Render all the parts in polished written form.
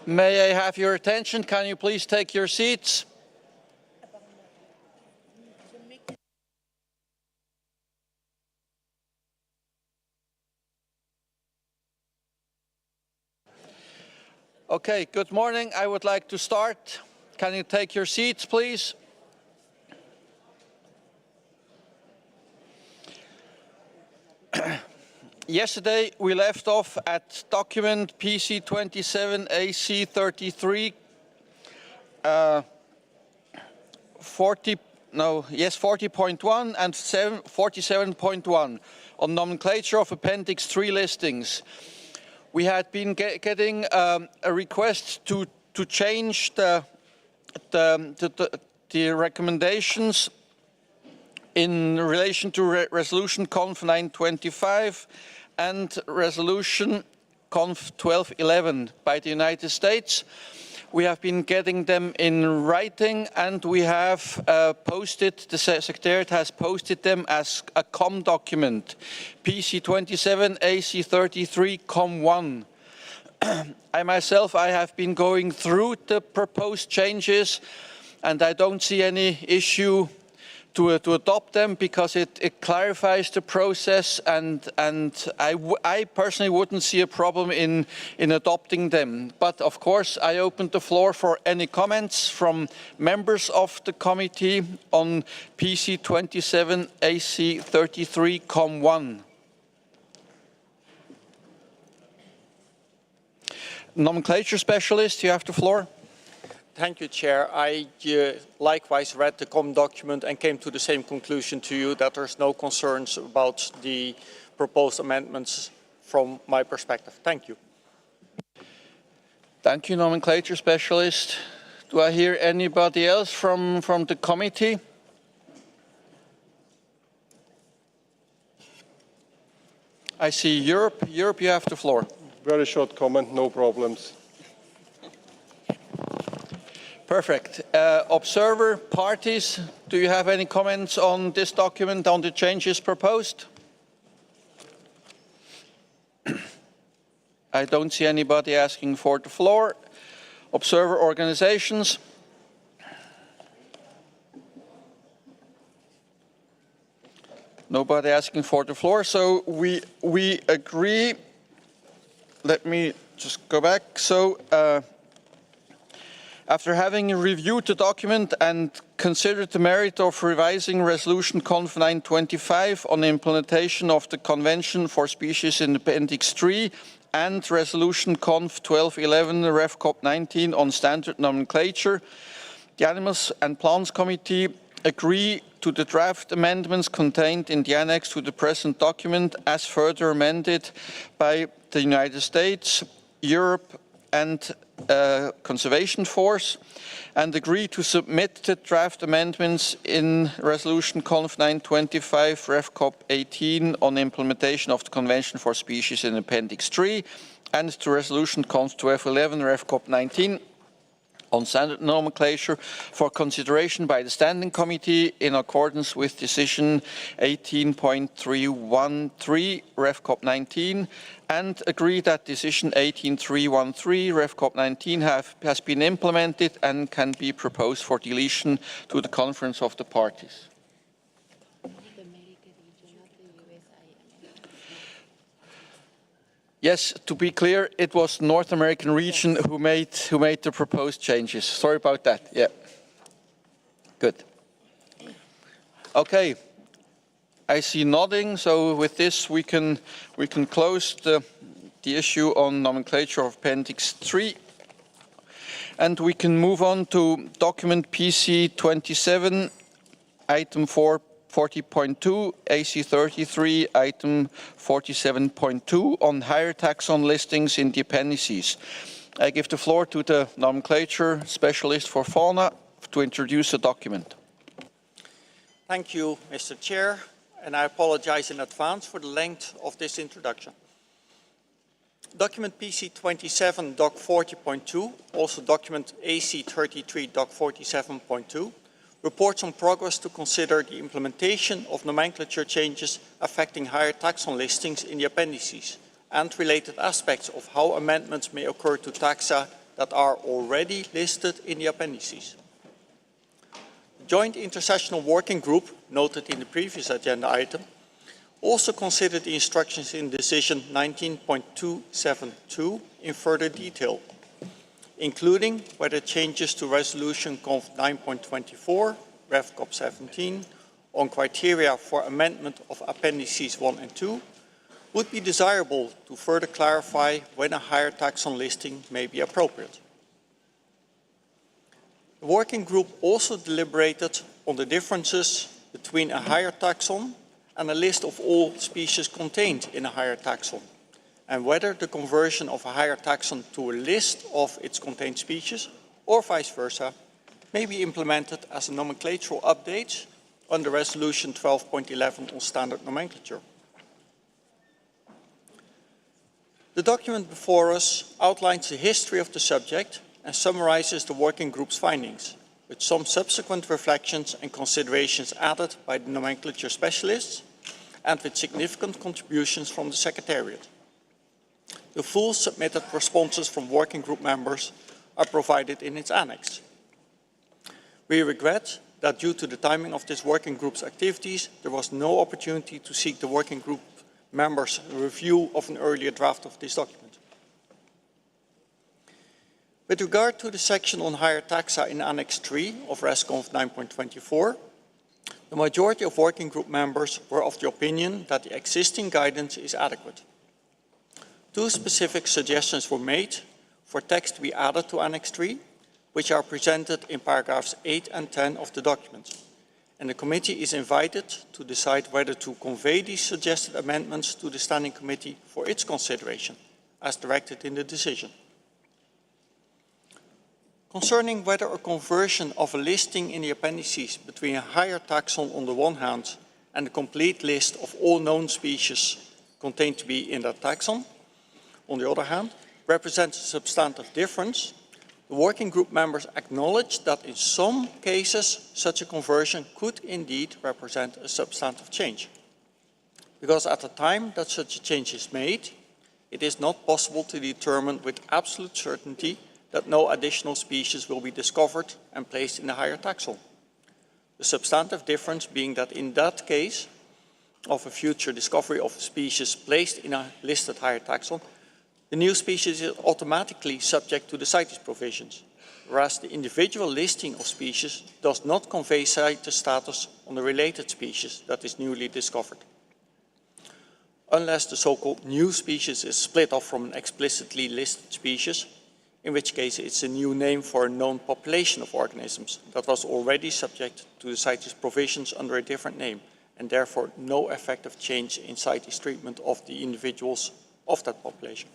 May I have your attention? Can you please take your seats? Okay, good morning. I would like to start. Can you take your seats, please? Yesterday, we left off at document PC27 AC33 40.1 and 47.1 on nomenclature of appendix 3 listings. We had been getting a request to change the recommendations in relation to Resolution Conf 925 and Resolution Conf 1211 by the United States. We have been getting them in writing, and we have posted, the Secretariat has posted them as a COM document, PC27 AC33 COM1. I myself, I have been going through the proposed changes, and I don't see any issue to adopt them because it clarifies the process, and I personally wouldn't see a problem in adopting them. But of course, I open the floor for any comments from members of the committee on PC27 AC33 COM1. Nomenclature specialist, you have the floor. Thank you, Chair. I likewise read the COM document and came to the same conclusion to you, that there's no concerns about the proposed amendments from my perspective. Thank you. Thank you, Nomenclature Specialist. Do I hear anybody else from the committee? I see Europe. Europe, you have the floor. Very short comment, no problems. Perfect. Observer, parties, do you have any comments on this document, on the changes proposed? I don't see anybody asking for the floor. Observer organizations. Nobody asking for the floor, so we agree. Let me just go back. So. After having reviewed the document and considered the merit of revising Resolution Conf 925 on the implementation of the Convention for Species in Appendix 3 and Resolution Conf 1211 Ref COP 19 on standard nomenclature, the Animals and Plants Committee agree to the draft amendments contained in the annex to the present document as further amended by the United States, Europe, and Conservation Force, and agree to submit the draft amendments in Resolution Conf 925 Ref COP 18 on the implementation of the Convention for Species in Appendix 3 and to Resolution Conf 1211 Ref COP 19 on standard nomenclature for consideration by the Standing Committee in accordance with Decision 18.313 Ref COP 19, and agree that Decision 18.313 Ref COP 19 has been implemented and can be proposed for deletion to the Conference of the Parties. Yes, to be clear, it was North American region who made the proposed changes. Sorry about that. Yeah. Good. Okay. I see nodding. So with this, we can close the issue on nomenclature of Appendix 3, and we can move on to document PC27, item 40.2, AC33, item 47.2 on higher taxon listings in the appendices. I give the floor to the nomenclature specialist for fauna to introduce the document. Thank you, Mr. Chair, and I apologize in advance for the length of this introduction. Document PC27 Doc 40.2, also document AC33 Doc 47.2, reports on progress to consider the implementation of nomenclature changes affecting higher taxon listings in the appendices and related aspects of how amendments may occur to taxa that are already listed in the appendices. The Joint Intersessional Working Group, noted in the previous agenda item, also considered the instructions in Decision 19.272 in further detail, including whether changes to Resolution Conf 9.24, Rev Cop 17, on criteria for amendment of Appendices 1 and 2 would be desirable to further clarify when a higher taxon listing may be appropriate. The working group also deliberated on the differences between a higher taxon and a list of all species contained in a higher taxon, and whether the conversion of a higher taxon to a list of its contained species, or vice versa, may be implemented as a nomenclatural update under Resolution 12.11 on standard nomenclature. The document before us outlines the history of the subject and summarizes the working group's findings, with some subsequent reflections and considerations added by the nomenclature specialists and with significant contributions from the Secretariat. The full submitted responses from working group members are provided in its annex. We regret that due to the timing of this working group's activities, there was no opportunity to seek the working group members' review of an earlier draft of this document. With regard to the section on higher taxa in Annex 3 of ResConf 9.24, the majority of working group members were of the opinion that the existing guidance is adequate. Two specific suggestions were made for text to be added to Annex 3, which are presented in paragraphs 8 and 10 of the document, and the committee is invited to decide whether to convey these suggested amendments to the Standing Committee for its consideration, as directed in the decision. Concerning whether a conversion of a listing in the appendices between a higher taxon on the one hand and a complete list of all known species contained to be in that taxon, on the other hand, represents a substantive difference, the working group members acknowledged that in some cases such a conversion could indeed represent a substantive change. Because at the time that such a change is made, it is not possible to determine with absolute certainty that no additional species will be discovered and placed in a higher taxon. The substantive difference being that in that case of a future discovery of a species placed in a listed higher taxon, the new species is automatically subject to the CITES provisions, whereas the individual listing of species does not convey CITES status on the related species that is newly discovered, unless the so-called new species is split off from an explicitly listed species, in which case it's a new name for a known population of organisms that was already subject to the CITES provisions under a different name, and therefore no effective change in CITES treatment of the individuals of that population.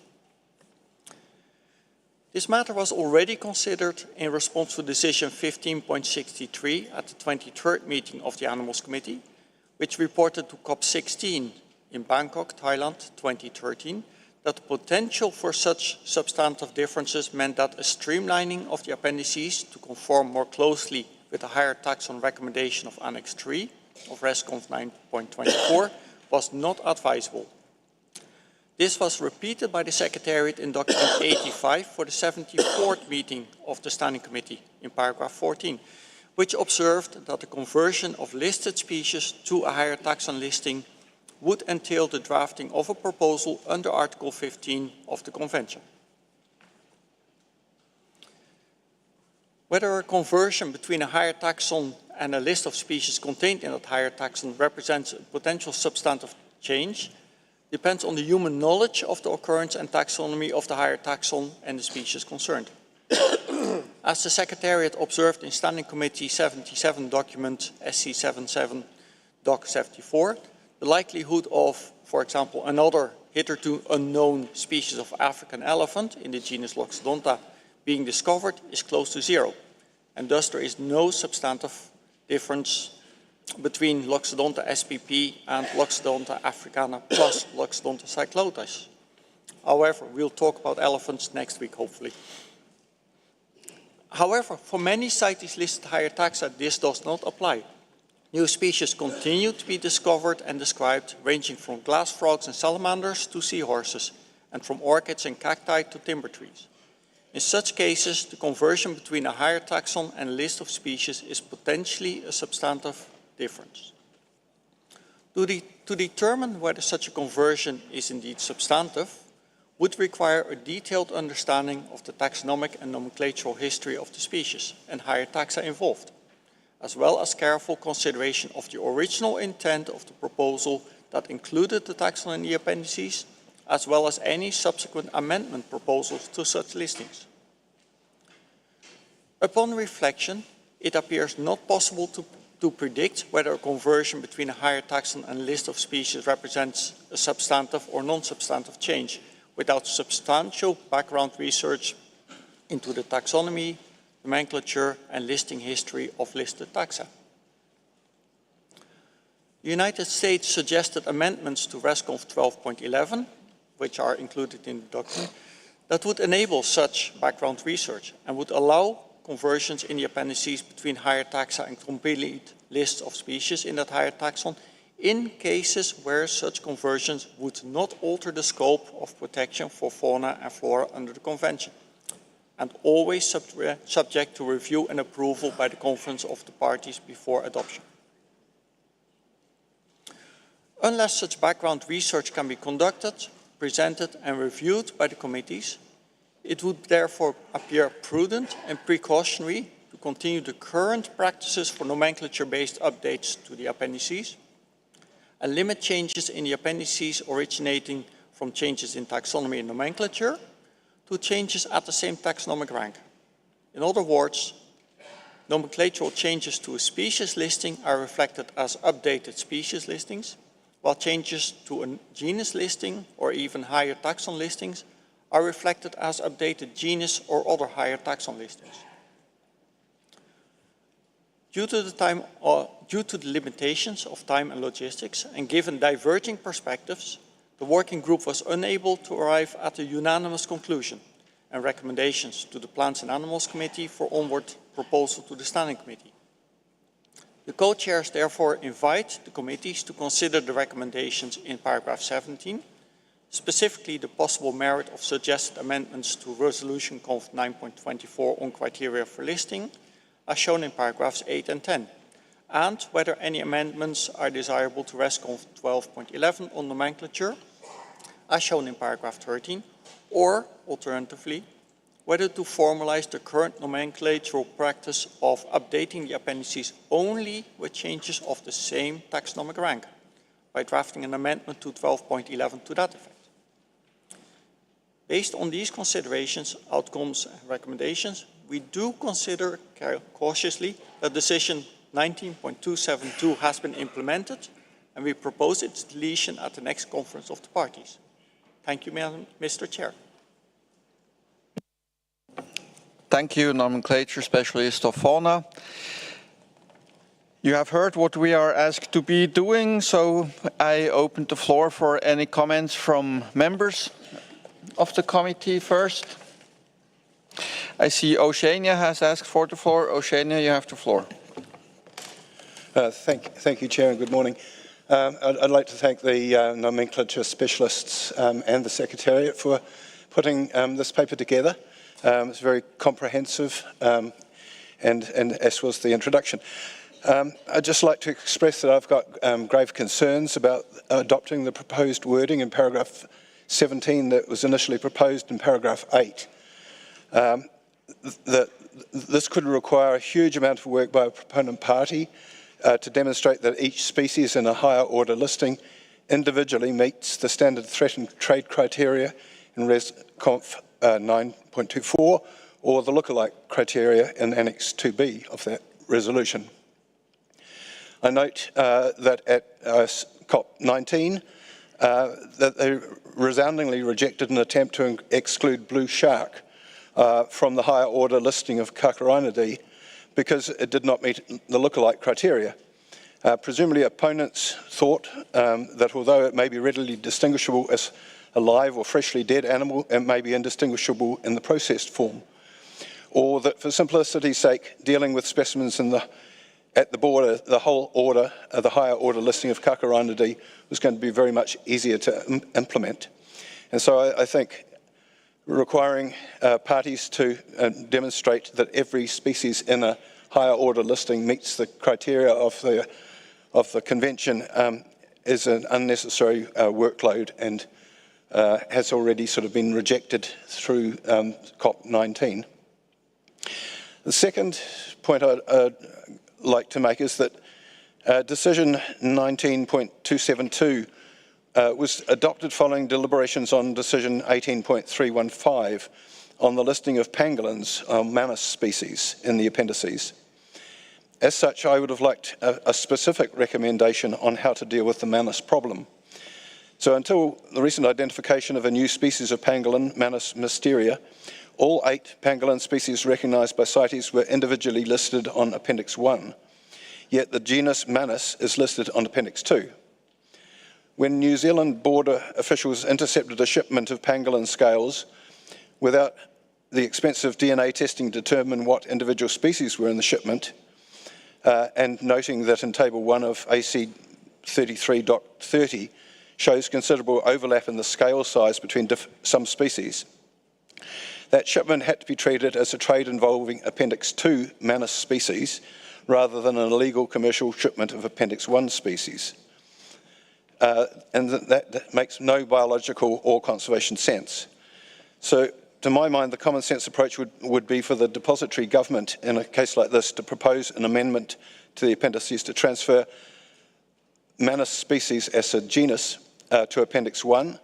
This matter was already considered in response to Decision 15.63 at the 23rd meeting of the Animals Committee, which reported to COP16 in Bangkok, Thailand, 2013, that the potential for such substantive differences meant that a streamlining of the appendices to conform more closely with the higher taxon recommendation of Annex 3 of ResConf 9.24 was not advisable. This was repeated by the Secretariat in document 85 for the 74th meeting of the Standing Committee in paragraph 14, which observed that the conversion of listed species to a higher taxon listing would entail the drafting of a proposal under Article 15 of the Convention. Whether a conversion between a higher taxon and a list of species contained in that higher taxon represents a potential substantive change depends on the human knowledge of the occurrence and taxonomy of the higher taxon and the species concerned. As the Secretariat observed in Standing Committee 77 document SC77 Doc 74, the likelihood of, for example, another hitherto unknown species of African elephant in the genus Loxodonta being discovered is close to zero, and thus there is no substantive difference between Loxodonta spp and Loxodonta africana plus Loxodonta cyclotis. However, we'll talk about elephants next week, hopefully. However, for many CITES listed higher taxa, this does not apply. New species continue to be discovered and described, ranging from glass frogs and salamanders to seahorses, and from orchids and cacti to timber trees. In such cases, the conversion between a higher taxon and a list of species is potentially a substantive difference. To determine whether such a conversion is indeed substantive would require a detailed understanding of the taxonomic and nomenclatural history of the species and higher taxa involved, as well as careful consideration of the original intent of the proposal that included the taxon in the appendices, as well as any subsequent amendment proposals to such listings. Upon reflection, it appears not possible to predict whether a conversion between a higher taxon and a list of species represents a substantive or non-substantive change without substantial background research into the taxonomy, nomenclature, and listing history of listed taxa. The United States suggested amendments to ResConf 12.11, which are included in the document, that would enable such background research and would allow conversions in the appendices between higher taxa and complete lists of species in that higher taxon in cases where such conversions would not alter the scope of protection for fauna and flora under the Convention, and always subject to review and approval by the Conference of the Parties before adoption. Unless such background research can be conducted, presented and reviewed by the committees, it would therefore appear prudent and precautionary to continue the current practices for nomenclature-based updates to the appendices and limit changes in the appendices originating from changes in taxonomy and nomenclature to changes at the same taxonomic rank. In other words, nomenclatural changes to a species listing are reflected as updated species listings, while changes to a genus listing or even higher taxon listings are reflected as updated genus or other higher taxon listings. Due to the limitations of time and logistics, and given diverging perspectives, the working group was unable to arrive at a unanimous conclusion and recommendations to the Plants and Animals Committee for onward proposal to the Standing Committee. The co-chairs therefore invite the committees to consider the recommendations in paragraph 17, specifically the possible merit of suggested amendments to Resolution Conf 9.24 on criteria for listing, as shown in paragraphs 8 and 10, and whether any amendments are desirable to ResConf 12.11 on nomenclature, as shown in paragraph 13, or, alternatively, whether to formalize the current nomenclatural practice of updating the appendices only with changes of the same taxonomic rank, by drafting an amendment to 12.11 to that effect. Based on these considerations, outcomes, and recommendations, we do consider cautiously that decision 19.272 has been implemented, and we propose its deletion at the next conference of the parties. Thank you, Mr. Chair. Thank you, Nomenclature Specialist of Fauna. You have heard what we are asked to be doing, so I open the floor for any comments from members of the committee first. I see Oceania has asked for the floor. Oceania, you have the floor. Thank you, Chair, and good morning. I'd like to thank the nomenclature specialists and the Secretariat for putting this paper together. It's very comprehensive, and as was the introduction. I'd just like to express that I've got grave concerns about adopting the proposed wording in paragraph 17 that was initially proposed in paragraph 8. This could require a huge amount of work by a proponent party to demonstrate that each species in a higher order listing individually meets the standard threatened trade criteria in ResConf 9.24 or the lookalike criteria in Annex 2B of that resolution. I note that at COP19 that they resoundingly rejected an attempt to exclude blue shark from the higher order listing of Kakarinidae because it did not meet the lookalike criteria. Presumably opponents thought that although it may be readily distinguishable as a live or freshly dead animal, it may be indistinguishable in the processed form, or that for simplicity's sake, dealing with specimens at the border, the whole order, the higher order listing of Kakarinidae was going to be very much easier to implement. And so I think requiring parties to demonstrate that every species in a higher order listing meets the criteria of the convention is an unnecessary workload and has already sort of been rejected through COP19. The second point I'd like to make is that Decision 19.272 was adopted following deliberations on Decision 18.315 on the listing of pangolins, mammoth species, in the appendices. As such, I would have liked a specific recommendation on how to deal with the mammoth problem. So until the recent identification of a new species of pangolin, Manus mysteria, all 8 pangolin species recognised by CITES were individually listed on Appendix 1, yet the genus Manus is listed on Appendix 2. When New Zealand border officials intercepted a shipment of pangolin scales without the expensive DNA testing to determine what individual species were in the shipment, and noting that in Table 1 of AC33.30 shows considerable overlap in the scale size between some species, that shipment had to be treated as a trade involving Appendix 2 Manus species rather than an illegal commercial shipment of Appendix 1 species. And that makes no biological or conservation sense. So, to my mind, the common sense approach would be for the depository government in a case like this to propose an amendment to the appendices to transfer Manus species as a genus to Appendix 1.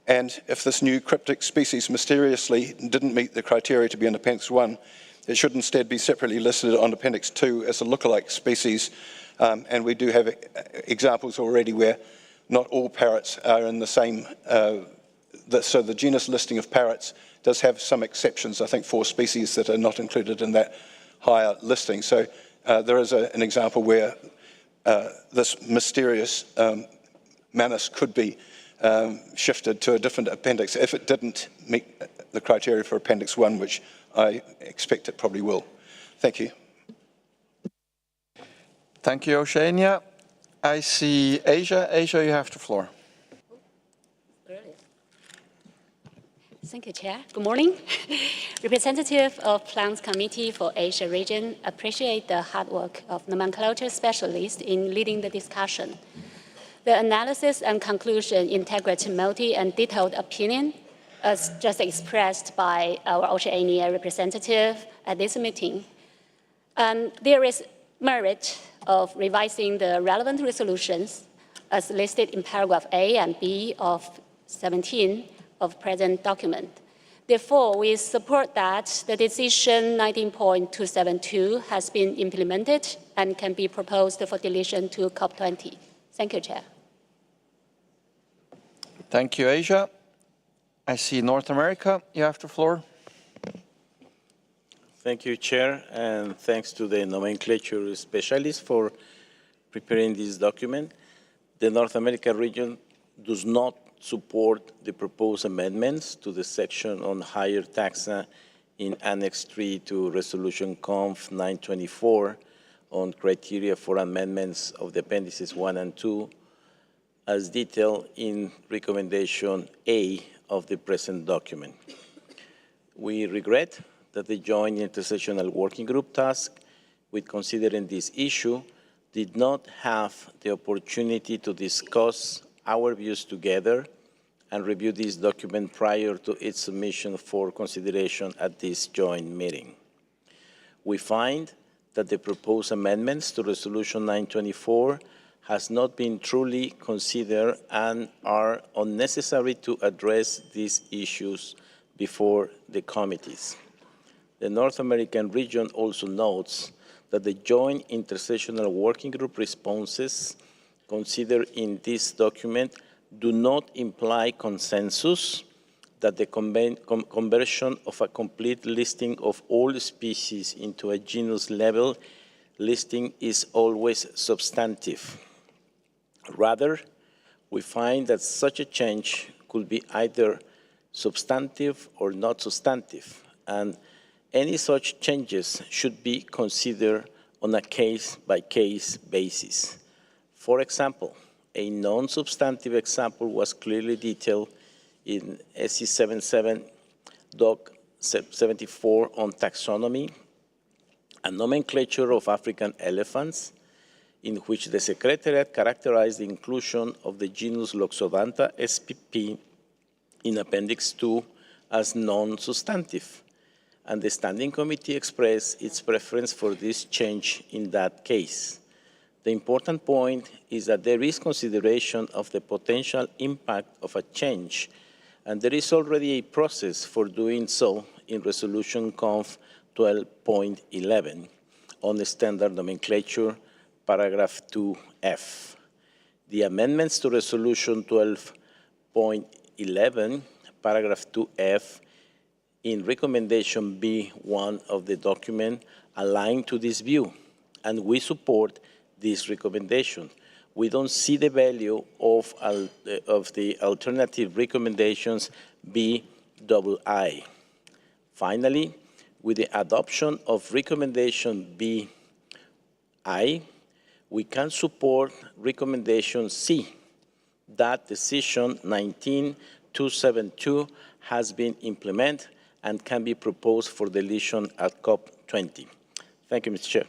And if this new cryptic species mysteriously didn't meet the criteria to be in Appendix 1, it should instead be separately listed on Appendix 2 as a lookalike species. And we do have examples already where not all parrots are in the same, so the genus listing of parrots does have some exceptions, I think 4 species that are not included in that higher listing. So there is an example where this mysterious Manus could be shifted to a different appendix if it didn't meet the criteria for Appendix 1, which I expect it probably will. Thank you. Thank you, Oceania. I see Asia. Asia, you have the floor. Thank you, Chair. Good morning. Representative of Plans Committee for Asia region appreciate the hard work of nomenclature specialists in leading the discussion. The analysis and conclusion integrate multi and detailed opinion, as just expressed by our Oceania representative at this meeting. And there is merit of revising the relevant resolutions as listed in paragraph A and B of 17 of present document. Therefore, we support that the decision 19.272 has been implemented and can be proposed for deletion to COP20. Thank you, Chair. Thank you, Asia. I see North America. You have the floor. Thank you, Chair, and thanks to the nomenclature specialists for preparing this document. The North America region does not support the proposed amendments to the section on higher taxa in Annex 3 to Resolution Conf 924 on criteria for amendments of the Appendices 1 and 2 as detailed in Recommendation A of the present document. We regret that the Joint Intersessional Working Group tasked with considering this issue did not have the opportunity to discuss our views together and review this document prior to its submission for consideration at this joint meeting. We find that the proposed amendments to Resolution 924 has not been truly considered and are unnecessary to address these issues before the committees. The North American region also notes that the Joint Intersessional Working Group responses considered in this document do not imply consensus that the conversion of a complete listing of all species into a genus level listing is always substantive. Rather, we find that such a change could be either substantive or not substantive, and any such changes should be considered on a case-by-case basis. For example, a non-substantive example was clearly detailed in SC77 Doc 74 on taxonomy and nomenclature of African elephants, in which the Secretariat characterized the inclusion of the genus Loxodonta spp in Appendix 2 as non-substantive, and the Standing Committee expressed its preference for this change in that case. The important point is that there is consideration of the potential impact of a change, and there is already a process for doing so in Resolution Conf 12.11 on the standard nomenclature, paragraph 2F. The amendments to Resolution 12.11, paragraph 2F, in recommendation B1 of the document align to this view, and we support this recommendation. We don't see the value of the alternative recommendations BII. Finally, with the adoption of recommendation BI, we can support recommendation C, that decision 19272 has been implemented and can be proposed for deletion at COP20. Thank you, Mr. Chair.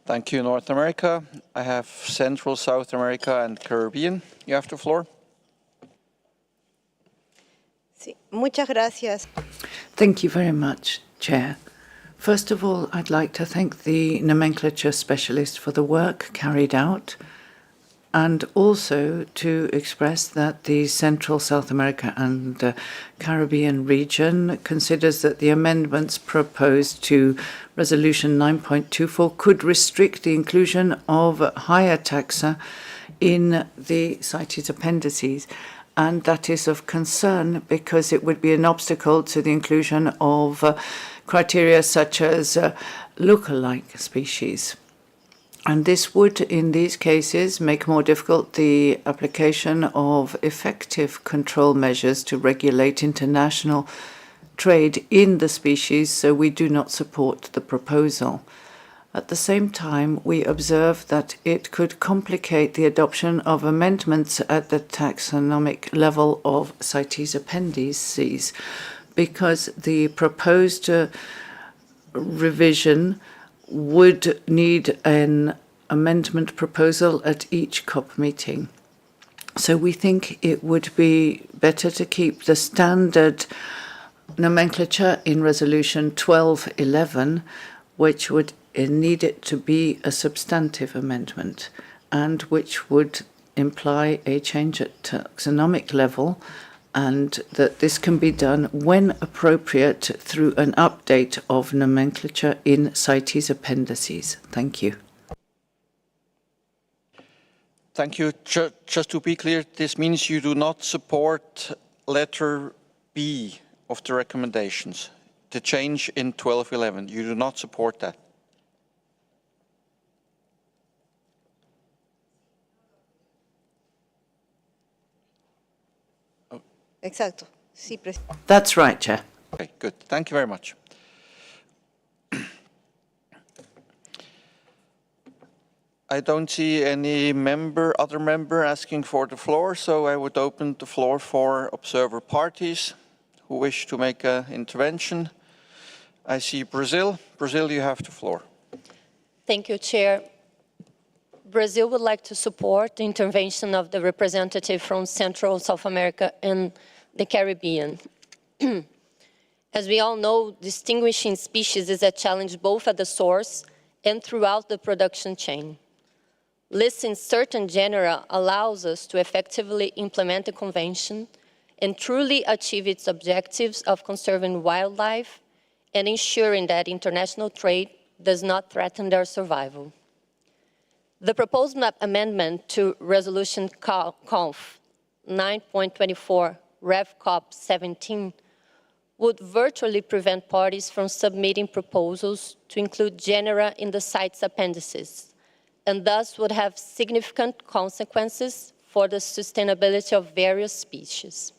Thank you, North America. I have Central, South America, and Caribbean. You have the floor. Sí, muchas gracias. Thank you very much, Chair. First of all, I'd like to thank the nomenclature specialist for the work carried out, and also to express that the Central, South America and Caribbean region considers that the amendments proposed to Resolution 9.24 could restrict the inclusion of higher taxa in the CITES appendices. And that is of concern because it would be an obstacle to the inclusion of criteria such as lookalike species. And this would, in these cases, make more difficult the application of effective control measures to regulate international trade in the species, so we do not support the proposal. At the same time, we observe that it could complicate the adoption of amendments at the taxonomic level of CITES appendices, because the proposed revision would need an amendment proposal at each COP meeting. So we think it would be better to keep the standard nomenclature in Resolution 12.11, which would need it to be a substantive amendment, and which would imply a change at taxonomic level, and that this can be done when appropriate through an update of nomenclature in CITES appendices. Thank you. Thank you. Just to be clear, this means you do not support letter B of the recommendations, the change in 12.11. You do not support that. Exacto. Sí, That's right, Chair. Okay, good. Thank you very much. I don't see any other member asking for the floor, so I would open the floor for observer parties who wish to make an intervention. I see Brazil. Brazil, you have the floor. Thank you, Chair. Brazil would like to support the intervention of the representative from Central South America and the Caribbean. As we all know, distinguishing species is a challenge both at the source and throughout the production chain. Listing certain genera allows us to effectively implement the convention and truly achieve its objectives of conserving wildlife and ensuring that international trade does not threaten their survival. The proposed amendment to Resolution Conf 9.24 Rev Cop 17 would virtually prevent parties from submitting proposals to include genera in the CITES appendices, and thus would have significant consequences for the sustainability of various species.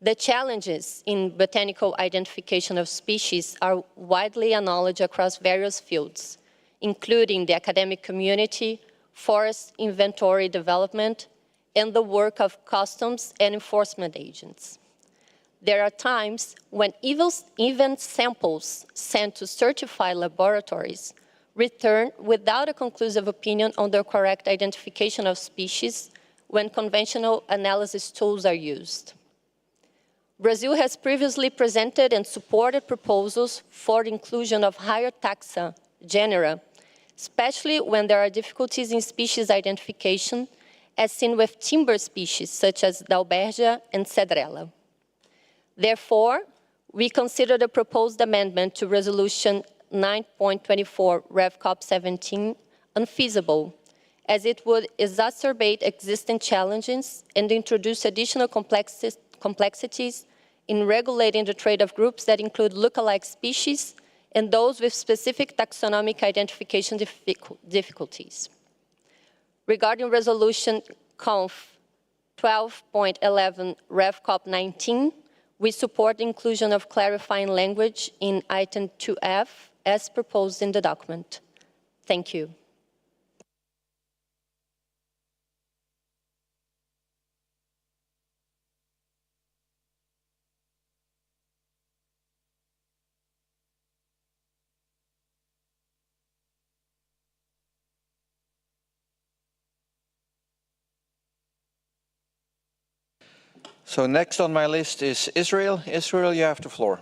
The challenges in botanical identification of species are widely acknowledged across various fields, including the academic community, forest inventory development, and the work of customs and enforcement agents. There are times when even samples sent to certified laboratories return without a conclusive opinion on the correct identification of species when conventional analysis tools are used. Brazil has previously presented and supported proposals for the inclusion of higher taxa genera, especially when there are difficulties in species identification, as seen with timber species such as Dalbergia and Cedrela. Therefore, we consider the proposed amendment to Resolution 9.24 RevCop 17 unfeasible, as it would exacerbate existing challenges and introduce additional complexities in regulating the trade of groups that include lookalike species and those with specific taxonomic identification difficulties. Regarding Resolution Conf 12.11 RevCop 19, we support the inclusion of clarifying language in item 2F as proposed in the document. Thank you. So next on my list is Israel. Israel, you have the floor.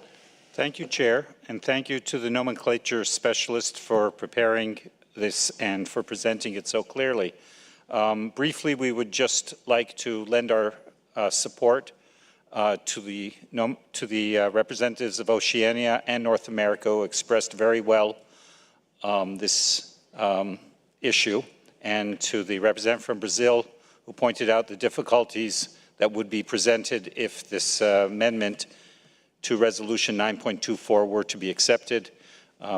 Thank you, Chair, and thank you to the nomenclature specialist for preparing this and for presenting it so clearly. Briefly, we would just like to lend our support to the representatives of Oceania and North America who expressed very well this issue, and to the representative from Brazil who pointed out the difficulties that would be presented if this amendment to Resolution 9.24 were to be accepted.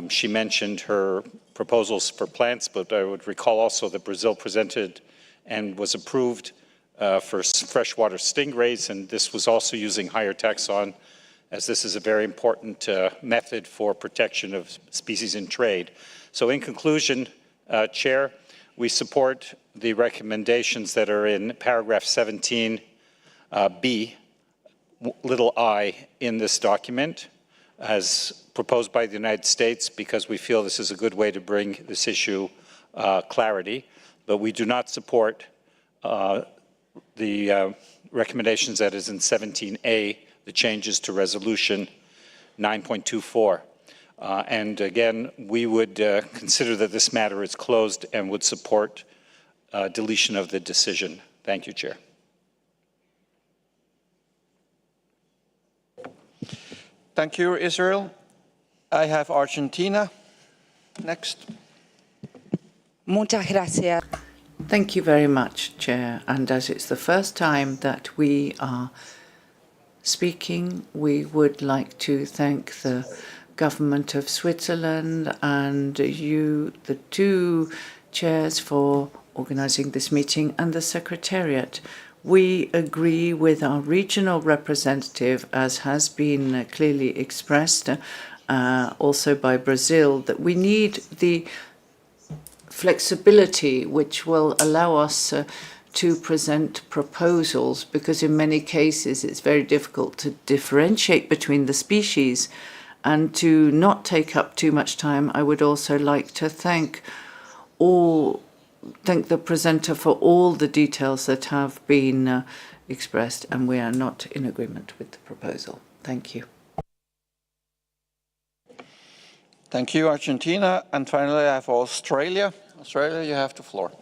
She mentioned her proposals for plants, but I would recall also that Brazil presented and was approved for freshwater stingrays, and this was also using higher taxon, as this is a very important method for protection of species in trade. So in conclusion, Chair, we support the recommendations that are in paragraph 17, B, little I, in this document as proposed by the United States, because we feel this is a good way to bring this issue clarity. But we do not support the recommendations that is in 17A, the changes to Resolution 9.24. And again, we would consider that this matter is closed and would support deletion of the decision. Thank you, Chair. Thank you, Israel. I have Argentina next. Muchas gracias. Thank you very much, Chair. And as it's the first time that we are speaking, we would like to thank the government of Switzerland and you, the two chairs, for organizing this meeting, and the Secretariat. We agree with our regional representative, as has been clearly expressed also by Brazil, that we need the flexibility which will allow us to present proposals, because in many cases it's very difficult to differentiate between the species. And to not take up too much time, I would also like to thank the presenter for all the details that have been expressed, and we are not in agreement with the proposal. Thank you. Thank you, Argentina. And finally, I have Australia. Australia, you have the floor.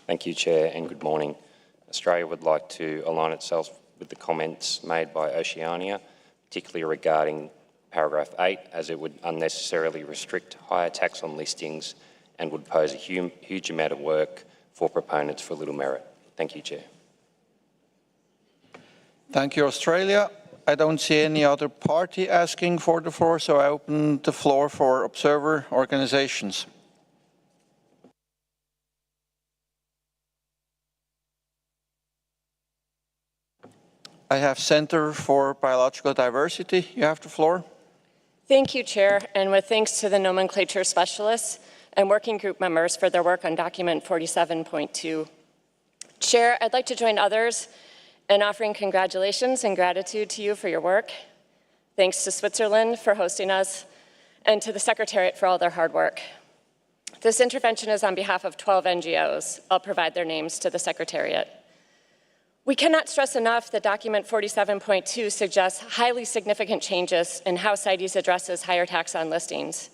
Thank you, Chair, and good morning. Australia would like to align itself with the comments made by Oceania, particularly regarding paragraph 8, as it would unnecessarily restrict higher taxon listings and would pose a huge amount of work for proponents for little merit. Thank you, Chair. Thank you, Australia. I don't see any other party asking for the floor, so I open the floor for observer organizations. I have Center for Biological Diversity. You have the floor. Thank you, Chair, and with thanks to the nomenclature specialists and working group members for their work on document 47.2. Chair, I'd like to join others in offering congratulations and gratitude to you for your work. Thanks to Switzerland for hosting us and to the Secretariat for all their hard work. This intervention is on behalf of 12 NGOs. I'll provide their names to the Secretariat. We cannot stress enough that document 47.2 suggests highly significant changes in how CITES addresses higher tax on listings,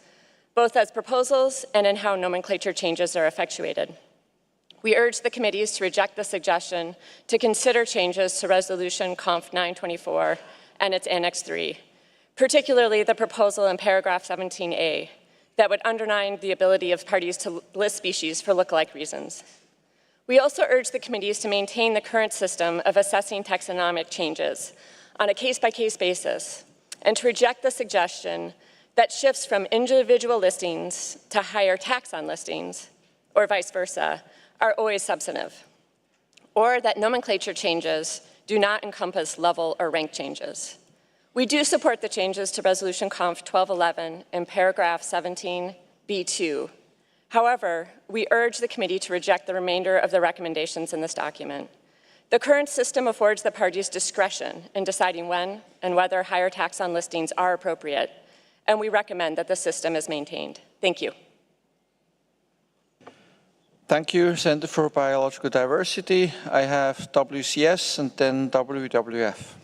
both as proposals and in how nomenclature changes are effectuated. We urge the committees to reject the suggestion to consider changes to Resolution Conf 924 and its Annex 3, particularly the proposal in paragraph 17A that would undermine the ability of parties to list species for lookalike reasons. We also urge the committees to maintain the current system of assessing taxonomic changes on a case-by-case basis and to reject the suggestion that shifts from individual listings to higher tax on listings, or vice versa, are always substantive, or that nomenclature changes do not encompass level or rank changes. We do support the changes to Resolution Conf 1211 in paragraph 17B2. However, we urge the committee to reject the remainder of the recommendations in this document. The current system affords the parties discretion in deciding when and whether higher tax on listings are appropriate, and we recommend that the system is maintained. Thank you. Thank you, Center for Biological Diversity. I have WCS and then WWF.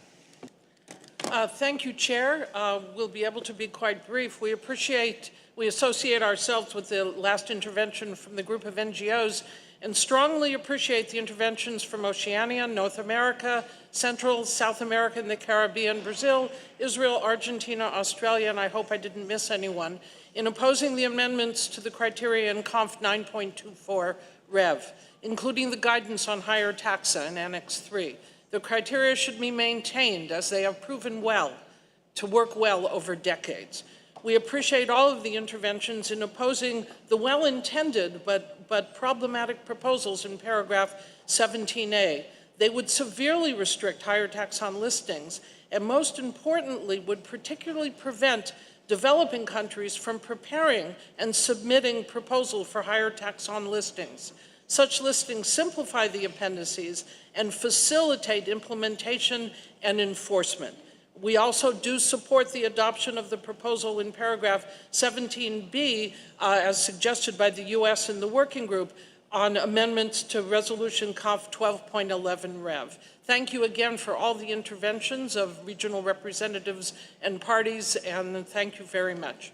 Thank you, Chair. We'll be able to be quite brief. We associate ourselves with the last intervention from the group of NGOs and strongly appreciate the interventions from Oceania, North America, Central, South America, and the Caribbean, Brazil, Israel, Argentina, Australia, and I hope I didn't miss anyone, in opposing the amendments to the criteria in Conf 9.24 Rev, including the guidance on higher taxa in Annex 3. The criteria should be maintained as they have proven to work well over decades. We appreciate all of the interventions in opposing the well-intended but problematic proposals in paragraph 17A. They would severely restrict higher tax on listings and most importantly would particularly prevent developing countries from preparing and submitting proposals for higher tax on listings. Such listings simplify the appendices and facilitate implementation and enforcement. We also do support the adoption of the proposal in paragraph 17B as suggested by the US and the working group on amendments to Resolution Conf 12.11 Rev. Thank you again for all the interventions of regional representatives and parties, and thank you very much.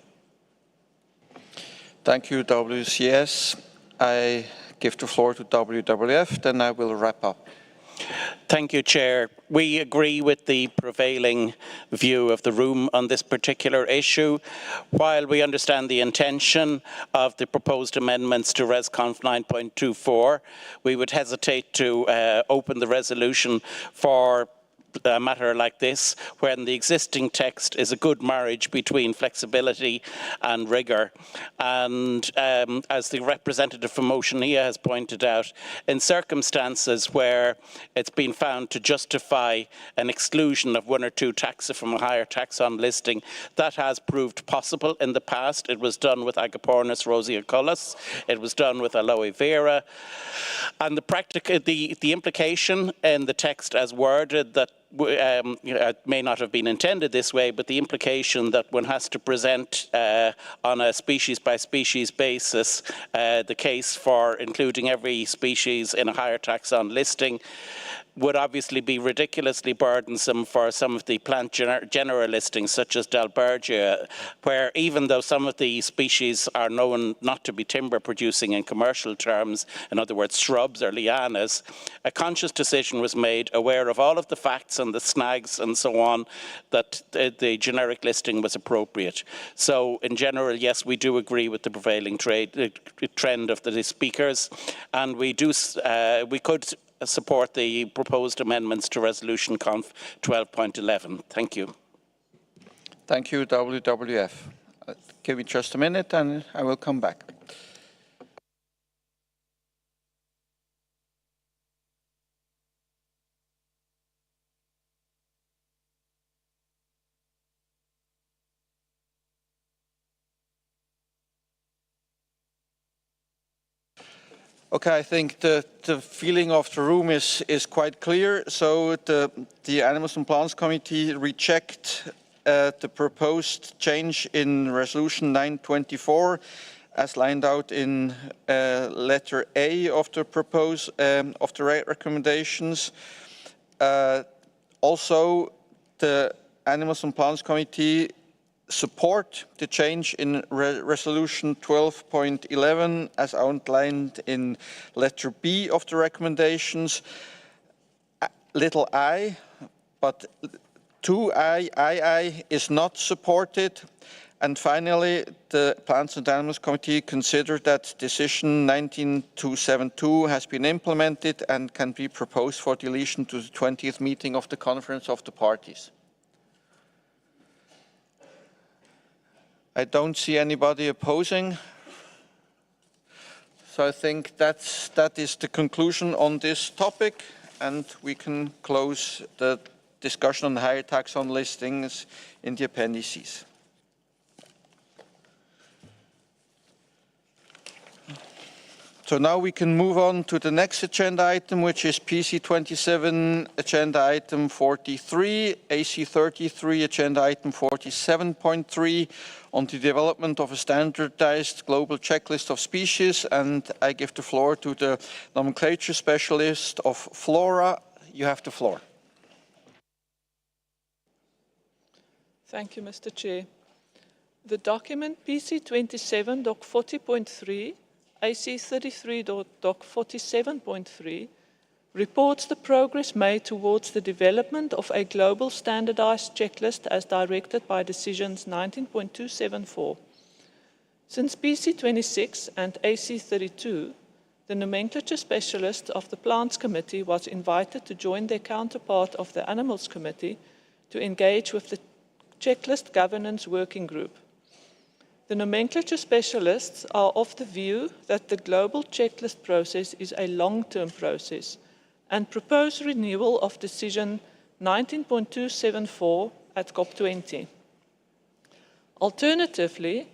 Thank you, WCS. I give the floor to WWF, then I will wrap up. Thank you, Chair. We agree with the prevailing view of the room on this particular issue. While we understand the intention of the proposed amendments to ResConf 9.24, we would hesitate to open the resolution for a matter like this, when the existing text is a good marriage between flexibility and rigour. And as the representative from Oceania has pointed out, in circumstances where it's been found to justify an exclusion of one or two taxa from a higher tax on listing, that has proved possible in the past. It was done with Agapornis roseaculus, it was done with aloe vera, and the implication in the text as worded that it may not have been intended this way, but the implication that one has to present on a species-by-species basis the case for including every species in a higher tax on listing would obviously be ridiculously burdensome for some of the plant general listings, such as Dalbergia, where even though some of the species are known not to be timber producing in commercial terms, in other words, shrubs or lianas, a conscious decision was made, aware of all of the facts and the snags and so on, that the generic listing was appropriate. So in general, yes, we do agree with the prevailing trend of the speakers, and we could support the proposed amendments to Resolution Conf 12.11. Thank you. Thank you, WWF. Give me just a minute and I will come back. Okay, I think the feeling of the room is quite clear. So the Animals and Plants Committee reject the proposed change in Resolution 924 as lined out in letter A of the recommendations. Also, the Animals and Plants Committee support the change in Resolution 12.11 as outlined in letter B of the recommendations. Little I, but 2I is not supported. And finally, the Plants and Animals Committee considered that Decision 19272 has been implemented and can be proposed for deletion to the 20th meeting of the Conference of the Parties. I don't see anybody opposing. So I think that is the conclusion on this topic, and we can close the discussion on higher tax on listings in the appendices. So now we can move on to the next agenda item, which is PC27 agenda item 43, AC33 agenda item 47.3 on the development of a standardized global checklist of species. And I give the floor to the nomenclature specialist of Flora. You have the floor. Thank you, Mr. Chair. The document PC27 Doc 40.3 AC33 Doc 47.3 reports the progress made towards the development of a global standardized checklist as directed by decisions 19.274. Since PC26 and AC32, the nomenclature specialist of the Plants Committee was invited to join their counterpart of the Animals Committee to engage with the Checklist Governance Working Group. The nomenclature specialists are of the view that the global checklist process is a long-term process and propose renewal of decision 19.274 at COP20. Alternatively,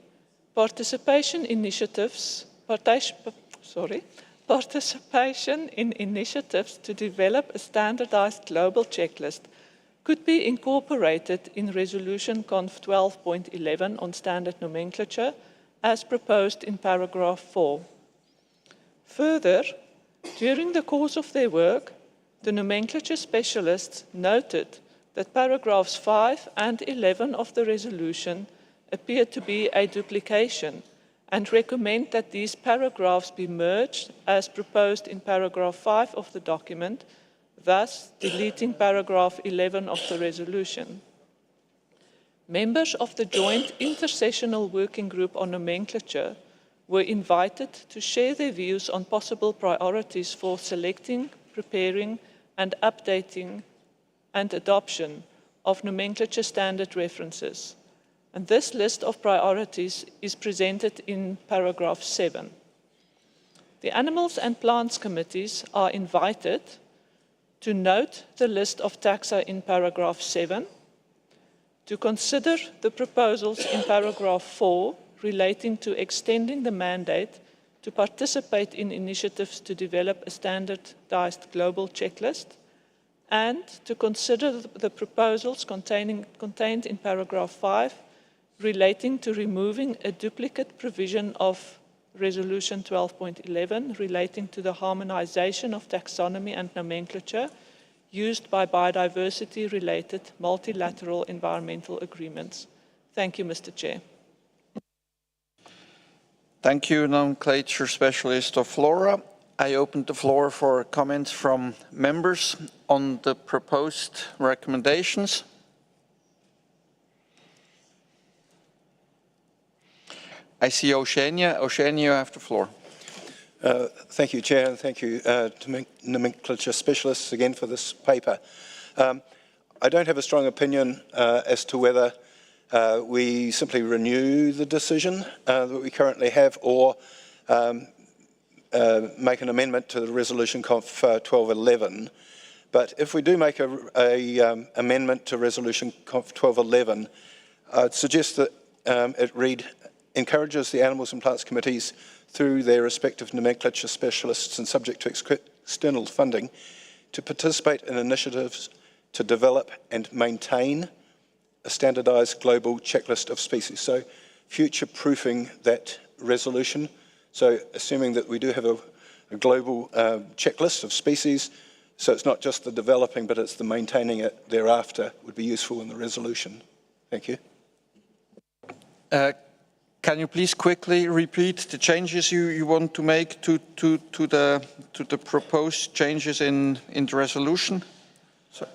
participation in initiatives to develop a standardized global checklist could be incorporated in Resolution Conf 12.11 on standard nomenclature as proposed in paragraph 4. Further, during the course of their work, the nomenclature specialists noted that paragraphs 5 and 11 of the resolution appear to be a duplication and recommend that these paragraphs be merged as proposed in paragraph 5 of the document, thus deleting paragraph 11 of the resolution. Members of the Joint Intersessional Working Group on Nomenclature were invited to share their views on possible priorities for selecting, preparing, and updating and adoption of nomenclature standard references. And this list of priorities is presented in paragraph 7. The Animals and Plants Committees are invited to note the list of taxa in paragraph 7, to consider the proposals in paragraph 4 relating to extending the mandate to participate in initiatives to develop a standardized global checklist, and to consider the proposals contained in paragraph 5 relating to removing a duplicate provision of Resolution 12.11 relating to the harmonization of taxonomy and nomenclature used by biodiversity-related multilateral environmental agreements. Thank you, Mr. Chair. Thank you, nomenclature specialist of Flora. I open the floor for comments from members on the proposed recommendations. I see Oceania. Oceania, you have the floor. Thank you, Chair, and thank you to nomenclature specialists again for this paper. I don't have a strong opinion as to whether we simply renew the decision that we currently have or make an amendment to the Resolution Conf 1211. But if we do make an amendment to Resolution Conf 1211, I'd suggest that it read encourages the Animals and Plants Committees through their respective nomenclature specialists and subject to external funding to participate in initiatives to develop and maintain a standardised global checklist of species. So future-proofing that resolution. So assuming that we do have a global checklist of species, so it's not just the developing, but it's the maintaining it thereafter would be useful in the resolution. Thank you. Can you please quickly repeat the changes you want to make to the proposed changes in the resolution? So.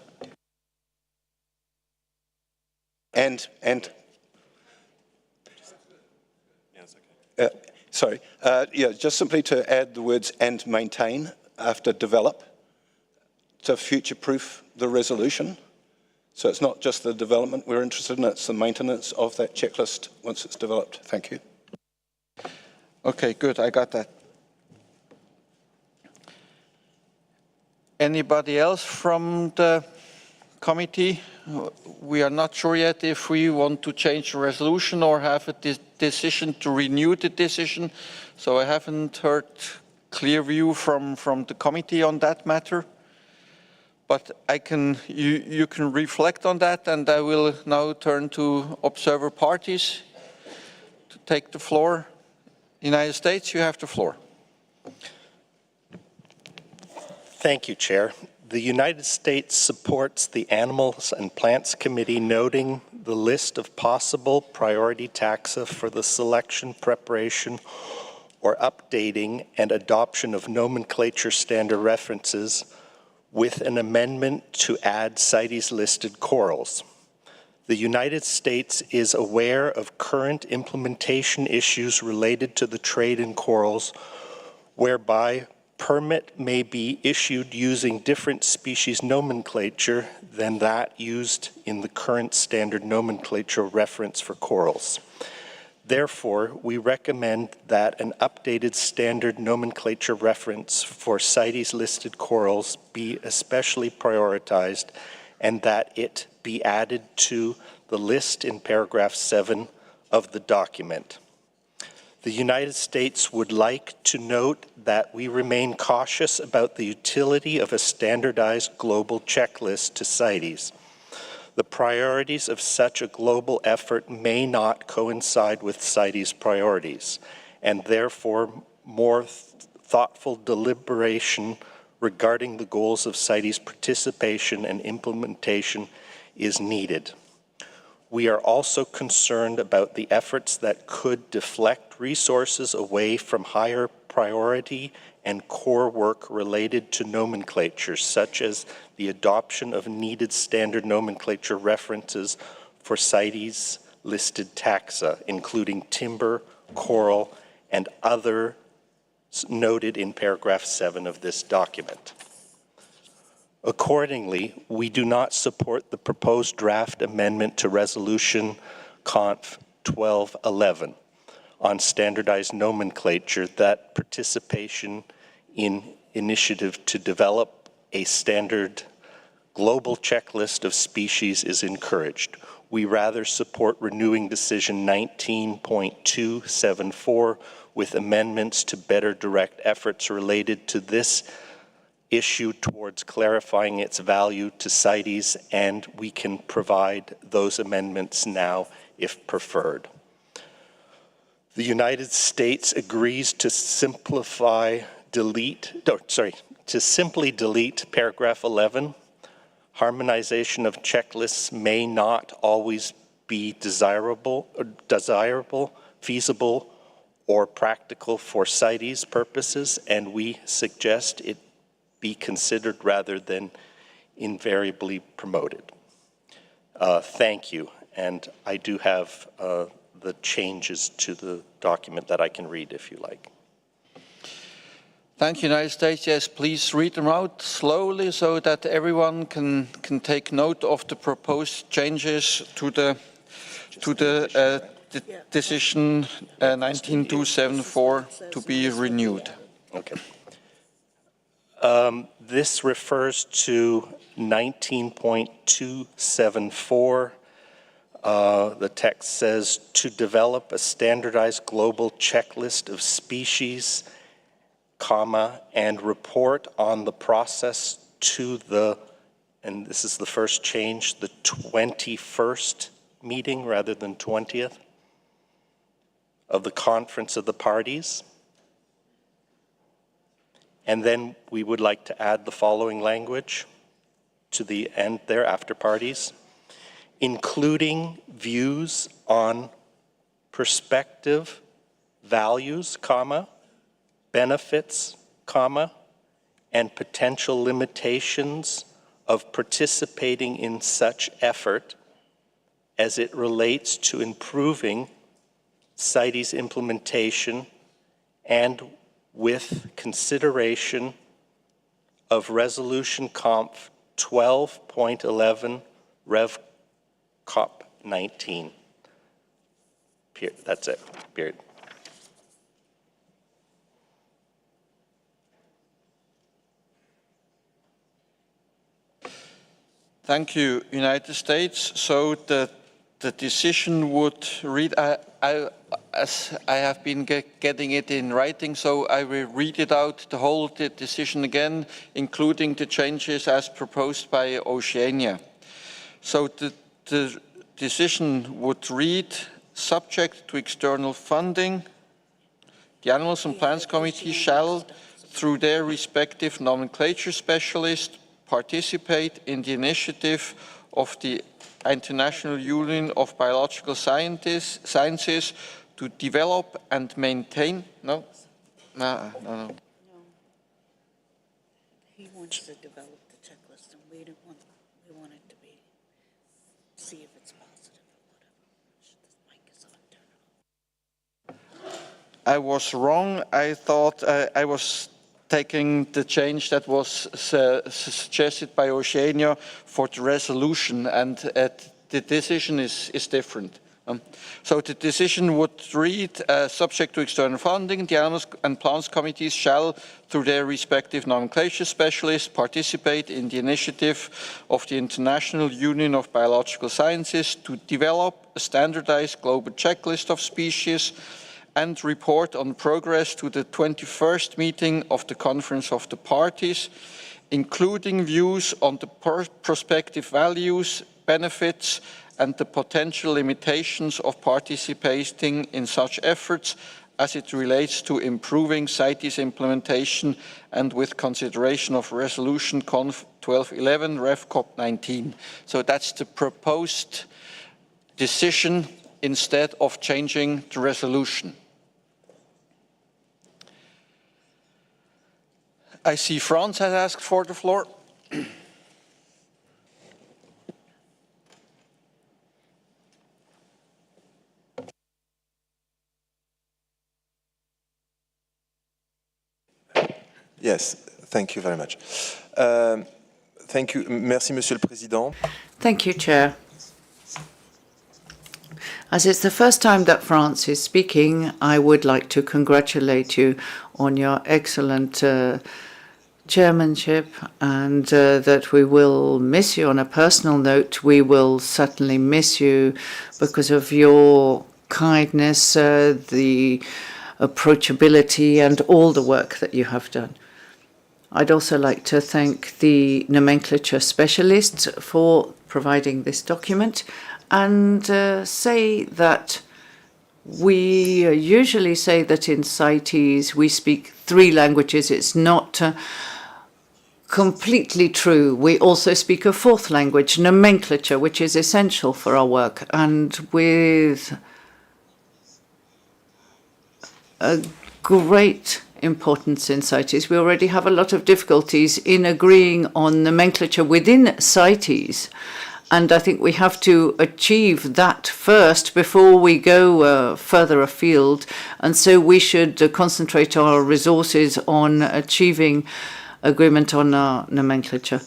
Just simply to add the words "and maintain" after "develop" to future-proof the resolution. So it's not just the development we're interested in, it's the maintenance of that checklist once it's developed. Thank you. Okay, good, I got that. Anybody else from the committee? We are not sure yet if we want to change the resolution or have a decision to renew the decision. So I haven't heard clear view from the committee on that matter. But you can reflect on that, and I will now turn to observer parties to take the floor. United States, you have the floor. Thank you, Chair. The United States supports the Animals and Plants Committee noting the list of possible priority taxa for the selection, preparation, or updating and adoption of nomenclature standard references with an amendment to add CITES-listed corals. The United States is aware of current implementation issues related to the trade in corals, whereby permit may be issued using different species nomenclature than that used in the current standard nomenclature reference for corals. Therefore, we recommend that an updated standard nomenclature reference for CITES-listed corals be especially prioritized and that it be added to the list in paragraph 7 of the document. The United States would like to note that we remain cautious about the utility of a standardized global checklist to CITES. The priorities of such a global effort may not coincide with CITES priorities, and therefore more thoughtful deliberation regarding the goals of CITES participation and implementation is needed. We are also concerned about the efforts that could deflect resources away from higher priority and core work related to nomenclature, such as the adoption of needed standard nomenclature references for CITES-listed taxa, including timber, coral, and other noted in paragraph 7 of this document. Accordingly, we do not support the proposed draft amendment to Resolution Conf 1211 on standardized nomenclature that participation in initiative to develop a standard global checklist of species is encouraged. We rather support renewing Decision 19.274 with amendments to better direct efforts related to this issue towards clarifying its value to CITES, and we can provide those amendments now if preferred. The United States agrees to simply delete paragraph 11. Harmonization of checklists may not always be desirable, feasible, or practical for CITES purposes, and we suggest it be considered rather than invariably promoted. Thank you, and I do have the changes to the document that I can read if you like. Thank you, United States. Yes, please read them out slowly so that everyone can take note of the proposed changes to the decision 19274 to be renewed. Okay. This refers to 19.274 The text says to develop a standardized global checklist of species, comma, and report on the process to the, and this is the first change, the 21st meeting rather than 20th of the Conference of the Parties. And then we would like to add the following language to the end there, after parties, including views on perspective, values, comma, benefits, comma, and potential limitations of participating in such effort as it relates to improving CITES implementation and with consideration of Resolution Conf 12.11 Rev Cop 19. That's it, period. Thank you, United States. So the decision would read, as I have been getting it in writing, so I will read it out, the whole decision again, including the changes as proposed by Oceania. So the decision would read, subject to external funding, the Animals and Plants Committee shall, through their respective nomenclature specialists, participate in the initiative of the International Union of Biological Sciences to develop and maintain, no. He wants to develop the checklist, and we want it to be, see if it's positive or whatever. This mic is on, turn it on. I was wrong. I thought I was taking the change that was suggested by Oceania for the resolution, and the decision is different. So the decision would read, subject to external funding, the Animals and Plants Committees shall, through their respective nomenclature specialists, participate in the initiative of the International Union of Biological Sciences to develop a standardized global checklist of species and report on progress to the 21st meeting of the Conference of the Parties, including views on the prospective values, benefits, and the potential limitations of participating in such efforts as it relates to improving CITES implementation and with consideration of Resolution Conf 1211 Rev Cop 19. So that's the proposed decision instead of changing the resolution. I see Franz has asked for the floor. Yes, thank you very much. Thank you. Merci, Monsieur le Président. Thank you, Chair. As it's the first time that France is speaking, I would like to congratulate you on your excellent chairmanship, and that we will miss you on a personal note. We will certainly miss you because of your kindness, the approachability, and all the work that you have done. I'd also like to thank the nomenclature specialists for providing this document, and say that we usually say that in CITES we speak 3 languages. It's not completely true. We also speak a 4th language, nomenclature, which is essential for our work. And with a great importance in CITES, we already have a lot of difficulties in agreeing on nomenclature within CITES. And I think we have to achieve that first before we go further afield. And so we should concentrate our resources on achieving agreement on our nomenclature.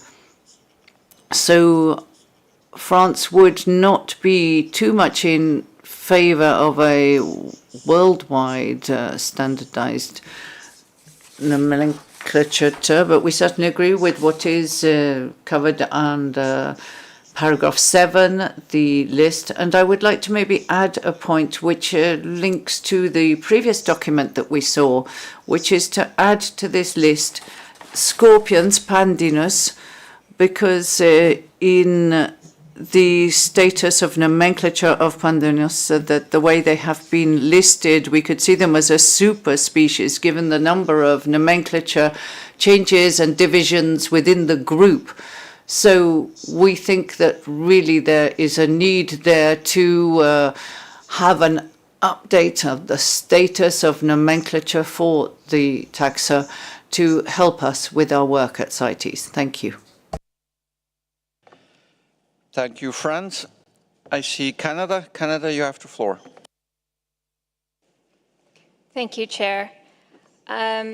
So France would not be too much in favor of a worldwide standardized nomenclature, but we certainly agree with what is covered under paragraph 7, the list, and I would like to maybe add a point which links to the previous document that we saw, which is to add to this list scorpions, Pandinus, because in the status of nomenclature of Pandinus, that the way they have been listed, we could see them as a super species given the number of nomenclature changes and divisions within the group. So we think that really there is a need there to have an update of the status of nomenclature for the taxa to help us with our work at CITES. Thank you. Thank you, Franz. I see Canada. Canada, you have the floor. Thank you, Chair.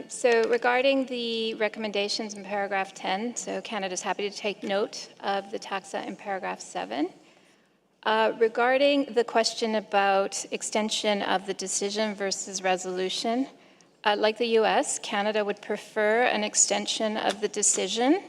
So regarding the recommendations in paragraph 10, so Canada is happy to take note of the taxa in paragraph 7. Regarding the question about extension of the decision versus resolution, like the US, Canada would prefer an extension of the decision.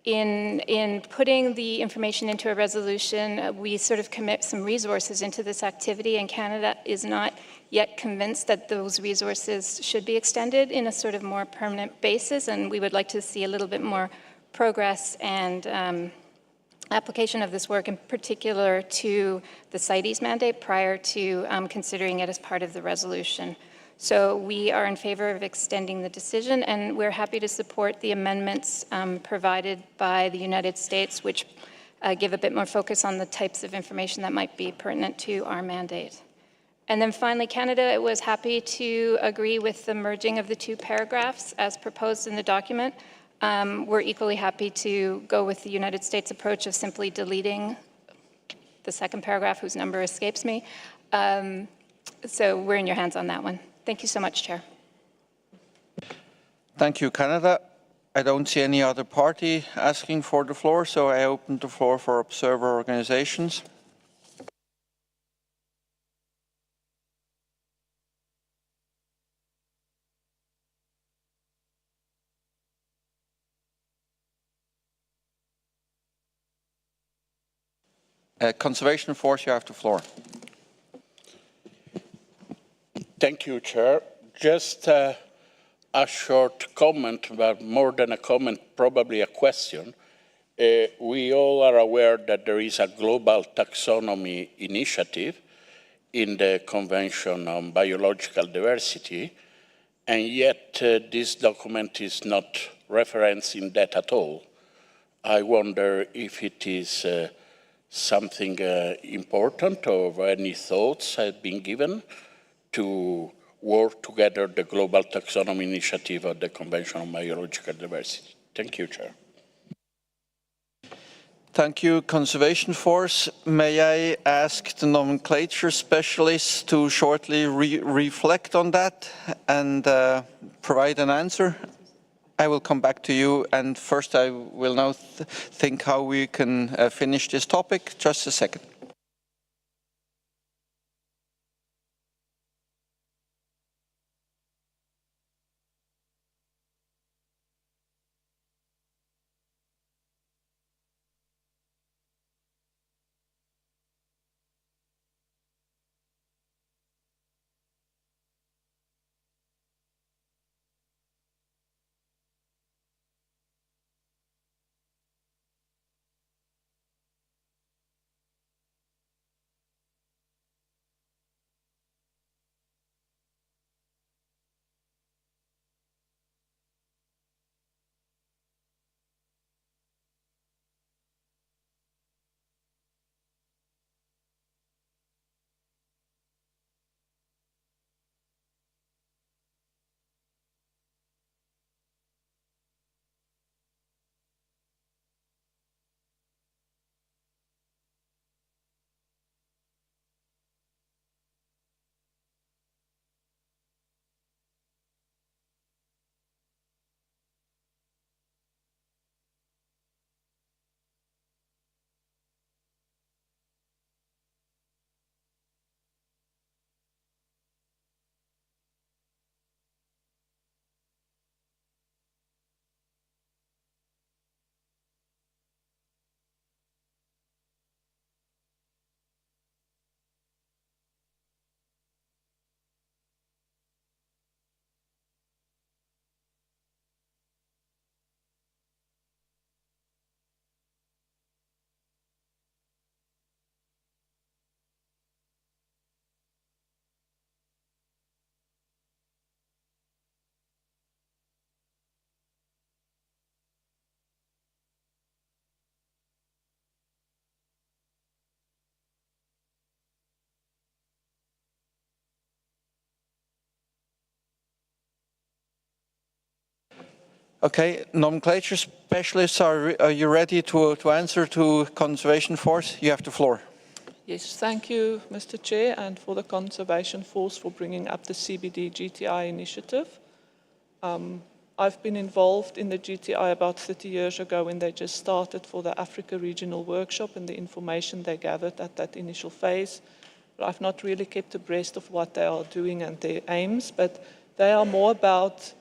In putting the information into a resolution, we sort of commit some resources into this activity, and Canada is not yet convinced that those resources should be extended in a sort of more permanent basis, and we would like to see a little bit more progress and application of this work, in particular to the CITES mandate, prior to considering it as part of the resolution. So we are in favor of extending the decision, and we're happy to support the amendments provided by the United States, which give a bit more focus on the types of information that might be pertinent to our mandate. And then finally, Canada was happy to agree with the merging of the two paragraphs as proposed in the document. We're equally happy to go with the United States approach of simply deleting the second paragraph, whose number escapes me. So we're in your hands on that one. Thank you so much, Chair. Thank you, Canada. I don't see any other party asking for the floor, so I open the floor for observer organizations. Conservation Force, you have the floor. Thank you, Chair. Just a short comment, but more than a comment, probably a question. We all are aware that there is a global taxonomy initiative in the Convention on Biological Diversity, and yet this document is not referencing that at all. I wonder if it is something important, or any thoughts have been given to work together the Global Taxonomy Initiative of the Convention on Biological Diversity. Thank you, Chair. Thank you, Conservation Force. May I ask the nomenclature specialists to shortly reflect on that and provide an answer? I will come back to you, and first I will now think how we can finish this topic. Just a second. Okay, nomenclature specialists, are you ready to answer to Conservation Force? You have the floor. Yes, thank you, Mr. Chair, and for the Conservation Force for bringing up the CBD GTI initiative. I've been involved in the GTI about 30 years ago when they just started for the Africa Regional Workshop and the information they gathered at that initial phase. But I've not really kept abreast of what they are doing and their aims, but they are more about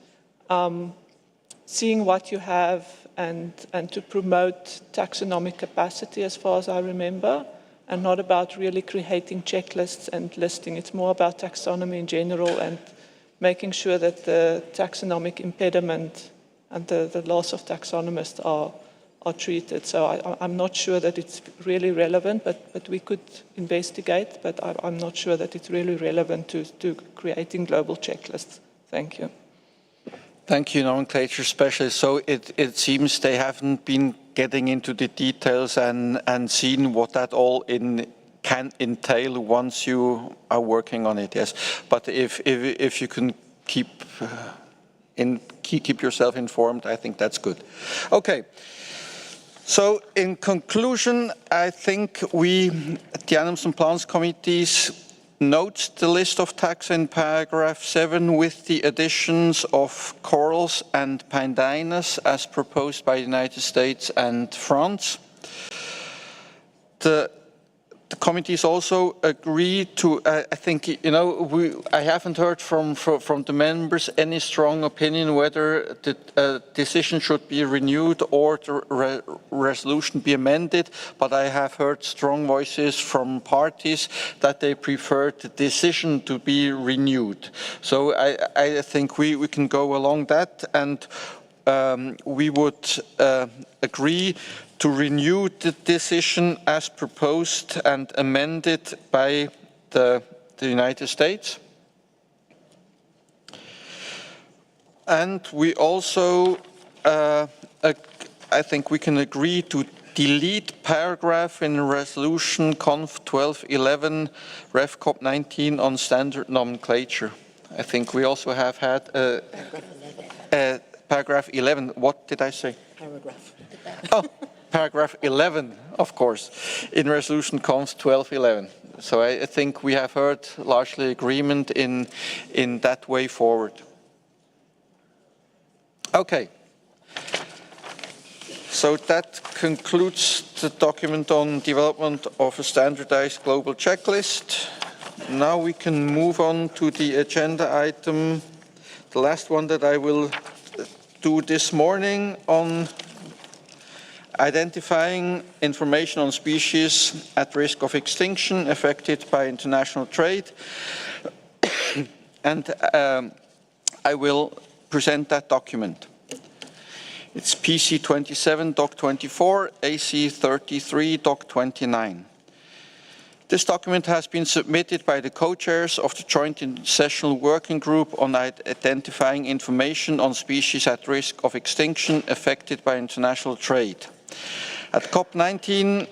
seeing what you have and to promote taxonomic capacity as far as I remember, and not about really creating checklists and listing. It's more about taxonomy in general and making sure that the taxonomic impediment and the loss of taxonomists are treated. So I'm not sure that it's really relevant, but we could investigate, but I'm not sure that it's really relevant to creating global checklists. Thank you. Thank you, nomenclature specialist. So it seems they haven't been getting into the details and seen what that all can entail once you are working on it, yes. But if you can keep yourself informed, I think that's good. Okay. So in conclusion, I think the Animals and Plants Committees, notes the list of taxa in paragraph 7 with the additions of corals and pandanus as proposed by the United States and France. The committees also agree to, I think, you know, I haven't heard from the members any strong opinion whether the decision should be renewed or the resolution be amended, but I have heard strong voices from parties that they prefer the decision to be renewed. So I think we can go along that, and we would agree to renew the decision as proposed and amended by the United States. And we also, I think we can agree to delete paragraph in resolution Conf 1211 Ref COP 19 on standard nomenclature. I think we also have had paragraph 11. What did I say? Paragraph. Oh. Paragraph 11, of course, in resolution Conf 1211. So I think we have heard largely agreement in that way forward. Okay. So that concludes the document on development of a standardized global checklist. Now we can move on to the agenda item, the last one that I will do this morning, on identifying information on species at risk of extinction affected by international trade. And I will present that document. It's PC27, Doc 24, AC33, Doc 29. This document has been submitted by the co-chairs of the Joint Sessional Working Group on identifying information on species at risk of extinction affected by international trade. At COP19,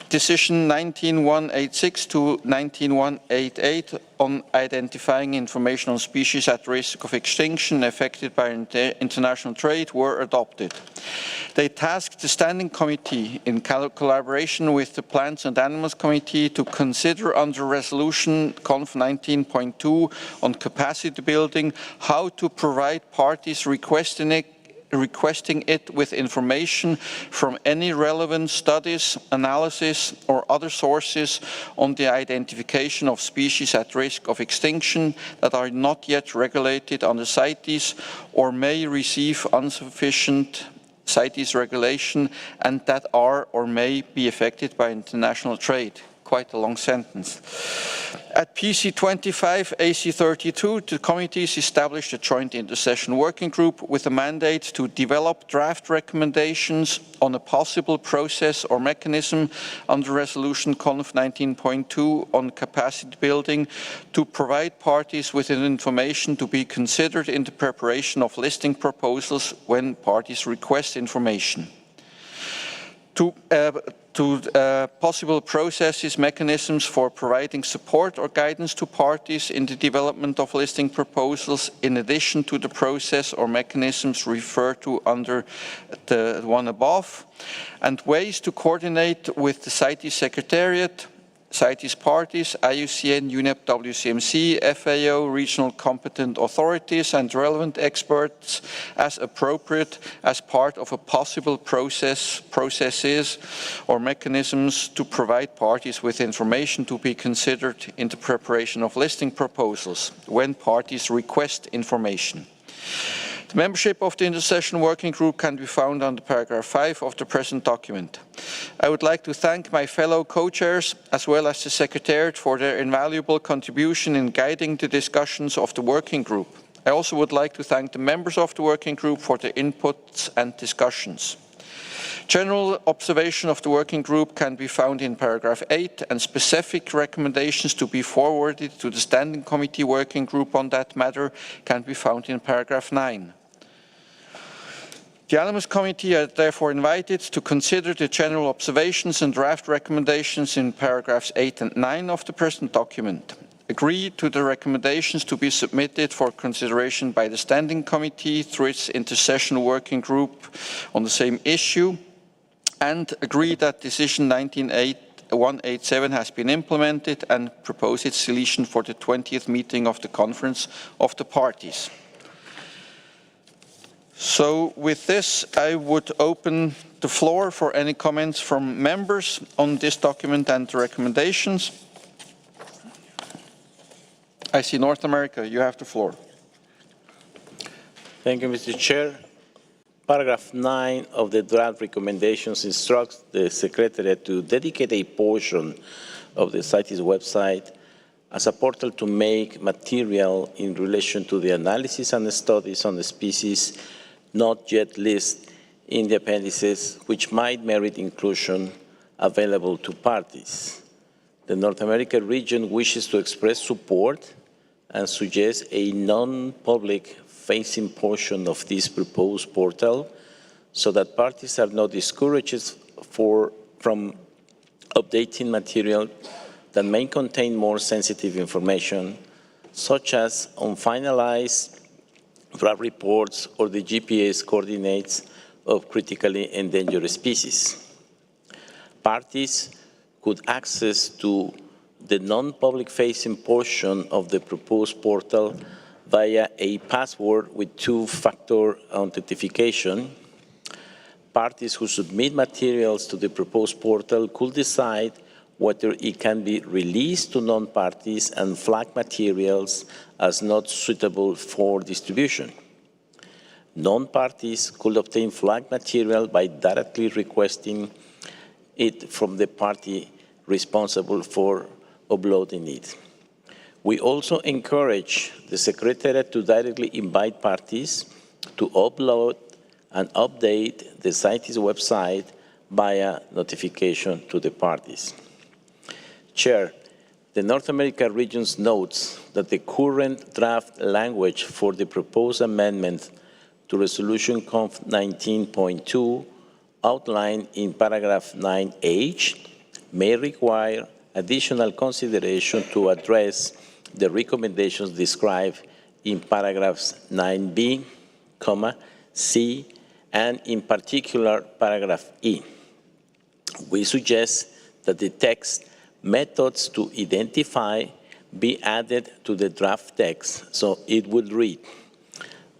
Decision 19186 to 19188 on identifying information on species at risk of extinction affected by international trade were adopted. They tasked the Standing Committee in collaboration with the Plants and Animals Committee to consider under Resolution Conf 19.2 on capacity building how to provide parties requesting it with information from any relevant studies, analysis, or other sources on the identification of species at risk of extinction that are not yet regulated under CITES or may receive insufficient CITES regulation and that are or may be affected by international trade. Quite a long sentence. At PC25 AC32, the committees established a joint intersession working group with a mandate to develop draft recommendations on a possible process or mechanism under Resolution Conf 19.2 on capacity building to provide parties with information to be considered in the preparation of listing proposals when parties request information. to possible processes, mechanisms for providing support or guidance to parties in the development of listing proposals, in addition to the process or mechanisms referred to under the one above, and ways to coordinate with the CITES Secretariat, CITES parties, IUCN, UNEP, WCMC, FAO, regional competent authorities and relevant experts as appropriate as part of a possible processes or mechanisms to provide parties with information to be considered in the preparation of listing proposals when parties request information. The membership of the Intersession Working Group can be found under paragraph 5 of the present document. I would like to thank my fellow co-chairs as well as the Secretariat for their invaluable contribution in guiding the discussions of the Working Group. I also would like to thank the members of the Working Group for their inputs and discussions. General observation of the Working Group can be found in paragraph 8, and specific recommendations to be forwarded to the Standing Committee Working Group on that matter can be found in paragraph 9. The Animus Committee are therefore invited to consider the general observations and draft recommendations in paragraphs 8 and 9 of the present document. Agree to the recommendations to be submitted for consideration by the Standing Committee through its Intersession Working Group on the same issue, and agree that Decision 187 has been implemented and propose its deletion for the 20th meeting of the Conference of the Parties. So with this, I would open the floor for any comments from members on this document and the recommendations. I see North America, you have the floor. Thank you, Mr. Chair. Paragraph 9 of the draft recommendations instructs the Secretariat to dedicate a portion of the CITES website as a portal to make material in relation to the analysis and the studies on the species not yet listed in the appendices, which might merit inclusion, available to parties. The North American region wishes to express support and suggests a non-public facing portion of this proposed portal so that parties are not discouraged from updating material that may contain more sensitive information, such as unfinalized draft reports or the GPS coordinates of critically endangered species. Parties could access to the non-public facing portion of the proposed portal via a password with two-factor authentication. Parties who submit materials to the proposed portal could decide whether it can be released to non-parties and flag materials as not suitable for distribution. Non-parties could obtain flag material by directly requesting it from the party responsible for uploading it. We also encourage the Secretariat to directly invite parties to upload and update the CITES website via notification to the parties. Chair, the North America region notes that the current draft language for the proposed amendment to Resolution Conf 19.2 outlined in paragraph 9H may require additional consideration to address the recommendations described in paragraphs 9B, C, and in particular paragraph E. We suggest that the text methods to identify be added to the draft text, so it would read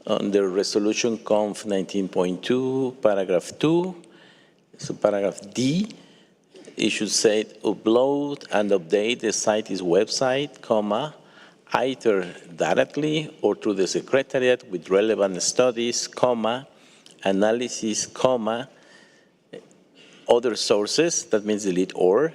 under Resolution Conf 19.2, paragraph 2, so paragraph D, it should say upload and update the CITES website, either directly or through the Secretariat with relevant studies, analysis, other sources, that means delete or,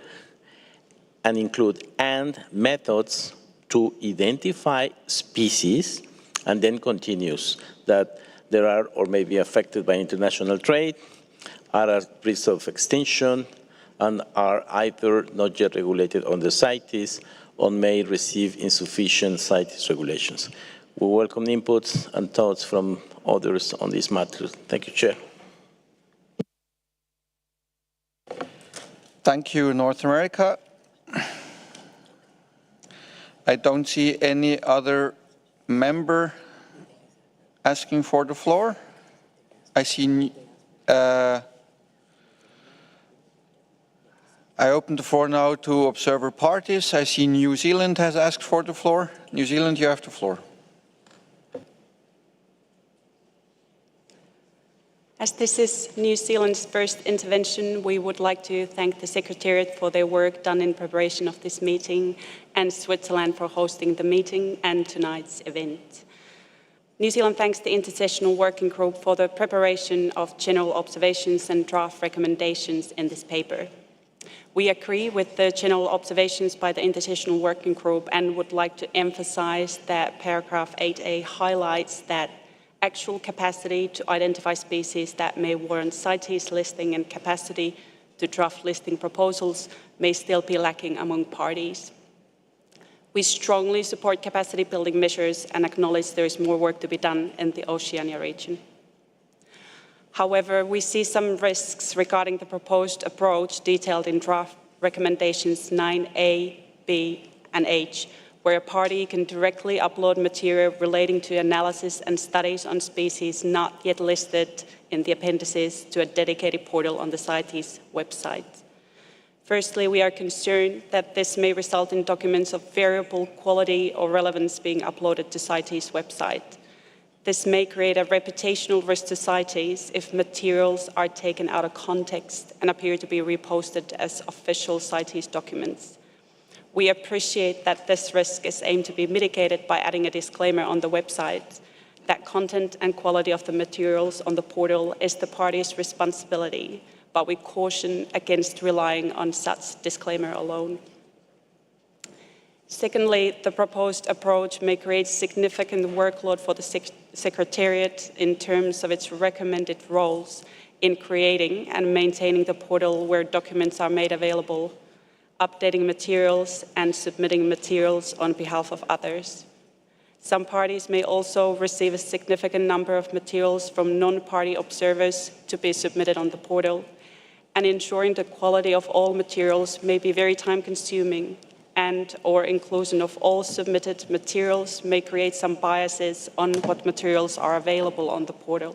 and include and methods to identify species, and then continues that there are or may be affected by international trade, are at risk of extinction, and are either not yet regulated on the CITES or may receive insufficient CITES regulations. We welcome inputs and thoughts from others on this matter. Thank you, Chair. Thank you, North America. I don't see any other member asking for the floor. I see. I open the floor now to observer parties. I see New Zealand has asked for the floor. New Zealand, you have the floor. As this is New Zealand's first intervention, we would like to thank the Secretariat for their work done in preparation of this meeting and Switzerland for hosting the meeting and tonight's event. New Zealand thanks the Intersessional Working Group for the preparation of general observations and draft recommendations in this paper. We agree with the general observations by the Intersessional Working Group and would like to emphasize that paragraph 8a highlights that actual capacity to identify species that may warrant CITES listing and capacity to draft listing proposals may still be lacking among parties. We strongly support capacity building measures and acknowledge there is more work to be done in the Oceania region. However, we see some risks regarding the proposed approach detailed in draft recommendations 9A, B, and H, where a party can directly upload material relating to analysis and studies on species not yet listed in the appendices to a dedicated portal on the CITES website. Firstly, we are concerned that this may result in documents of variable quality or relevance being uploaded to CITES website. This may create a reputational risk to CITES if materials are taken out of context and appear to be reposted as official CITES documents. We appreciate that this risk is aimed to be mitigated by adding a disclaimer on the website that content and quality of the materials on the portal is the party's responsibility, but we caution against relying on such disclaimer alone. Secondly, the proposed approach may create significant workload for the Secretariat in terms of its recommended roles in creating and maintaining the portal where documents are made available, updating materials, and submitting materials on behalf of others. Some parties may also receive a significant number of materials from non-party observers to be submitted on the portal, and ensuring the quality of all materials may be very time-consuming, and/or inclusion of all submitted materials may create some biases on what materials are available on the portal.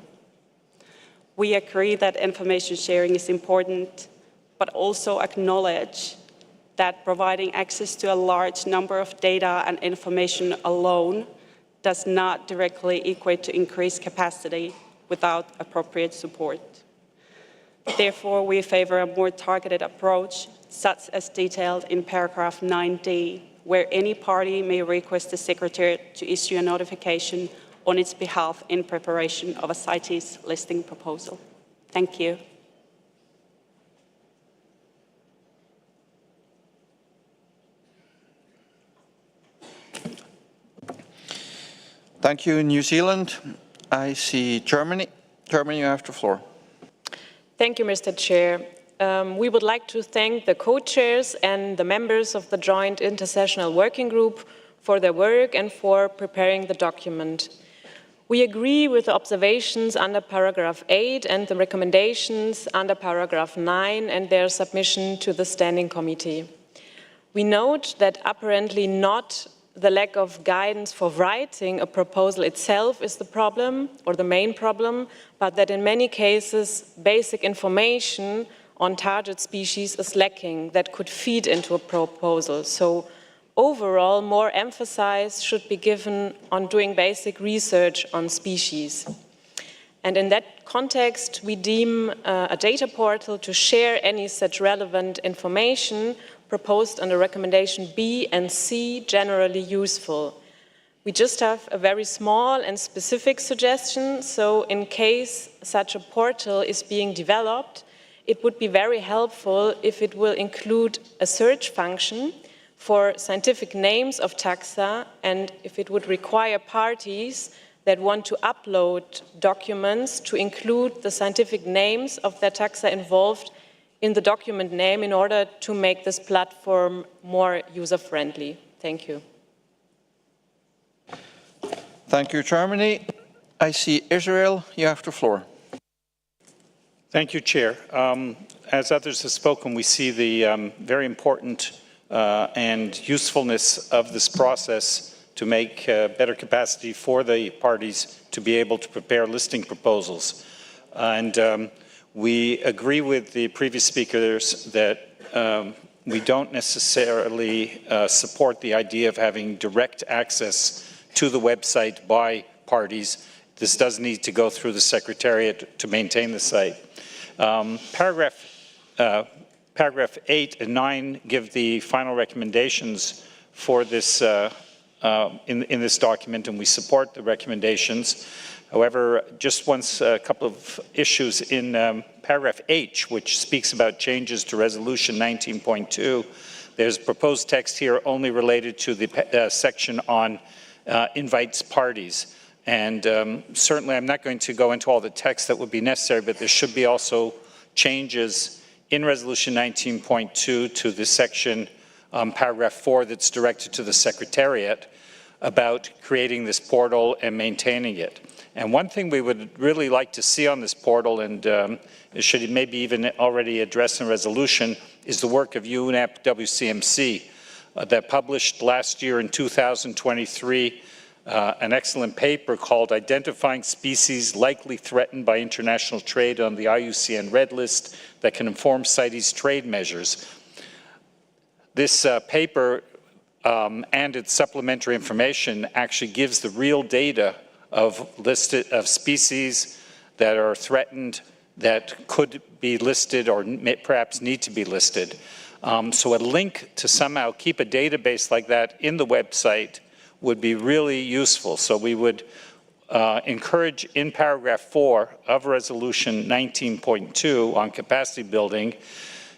We agree that information sharing is important, but also acknowledge that providing access to a large number of data and information alone does not directly equate to increased capacity without appropriate support. Therefore, we favor a more targeted approach, such as detailed in paragraph 9D, where any party may request the Secretariat to issue a notification on its behalf in preparation of a CITES listing proposal. Thank you. Thank you, New Zealand. I see Germany. Germany, you have the floor. Thank you, Mr. Chair. We would like to thank the co-chairs and the members of the Joint Intersessional Working Group for their work and for preparing the document. We agree with the observations under paragraph 8 and the recommendations under paragraph 9 and their submission to the Standing Committee. We note that apparently not the lack of guidance for writing a proposal itself is the problem or the main problem, but that in many cases basic information on target species is lacking that could feed into a proposal. So overall, more emphasis should be given on doing basic research on species. And in that context, we deem a data portal to share any such relevant information proposed under recommendation B and C generally useful. We just have a very small and specific suggestion, so in case such a portal is being developed, it would be very helpful if it will include a search function for scientific names of taxa, and if it would require parties that want to upload documents to include the scientific names of their taxa involved in the document name in order to make this platform more user-friendly. Thank you. Thank you, Germany. I see Israel. You have the floor. Thank you, Chair. As others have spoken, we see the very important and usefulness of this process to make better capacity for the parties to be able to prepare listing proposals. And we agree with the previous speakers that we don't necessarily support the idea of having direct access to the website by parties. This does need to go through the Secretariat to maintain the site. Paragraph 8 and 9 give the final recommendations for this in this document, and we support the recommendations. However, just a couple of issues in paragraph H, which speaks about changes to resolution 19.2. There's proposed text here only related to the section on invites parties. And certainly I'm not going to go into all the text that would be necessary, but there should be also changes in resolution 19.2 to the section paragraph 4 that's directed to the Secretariat about creating this portal and maintaining it. And one thing we would really like to see on this portal, and it should maybe even already address in resolution, is the work of UNEP WCMC that published last year in 2023 an excellent paper called Identifying Species Likely Threatened by International Trade on the IUCN Red List that can inform CITES trade measures. This paper and its supplementary information actually gives the real data of species that are threatened, that could be listed or perhaps need to be listed. So a link to somehow keep a database like that in the website would be really useful. So we would encourage in paragraph 4 of resolution 19.2 on capacity building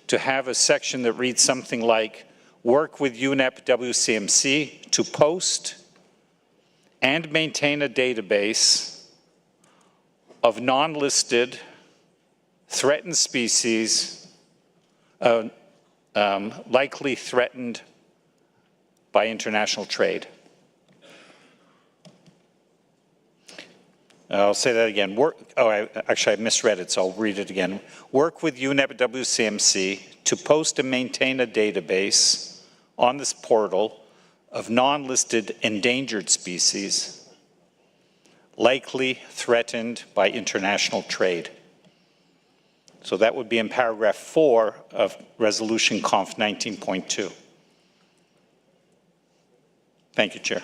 to have a section that reads something like, work with UNEP WCMC to post and maintain a database of non-listed threatened species likely threatened by international trade. I'll say that again. Actually, I misread it, so I'll read it again. Work with UNEP WCMC to post and maintain a database on this portal of non-listed endangered species likely threatened by international trade. So that would be in paragraph 4 of Resolution Conf 19.2. Thank you, Chair.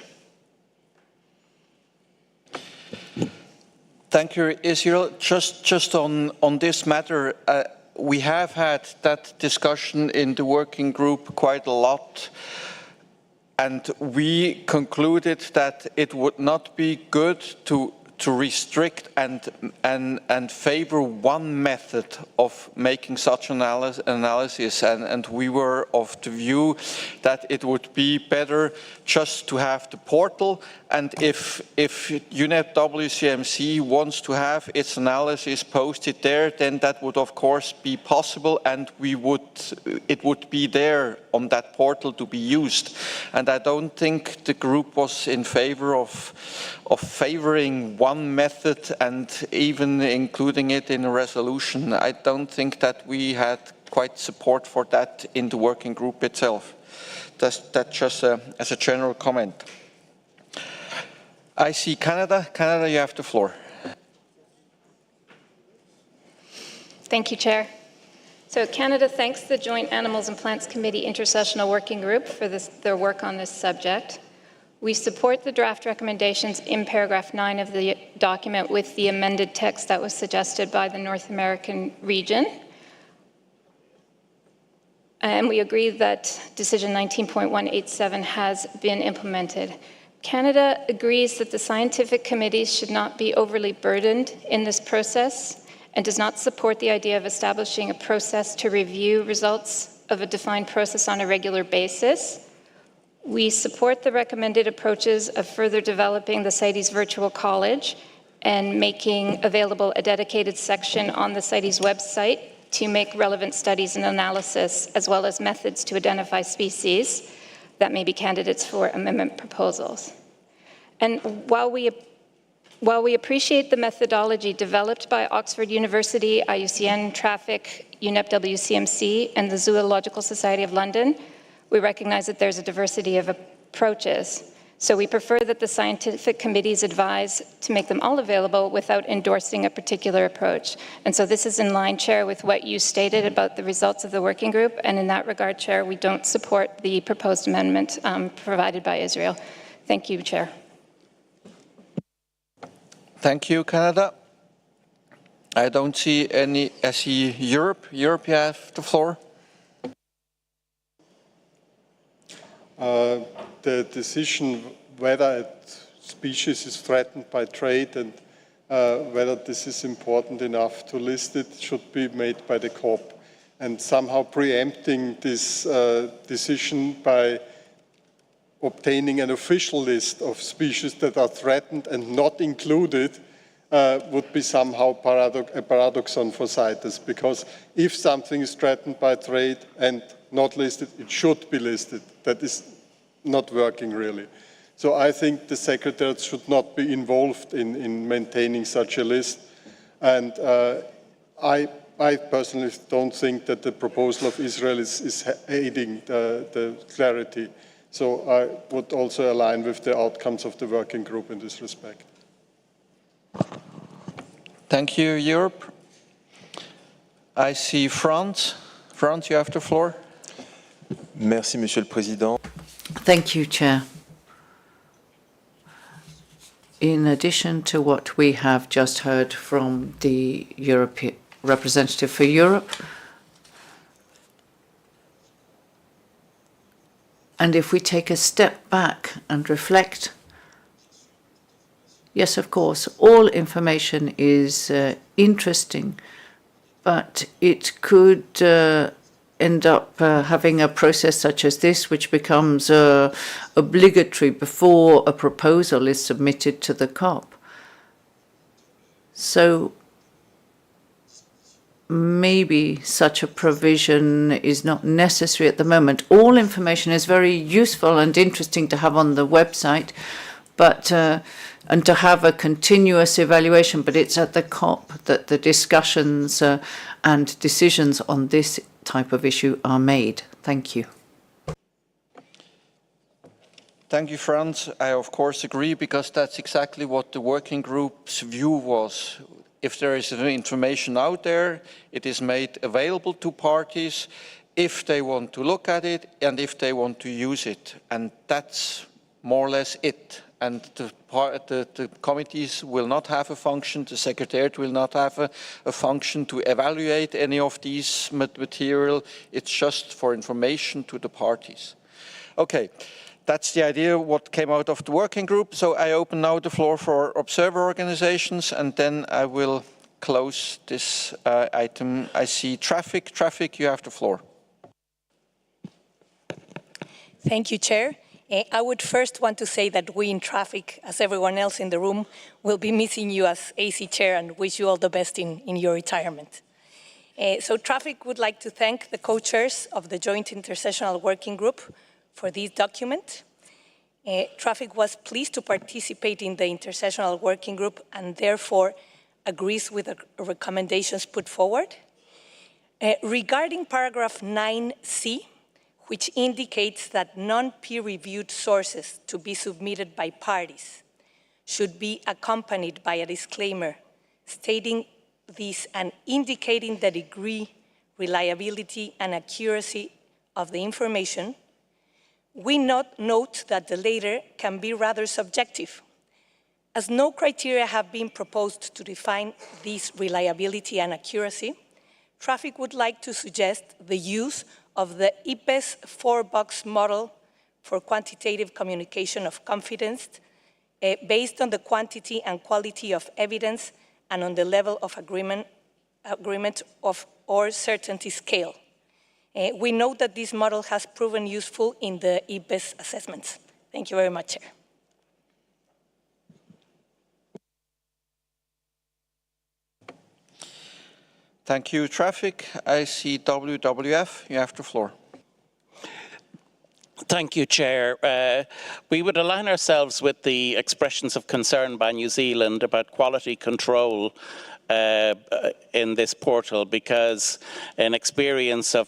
Thank you, Israel. Just on this matter, we have had that discussion in the working group quite a lot, and we concluded that it would not be good to restrict and favor one method of making such analysis, and we were of the view that it would be better just to have the portal, and if UNEP WCMC wants to have its analysis posted there, then that would of course be possible, and it would be there on that portal to be used. And I don't think the group was in favor of favoring one method and even including it in a resolution. I don't think that we had quite support for that in the working group itself. That's just as a general comment. I see Canada. Canada, you have the floor. Thank you, Chair. So Canada thanks the Joint Animals and Plants Committee Intersessional Working Group for their work on this subject. We support the draft recommendations in paragraph 9 of the document with the amended text that was suggested by the North American region. And we agree that Decision 19.187 has been implemented. Canada agrees that the scientific committees should not be overly burdened in this process and does not support the idea of establishing a process to review results of a defined process on a regular basis. We support the recommended approaches of further developing the CITES Virtual College and making available a dedicated section on the CITES website to make relevant studies and analysis, as well as methods to identify species that may be candidates for amendment proposals. And while we While we appreciate the methodology developed by Oxford University, IUCN, Traffic, UNEP WCMC, and the Zoological Society of London, we recognize that there's a diversity of approaches. So we prefer that the scientific committees advise to make them all available without endorsing a particular approach. And so this is in line, Chair, with what you stated about the results of the working group. And in that regard, Chair, we don't support the proposed amendment provided by Israel. Thank you, Chair. Thank you, Canada. I don't see any. I see Europe. Europe, you have the floor. The decision whether a species is threatened by trade and whether this is important enough to list it should be made by the COP. And somehow preempting this decision by obtaining an official list of species that are threatened and not included would be somehow a paradoxon for CITES, because if something is threatened by trade and not listed, it should be listed. That is not working really. So I think the Secretariat should not be involved in maintaining such a list. And I personally don't think that the proposal of Israel is aiding the clarity. So I would also align with the outcomes of the working group in this respect. Thank you, Europe. I see France. France, you have the floor. Merci, Monsieur le Président. Thank you, Chair. In addition to what we have just heard from the European representative for Europe, and if we take a step back and reflect, yes, of course, all information is interesting, but it could end up having a process such as this, which becomes obligatory before a proposal is submitted to the COP. So maybe such a provision is not necessary at the moment. All information is very useful and interesting to have on the website, but and to have a continuous evaluation, but it's at the COP that the discussions and decisions on this type of issue are made. Thank you. Thank you, Franz. I of course agree, because that's exactly what the working group's view was. If there is information out there, it is made available to parties if they want to look at it and if they want to use it. And that's more or less it. And the committees will not have a function, the Secretariat will not have a function to evaluate any of these material. It's just for information to the parties. Okay, that's the idea what came out of the working group. So I open now the floor for observer organizations, and then I will close this item. I see traffic. Traffic, you have the floor. Thank you, Chair. I would first want to say that we in Traffic, as everyone else in the room, will be missing you as AC Chair and wish you all the best in your retirement. So Traffic would like to thank the co-chairs of the Joint Intersessional Working Group for this document. Traffic was pleased to participate in the Intersessional Working Group and therefore agrees with the recommendations put forward. Regarding paragraph 9C, which indicates that non-peer-reviewed sources to be submitted by parties should be accompanied by a disclaimer stating this and indicating the degree, reliability, and accuracy of the information, we note that the latter can be rather subjective. As no criteria have been proposed to define this reliability and accuracy, Traffic would like to suggest the use of the IPBES 4-box model for quantitative communication of confidence based on the quantity and quality of evidence and on the level of agreement of or certainty scale. We note that this model has proven useful in the IPBES assessments. Thank you very much, Chair. Thank you, Traffic. I see WWF. You have the floor. Thank you, Chair. We would align ourselves with the expressions of concern by New Zealand about quality control in this portal, because in experience of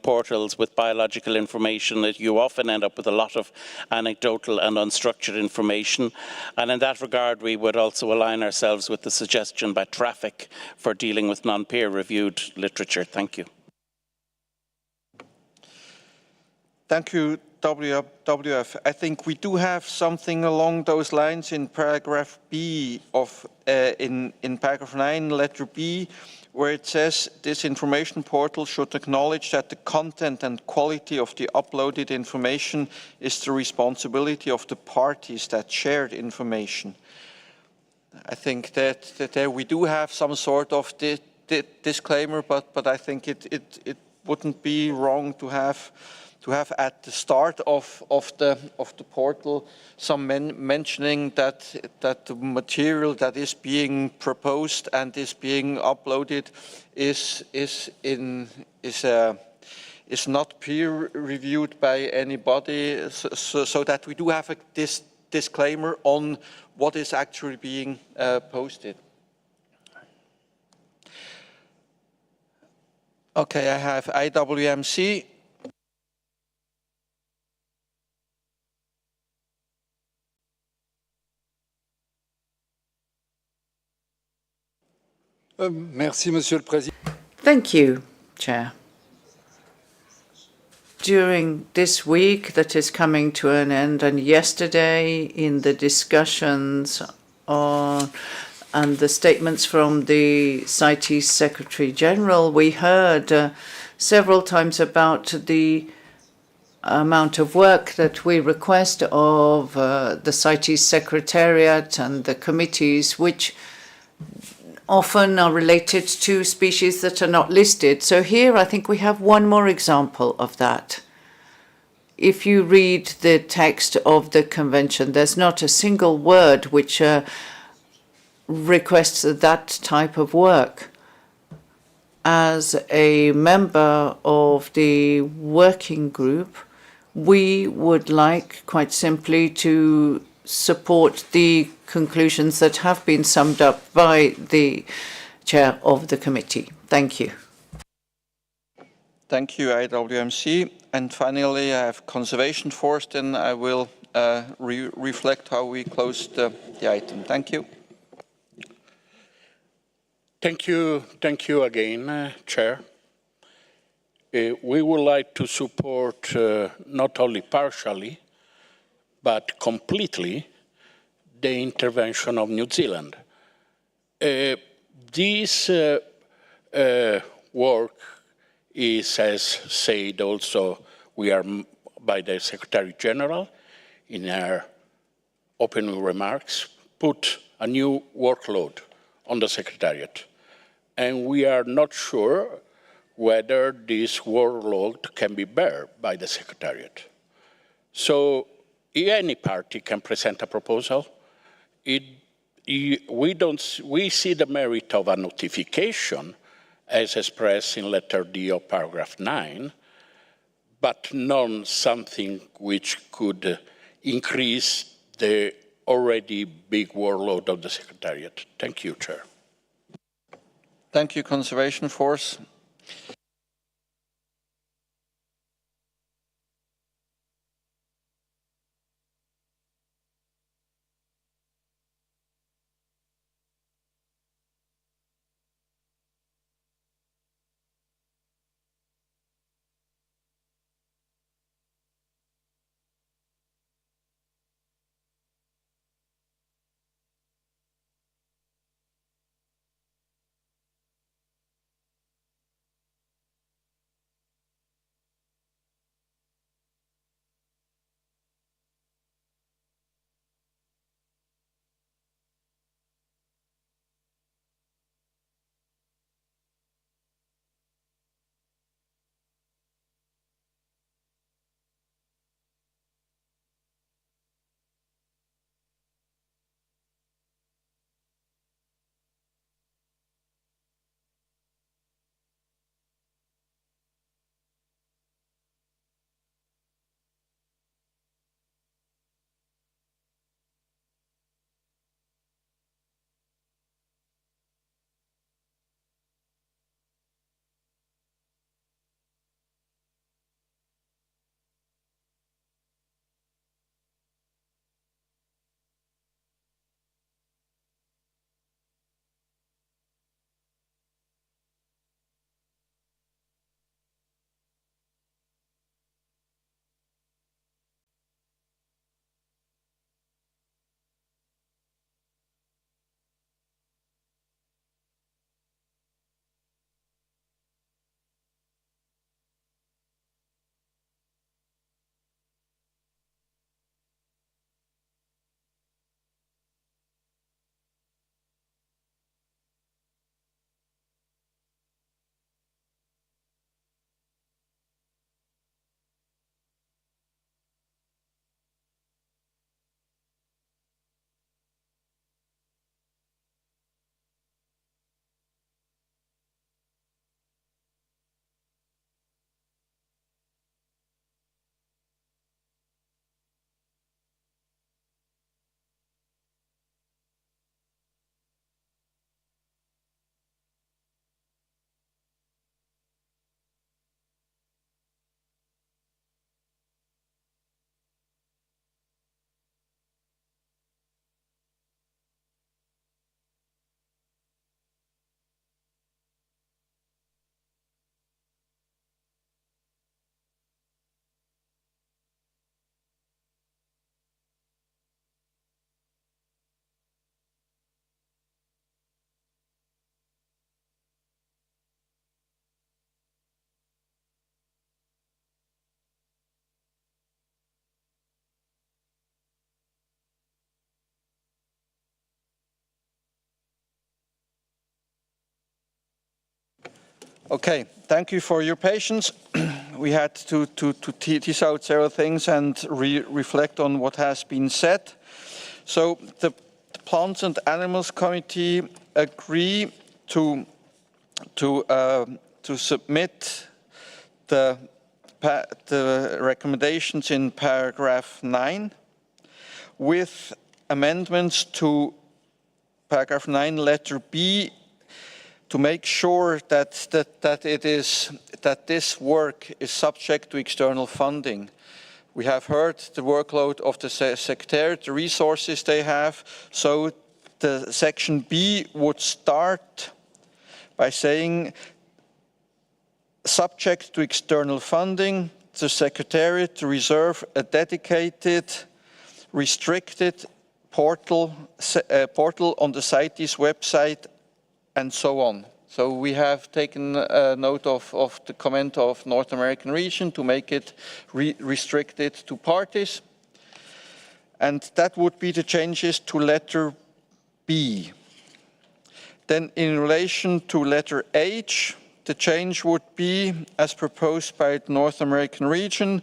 portals with biological information, that you often end up with a lot of anecdotal and unstructured information. And in that regard, we would also align ourselves with the suggestion by Traffic for dealing with non-peer reviewed literature. Thank you. Thank you, WWF. I think we do have something along those lines in paragraph B of, in paragraph 9, letter B, where it says this information portal should acknowledge that the content and quality of the uploaded information is the responsibility of the parties that shared information. I think that there we do have some sort of disclaimer, but I think it wouldn't be wrong to have at the start of the portal some mentioning that the material that is being proposed and is being uploaded is not peer reviewed by anybody, so that we do have this disclaimer on what is actually being posted. Okay, I have IWMC. Thank you, Chair. During this week that is coming to an end, and yesterday in the discussions on and the statements from the CITES Secretary General, we heard several times about the amount of work that we request of the CITES Secretariat and the committees, which often are related to species that are not listed. So here I think we have one more example of that. If you read the text of the convention, there's not a single word which requests that type of work. As a member of the working group, we would like quite simply to support the conclusions that have been summed up by the chair of the committee. Thank you. Thank you, IWMC. And finally, I have conservation forest, and I will reflect how we closed the item. Thank you. Thank you again, Chair. We would like to support not only partially, but completely the intervention of New Zealand. This work is, as said also, we are by the Secretary General in our opening remarks, put a new workload on the Secretariat. And we are not sure whether this workload can be borne by the Secretariat. So any party can present a proposal. We see the merit of a notification as expressed in letter D of paragraph 9, but not something which could increase the already big workload of the Secretariat. Thank you, Chair. Thank you, Conservation Force. Okay, thank you for your patience. We had to tease out several things and reflect on what has been said. So the Plants and Animals Committee agree to submit the recommendations in paragraph 9 with amendments to paragraph 9 letter B to make sure that this work is subject to external funding. We have heard the workload of the Secretariat, the resources they have, so the section B would start by saying, subject to external funding, the Secretariat to reserve a dedicated, restricted portal on the CITES website, and so on. So we have taken note of the comment of North American region to make it restricted to parties. And that would be the changes to letter B. Then in relation to letter H, the change would be, as proposed by the North American region,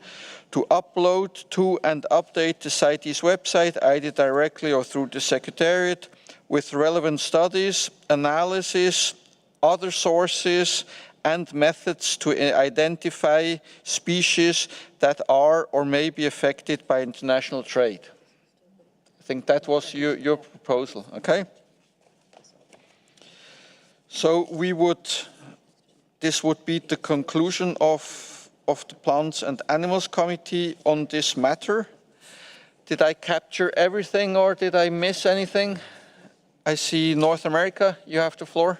to upload to and update the CITES website, either directly or through the Secretariat, with relevant studies, analysis, other sources, and methods to identify species that are or may be affected by international trade. I think that was your proposal, okay? So this would be the conclusion of the Plants and Animals Committee on this matter. Did I capture everything or did I miss anything? I see North America, you have the floor.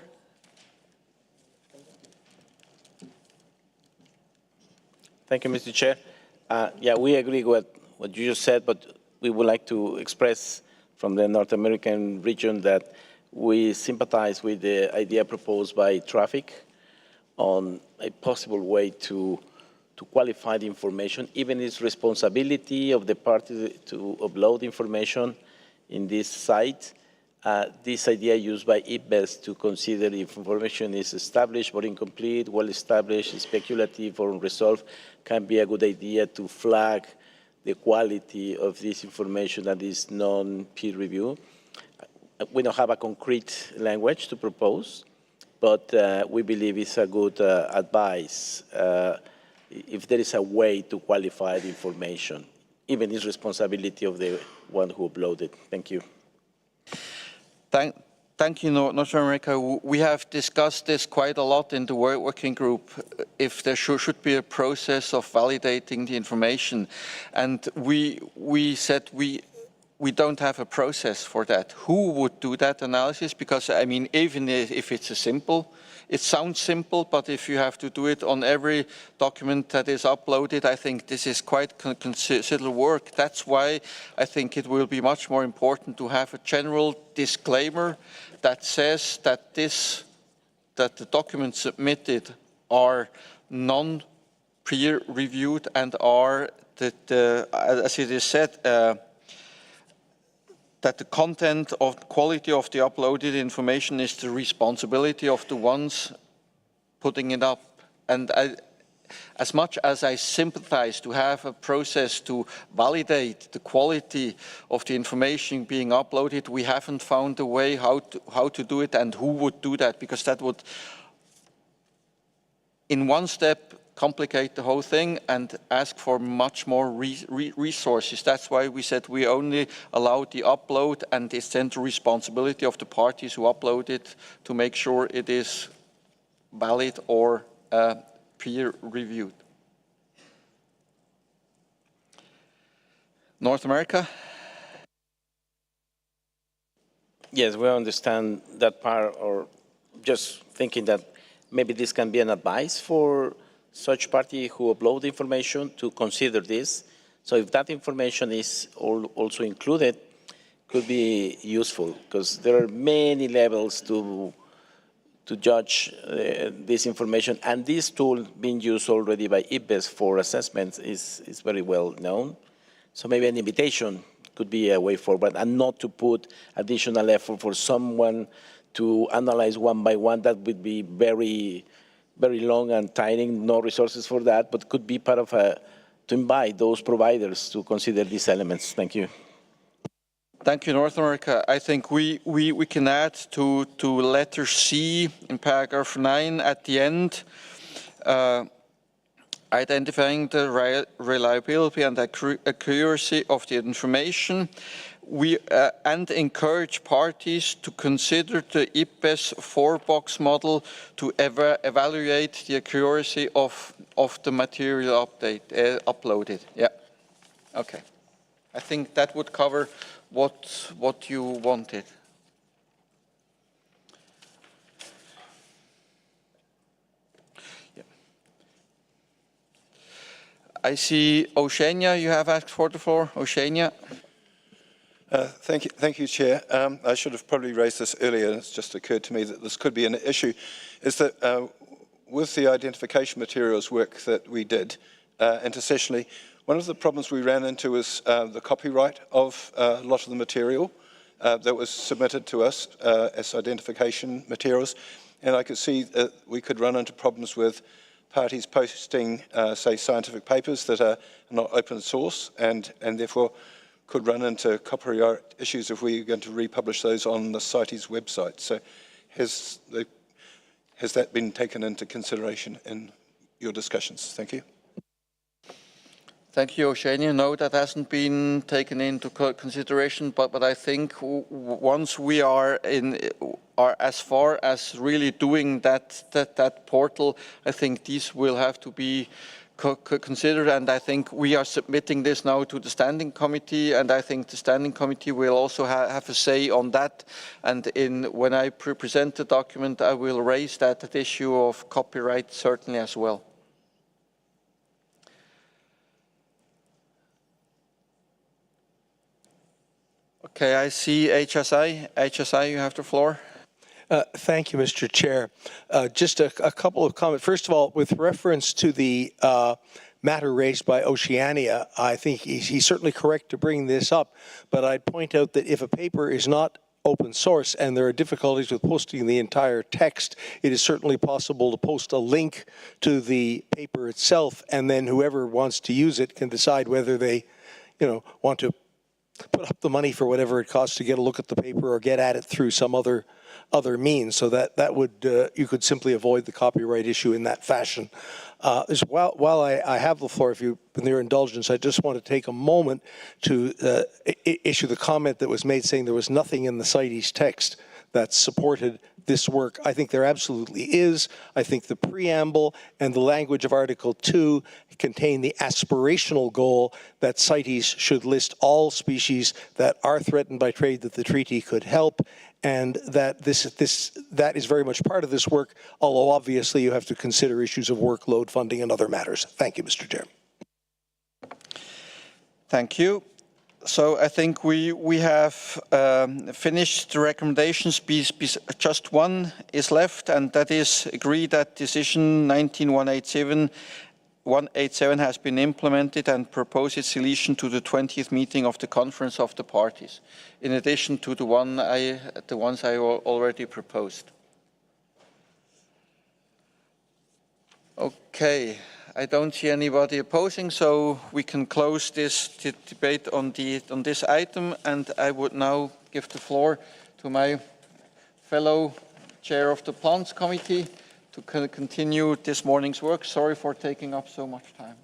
Thank you, Mr. Chair. Yeah, we agree with what you just said, but we would like to express from the North American region that we sympathize with the idea proposed by Traffic on a possible way to qualify the information, even its responsibility of the party to upload information in this site. This idea used by IPBES to consider if information is established but incomplete, well-established, speculative, or unresolved, can be a good idea to flag the quality of this information that is non-peer review. We don't have a concrete language to propose, but we believe it's a good advice if there is a way to qualify the information, even its responsibility of the one who uploaded. Thank you. Thank you, North America. We have discussed this quite a lot in the working group, if there should be a process of validating the information. And we said we don't have a process for that. Who would do that analysis? Because, I mean, even if it's it sounds simple, but if you have to do it on every document that is uploaded, I think this is quite considerable work. That's why I think it will be much more important to have a general disclaimer that says that the documents submitted are non-peer reviewed and are, as it is said, that the content of the quality of the uploaded information is the responsibility of the ones putting it up. And as much as I sympathize to have a process to validate the quality of the information being uploaded, we haven't found a way how to do it and who would do that, because that would, in one step, complicate the whole thing and ask for much more resources. That's why we said we only allow the upload, and it's then the responsibility of the parties who upload it to make sure it is valid or peer reviewed. North America? Yes, we understand that part, or just thinking that maybe this can be an advice for such party who upload information to consider this. So if that information is also included, could be useful, because there are many levels to judge this information. And this tool being used already by IPBES for assessments is very well known. So maybe an invitation could be a way forward, and not to put additional effort for someone to analyze one by one. That would be very very long and tiny, no resources for that, but could be part of to invite those providers to consider these elements. Thank you. Thank you, North America. I think we can add to letter C in paragraph 9 at the end, identifying the reliability and accuracy of the information. We and encourage parties to consider the IPBES 4-box model to evaluate the accuracy of the material uploaded. Yeah. Okay. I think that would cover what you wanted. Yeah. I see Oceania, you have asked for the floor. Oceania. Thank you, Chair. I should have probably raised this earlier, and it's just occurred to me that this could be an issue, is that with the identification materials work that we did intersessionally, one of the problems we ran into was the copyright of a lot of the material that was submitted to us as identification materials, and I could see that we could run into problems with parties posting, say, scientific papers that are not open source, and therefore could run into copyright issues if we were going to republish those on the CITES website. So has that been taken into consideration in your discussions? Thank you. Thank you, Oceania. No, that hasn't been taken into consideration, but I think once we are as far as really doing that portal, I think these will have to be considered, and I think we are submitting this now to the Standing Committee, and I think the Standing Committee will also have a say on that, and when I present the document, I will raise that issue of copyright certainly as well. Okay, I see HSI. HSI, you have the floor. Thank you, Mr. Chair. Just a couple of comments. First of all, with reference to the matter raised by Oceania, I think he's certainly correct to bring this up, but I'd point out that if a paper is not open source and there are difficulties with posting the entire text, it is certainly possible to post a link to the paper itself, and then whoever wants to use it can decide whether they, want to put up the money for whatever it costs to get a look at the paper or get at it through some other means, so that would you could simply avoid the copyright issue in that fashion. While I have the floor, if you, in your indulgence, I just want to take a moment to issue the comment that was made saying there was nothing in the CITES text that supported this work. I think there absolutely is. I think the preamble and the language of Article 2 contain the aspirational goal that CITES should list all species that are threatened by trade that the treaty could help, and that that is very much part of this work, although obviously you have to consider issues of workload, funding, and other matters. Thank you, Mr. Chair. Thank you. So I think we have finished the recommendations. Just one is left, and that is agree that decision 19187 has been implemented and propose its deletion to the 20th meeting of the Conference of the Parties, in addition to the ones I already proposed. Okay. I don't see anybody opposing, so we can close this debate on this item, and I would now give the floor to my fellow chair of the Plants Committee to continue this morning's work. Sorry for taking up so much time.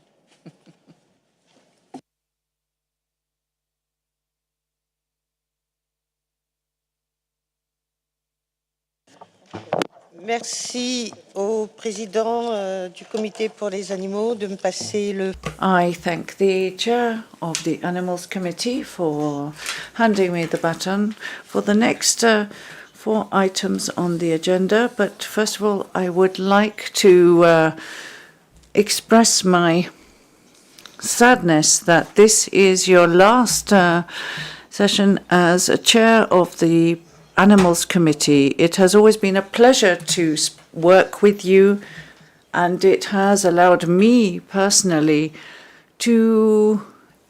Merci au président du comité pour les animaux de me passer le... I thank the chair of the Animals Committee for handing me the baton for the next 4 items on the agenda. But first of all, I would like to express my sadness that this is your last session as a chair of the Animals Committee. It has always been a pleasure to work with you, and it has allowed me personally to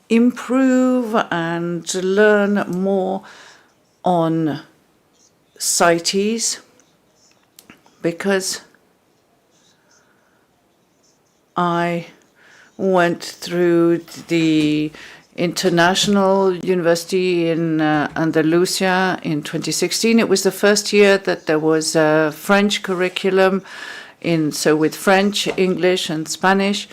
improve and to learn more on CITES, because I went through the International University in Andalusia in 2016. It was the first year that there was a French curriculum, so with French, English, and Spanish.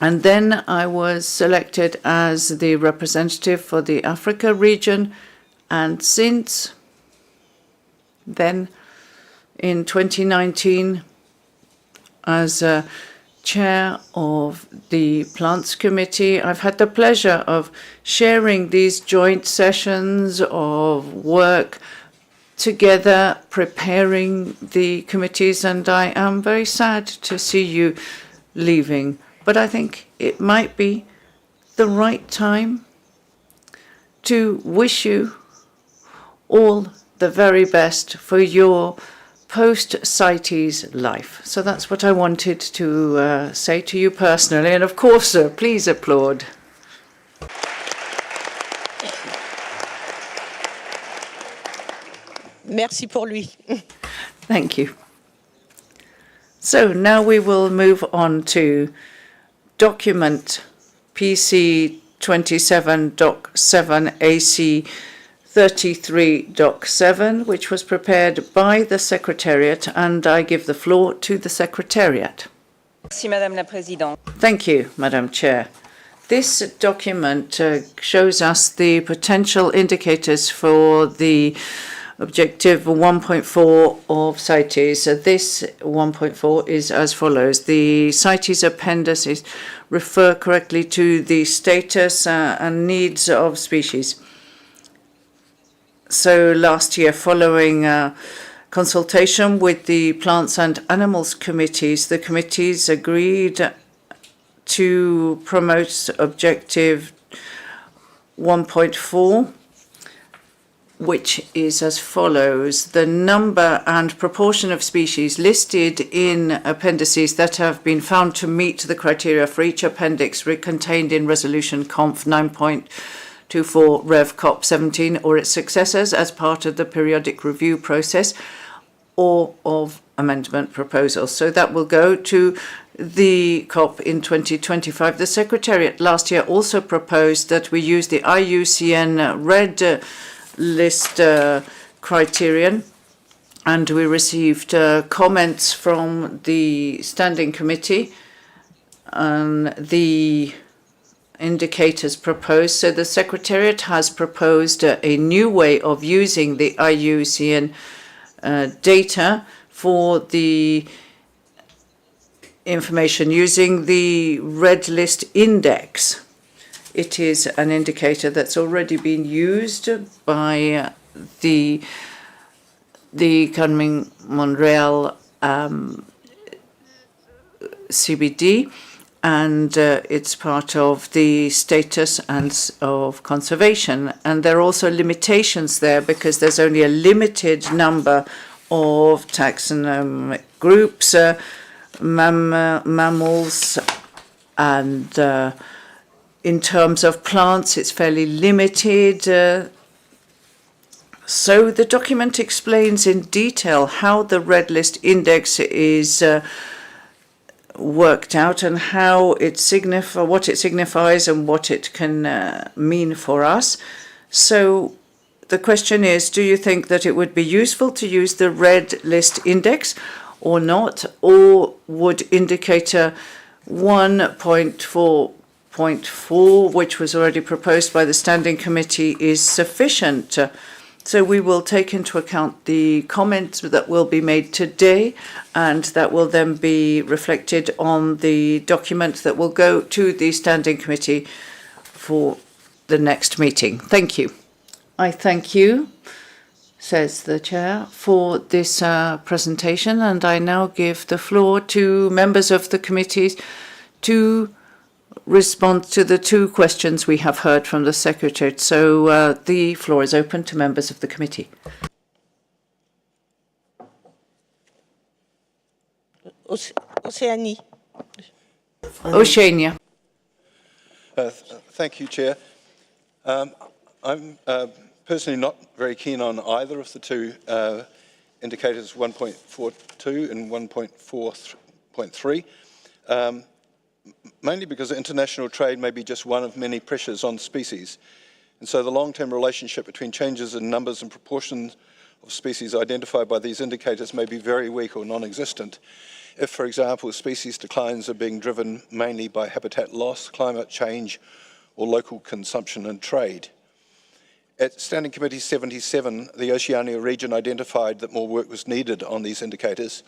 And then I was selected as the representative for the Africa region. And since then, in 2019, as chair of the Plants Committee, I've had the pleasure of sharing these joint sessions of work together, preparing the committees, and I am very sad to see you leaving. But I think it might be the right time to wish you all the very best for your post-CITES life. So that's what I wanted to say to you personally. And of course, please applaud. Merci pour lui. Thank you. So now we will move on to document PC27 Doc 7 AC33 Doc 7, which was prepared by the Secretariat, and I give the floor to the Secretariat. Merci, Madame la Présidente. Thank you, Madam Chair. This document shows us the potential indicators for the Objective 1.4 of CITES. This 1.4 is as follows. The CITES appendices refer correctly to the status and needs of species. So last year, following consultation with the Plants and Animals Committees, the committees agreed to promote Objective 1.4, which is as follows. The number and proportion of species listed in appendices that have been found to meet the criteria for each appendix contained in Resolution Conf 9.24 Rev COP 17 or its successors as part of the periodic review process or of amendment proposals. So that will go to the COP in 2025. The Secretariat last year also proposed that we use the IUCN Red List criterion, and we received comments from the Standing Committee on the indicators proposed. So the Secretariat has proposed a new way of using the IUCN data for the information using the Red List Index. It is an indicator that's already been used by the Kunming-Montreal CBD, and it's part of the status and of conservation. And there are also limitations there because there's only a limited number of taxonomic groups, mammals, and in terms of plants, it's fairly limited. So the document explains in detail how the Red List Index is worked out and how what it signifies and what it can mean for us. So the question is, do you think that it would be useful to use the Red List Index or not? Or would indicator 1.4.4, which was already proposed by the Standing Committee, is sufficient? So we will take into account the comments that will be made today, and that will then be reflected on the document that will go to the Standing Committee for the next meeting. Thank you. I thank you, says the Chair, for this presentation, and I now give the floor to members of the committees to respond to the two questions we have heard from the Secretary. So the floor is open to members of the committee. Oceania. Oceania. Thank you, Chair. I'm personally not very keen on either of the two indicators, 1.42 and 1.4.3. mainly because international trade may be just one of many pressures on species. And so the long-term relationship between changes in numbers and proportions of species identified by these indicators may be very weak or non-existent. If, for example, species declines are being driven mainly by habitat loss, climate change, or local consumption and trade. At Standing Committee 77, the Oceania region identified that more work was needed on these indicators,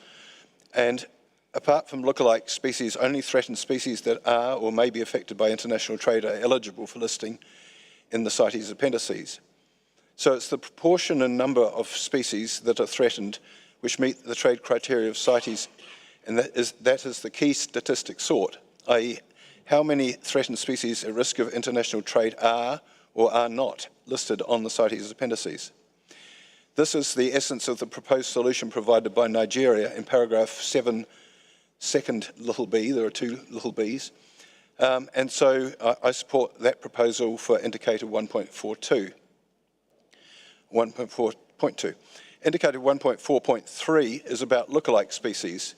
and apart from lookalike species, only threatened species that are or may be affected by international trade are eligible for listing in the CITES appendices. So it's the proportion and number of species that are threatened which meet the trade criteria of CITES, and that is the key statistic sought, i.e. how many threatened species at risk of international trade are or are not listed on the CITES appendices. This is the essence of the proposed solution provided by Nigeria in paragraph 7, second little b, there are two little b's, and so I support that proposal for indicator 1.42. 1.4.2. Indicator 1.4.3 is about lookalike species,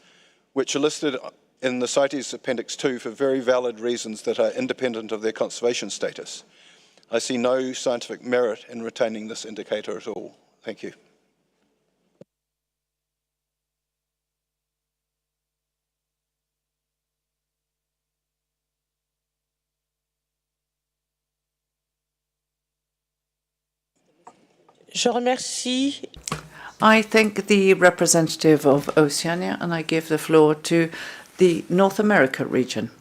which are listed in the CITES Appendix 2 for very valid reasons that are independent of their conservation status. I see no scientific merit in retaining this indicator at all. Thank you. Je remercie. I thank the representative of Oceania, and I give the floor to the North America region.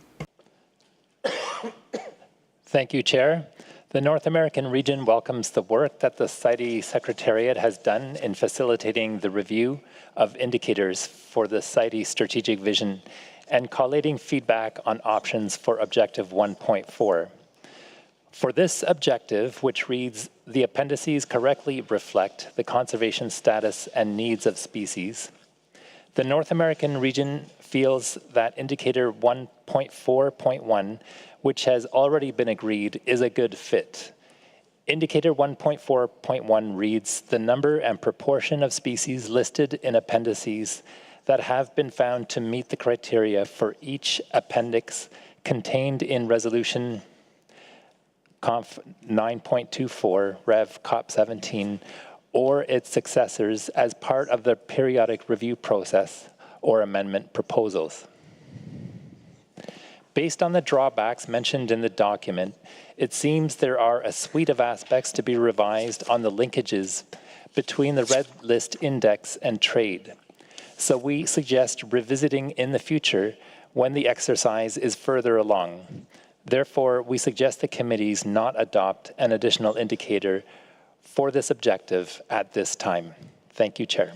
Thank you, Chair. The North American region welcomes the work that the CITES Secretariat has done in facilitating the review of indicators for the CITES Strategic Vision and collating feedback on options for Objective 1.4. For this objective, which reads, "The appendices correctly reflect the conservation status and needs of species," the North American region feels that indicator 1.4.1, which has already been agreed, is a good fit. Indicator 1.4.1 reads, "The number and proportion of species listed in appendices that have been found to meet the criteria for each appendix contained in Resolution Conf 9.24, Rev Cop 17, or its successors as part of the periodic review process or amendment proposals." Based on the drawbacks mentioned in the document, it seems there are a suite of aspects to be revised on the linkages between the Red List Index and trade. So we suggest revisiting in the future when the exercise is further along. Therefore, we suggest the committees not adopt an additional indicator for this objective at this time. Thank you, Chair.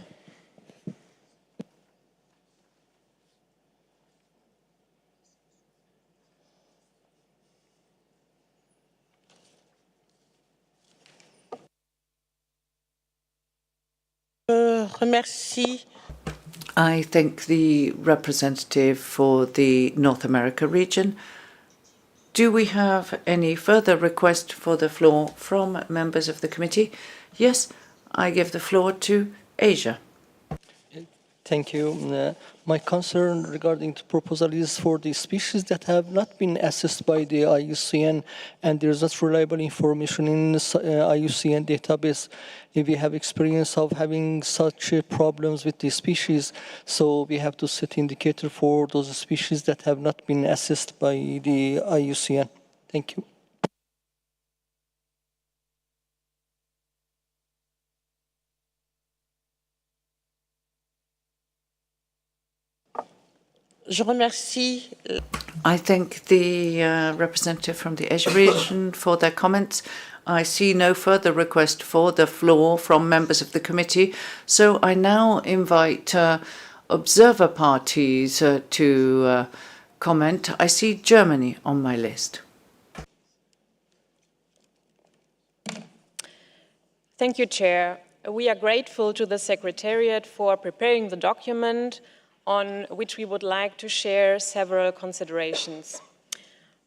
Remercie. I thank the representative for the North America region. Do we have any further request for the floor from members of the committee? Yes, I give the floor to Asia. Thank you. My concern regarding the proposal is for the species that have not been assessed by the IUCN, and there's not reliable information in the IUCN database. If we have experience of having such problems with the species, so we have to set indicator for those species that have not been assessed by the IUCN. Thank you. Je remercie. I thank the representative from the Asia region for their comments. I see no further request for the floor from members of the committee, so I now invite observer parties to comment. I see Germany on my list. Thank you, Chair. We are grateful to the Secretariat for preparing the document, on which we would like to share several considerations.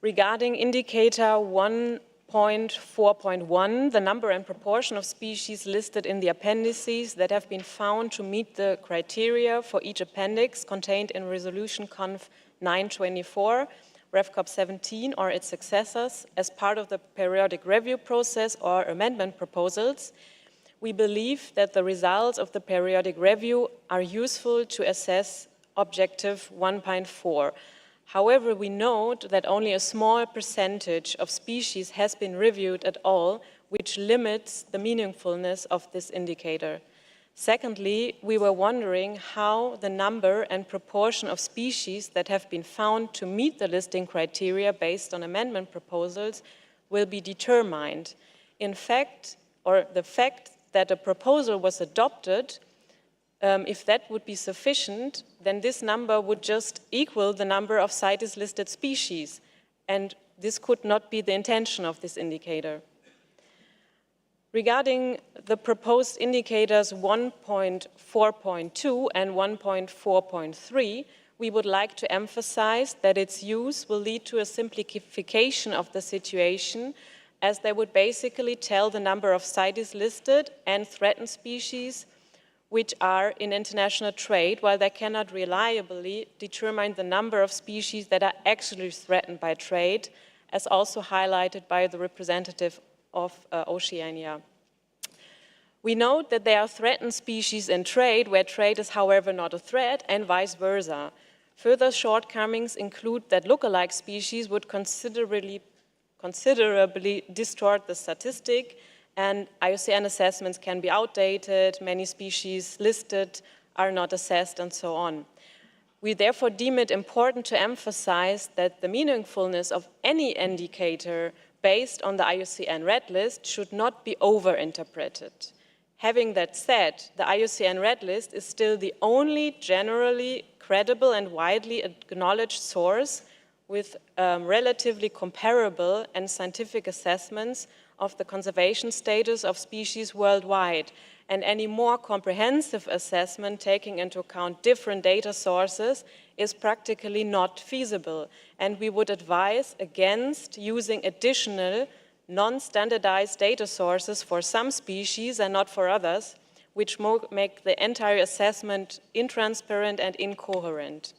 Regarding indicator 1.4.1, the number and proportion of species listed in the appendices that have been found to meet the criteria for each appendix contained in Resolution Conf 924, RevCop 17 or its successors as part of the periodic review process or amendment proposals, we believe that the results of the periodic review are useful to assess objective 1.4. However, we note that only a small percentage of species has been reviewed at all, which limits the meaningfulness of this indicator. Secondly, we were wondering how the number and proportion of species that have been found to meet the listing criteria based on amendment proposals will be determined. In fact, or the fact that a proposal was adopted, if that would be sufficient, then this number would just equal the number of CITES listed species, and this could not be the intention of this indicator. Regarding the proposed indicators 1.4.2 and 1.4.3, we would like to emphasize that its use will lead to a simplification of the situation, as they would basically tell the number of CITES listed and threatened species which are in international trade, while they cannot reliably determine the number of species that are actually threatened by trade, as also highlighted by the representative of Oceania. We note that there are threatened species in trade where trade is, however, not a threat, and vice versa. Further shortcomings include that lookalike species would considerably distort the statistic, and IUCN assessments can be outdated, many species listed are not assessed, and so on. We therefore deem it important to emphasize that the meaningfulness of any indicator based on the IUCN Red List should not be over-interpreted. Having that said, the IUCN Red List is still the only generally credible and widely acknowledged source with relatively comparable and scientific assessments of the conservation status of species worldwide, and any more comprehensive assessment taking into account different data sources is practically not feasible, and we would advise against using additional non-standardized data sources for some species and not for others, which make the entire assessment intransparent and incoherent.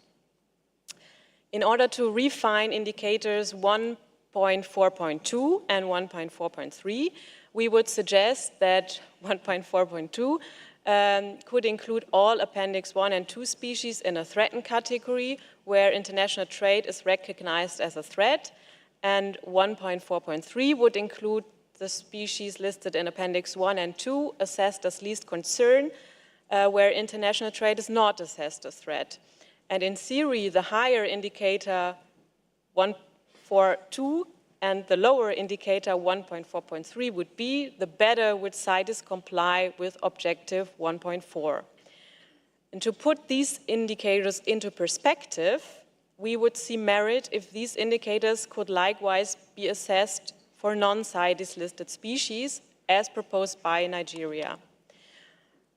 In order to refine indicators 1.4.2 and 1.4.3, we would suggest that 1.4.2 could include all Appendix 1 and 2 species in a threatened category where international trade is recognized as a threat, and 1.4.3 would include the species listed in Appendix 1 and 2 assessed as least concern, where international trade is not assessed as threat. And in theory, the higher indicator 1.4.2 and the lower indicator 1.4.3 would be, the better would CITES comply with objective 1.4. And to put these indicators into perspective, we would see merit if these indicators could likewise be assessed for non-CITES listed species, as proposed by Nigeria.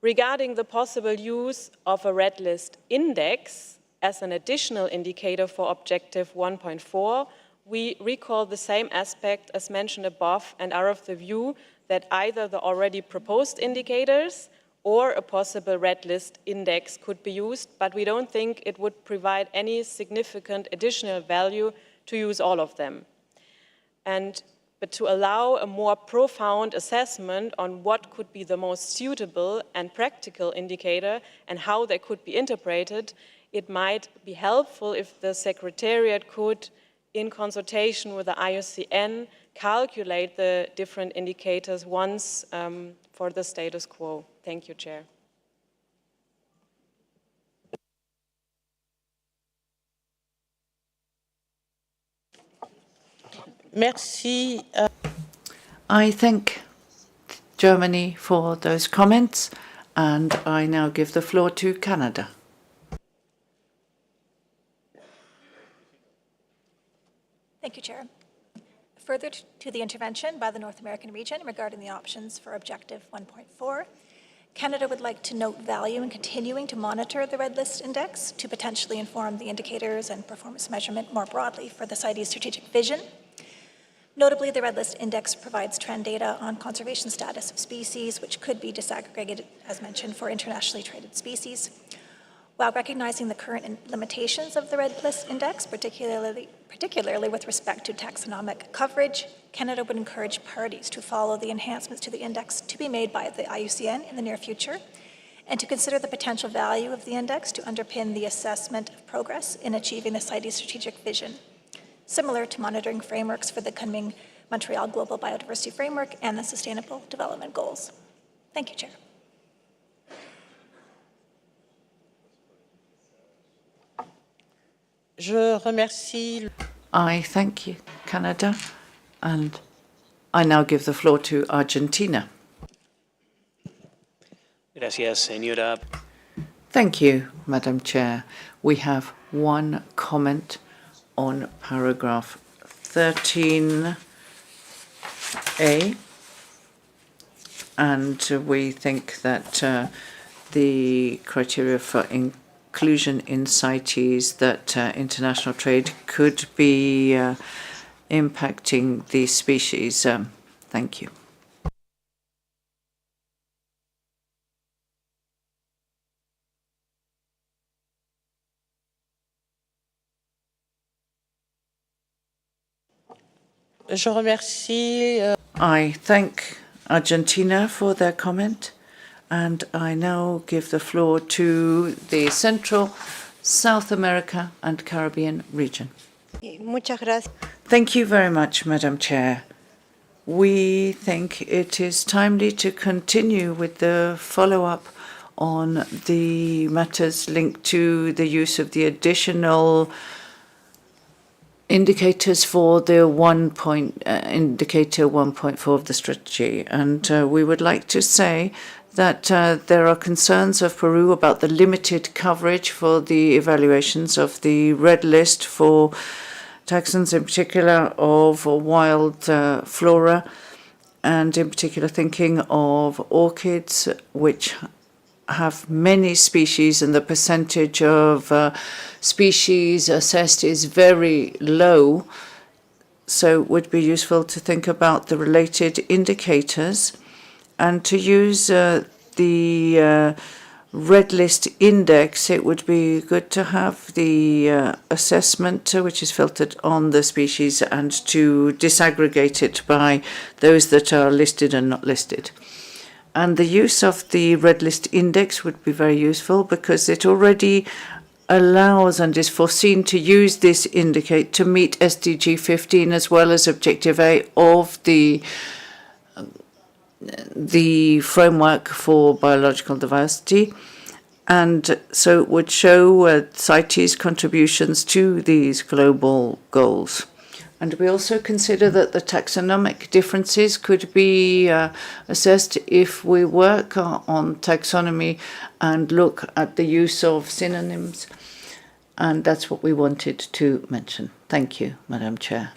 Regarding the possible use of a red list index as an additional indicator for objective 1.4, we recall the same aspect as mentioned above and are of the view that either the already proposed indicators or a possible red list index could be used, but we don't think it would provide any significant additional value to use all of them. But to allow a more profound assessment on what could be the most suitable and practical indicator and how they could be interpreted, it might be helpful if the Secretariat could, in consultation with the IUCN, calculate the different indicators once for the status quo. Thank you, Chair. Merci. I thank Germany for those comments, and I now give the floor to Canada. Thank you, Chair. Further to the intervention by the North American region regarding the options for Objective 1.4, Canada would like to note value in continuing to monitor the Red List Index to potentially inform the indicators and performance measurement more broadly for the CITES Strategic Vision. Notably, the Red List Index provides trend data on conservation status of species, which could be disaggregated, as mentioned, for internationally traded species. while recognizing the current limitations of the Red List Index, particularly with respect to taxonomic coverage, Canada would encourage parties to follow the enhancements to the index to be made by the IUCN in the near future, and to consider the potential value of the index to underpin the assessment of progress in achieving the CITES Strategic Vision, similar to monitoring frameworks for the coming Montreal Global Biodiversity Framework and the Sustainable Development Goals. Thank you, Chair. I thank you, Canada, and I now give the floor to Argentina. Gracias, señora. Thank you, Madam Chair. We have one comment on paragraph 13A, and we think that the criteria for inclusion in CITES, that international trade could be impacting these species. Thank you. I thank Argentina for their comment, and I now give the floor to the Central, South America and Caribbean region. Thank you very much, Madam Chair. We think it is timely to continue with the follow-up on the matters linked to the use of the additional indicators for the indicator 1.4 of the strategy. And we would like to say that there are concerns of Peru about the limited coverage for the evaluations of the red list for taxons, in particular of wild flora, and in particular thinking of orchids, which have many species, and the percentage of species assessed is very low. So it would be useful to think about the related indicators and to use the red list index. It would be good to have the assessment, which is filtered on the species, and to disaggregate it by those that are listed and not listed. And the use of the red list index would be very useful because it already allows and is foreseen to use this indicate to meet SDG 15 as well as Objective A of the framework for biological diversity. And so it would show CITES contributions to these global goals. And we also consider that the taxonomic differences could be assessed if we work on taxonomy and look at the use of synonyms. And that's what we wanted to mention. Thank you, Madam Chair.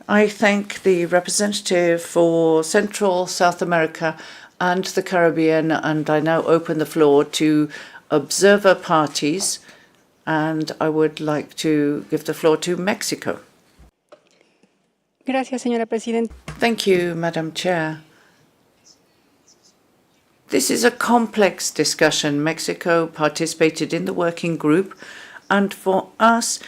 I thank the representative for Central, South America and the Caribbean, and I now open the floor to observer parties, and I would like to give the floor to Mexico. Gracias, señora Presidenta. Thank you, Madam Chair. This is a complex discussion. Mexico participated in the working group, and for us,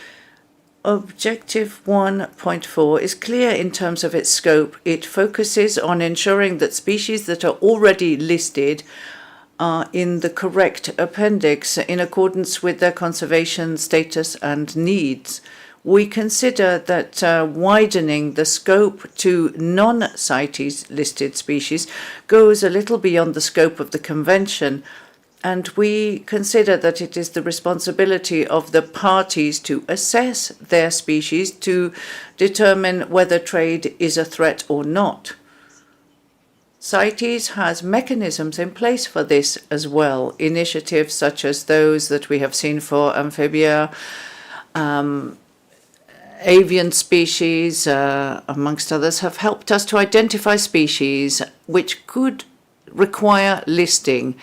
Objective 1.4 is clear in terms of its scope. It focuses on ensuring that species that are already listed are in the correct appendix in accordance with their conservation status and needs. We consider that widening the scope to non-CITES listed species goes a little beyond the scope of the Convention, and we consider that it is the responsibility of the parties to assess their species to determine whether trade is a threat or not. CITES has mechanisms in place for this as well. Initiatives such as those that we have seen for amphibia, avian species, amongst others, have helped us to identify species which could require listing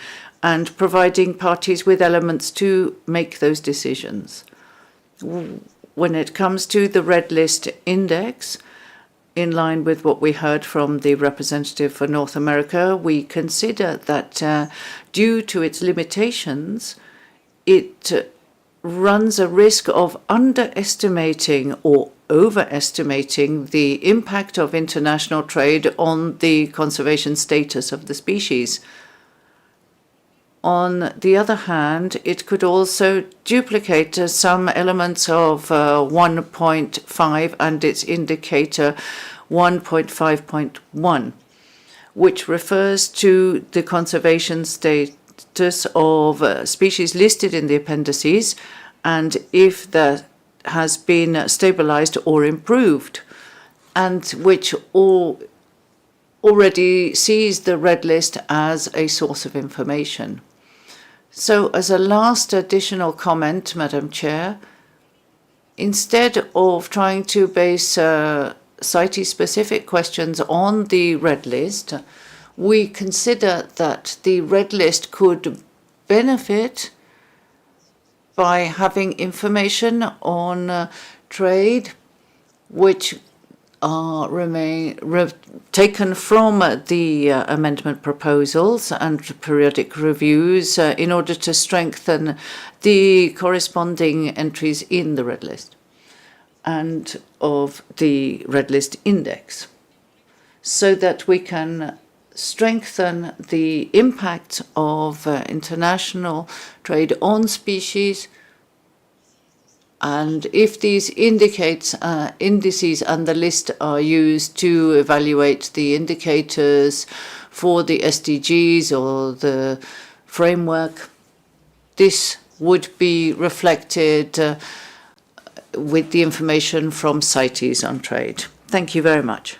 and providing parties with elements to make those decisions. when it comes to the Red List Index, in line with what we heard from the representative for North America, we consider that due to its limitations, it runs a risk of underestimating or overestimating the impact of international trade on the conservation status of the species. On the other hand, it could also duplicate some elements of 1.5 and its indicator 1.5.1, which refers to the conservation status of species listed in the appendices, and if that has been stabilized or improved, and which already sees the red list as a source of information. So as a last additional comment, Madam Chair, instead of trying to base CITES-specific questions on the red list, we consider that the red list could benefit by having information on trade which are taken from the amendment proposals and periodic reviews in order to strengthen the corresponding entries in the red list and of the red list index, so that we can strengthen the impact of international trade on species. And if these indices and the list are used to evaluate the indicators for the SDGs or the framework, this would be reflected with the information from CITES on trade. Thank you very much.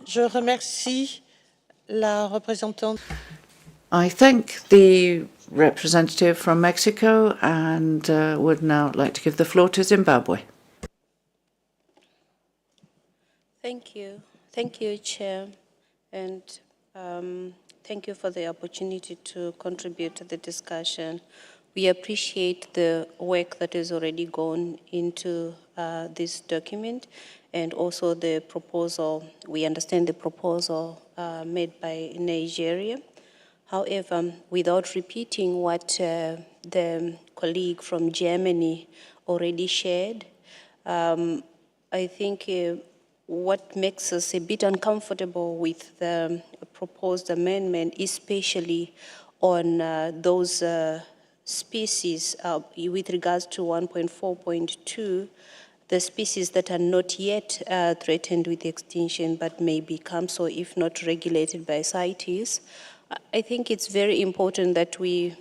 Je remercie la représentante. I thank the representative from Mexico and would now like to give the floor to Zimbabwe. Thank you. Thank you, Chair. And thank you for the opportunity to contribute to the discussion. We appreciate the work that has already gone into this document and also the proposal. We understand the proposal made by Nigeria. However, without repeating what the colleague from Germany already shared, I think what makes us a bit uncomfortable with the proposed amendment, especially on those species with regards to 1.4.2, the species that are not yet threatened with extinction but may become so if not regulated by CITES. I think it's very important that we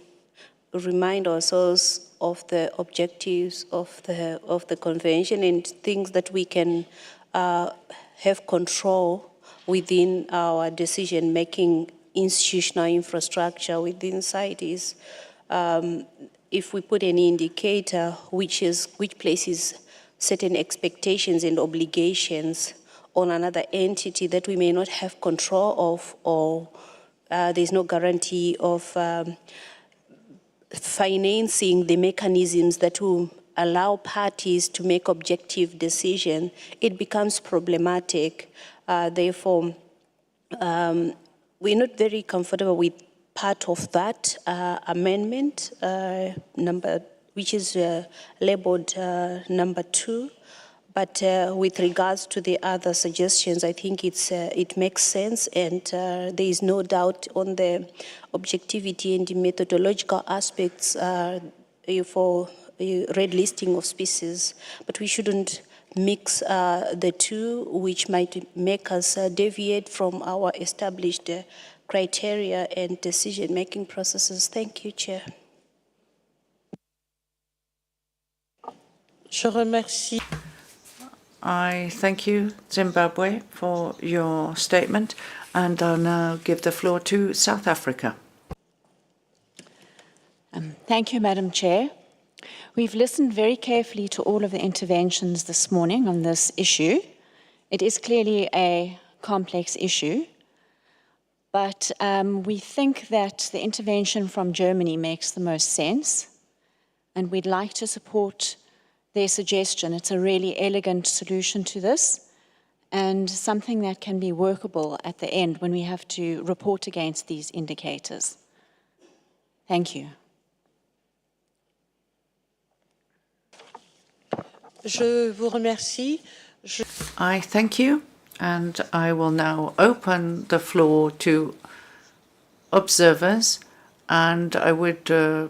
remind ourselves of the objectives of the convention and things that we can have control within our decision-making institutional infrastructure within CITES. If we put an indicator which places certain expectations and obligations on another entity that we may not have control of, or there's no guarantee of financing the mechanisms that will allow parties to make objective decisions, it becomes problematic. Therefore, we're not very comfortable with part of that amendment, which is labeled number 2. But with regards to the other suggestions, I think it makes sense, and there is no doubt on the objectivity and the methodological aspects for red listing of species. But we shouldn't mix the two, which might make us deviate from our established criteria and decision-making processes. Thank you, Chair. Je remercie. I thank you, Zimbabwe, for your statement, and I'll now give the floor to South Africa. Thank you, Madam Chair. We've listened very carefully to all of the interventions this morning on this issue. It is clearly a complex issue, but we think that the intervention from Germany makes the most sense. and we'd like to support their suggestion. It's a really elegant solution to this, and something that can be workable at the end when we have to report against these indicators. Thank you. Je vous remercie. I thank you, and I will now open the floor to observers, and I would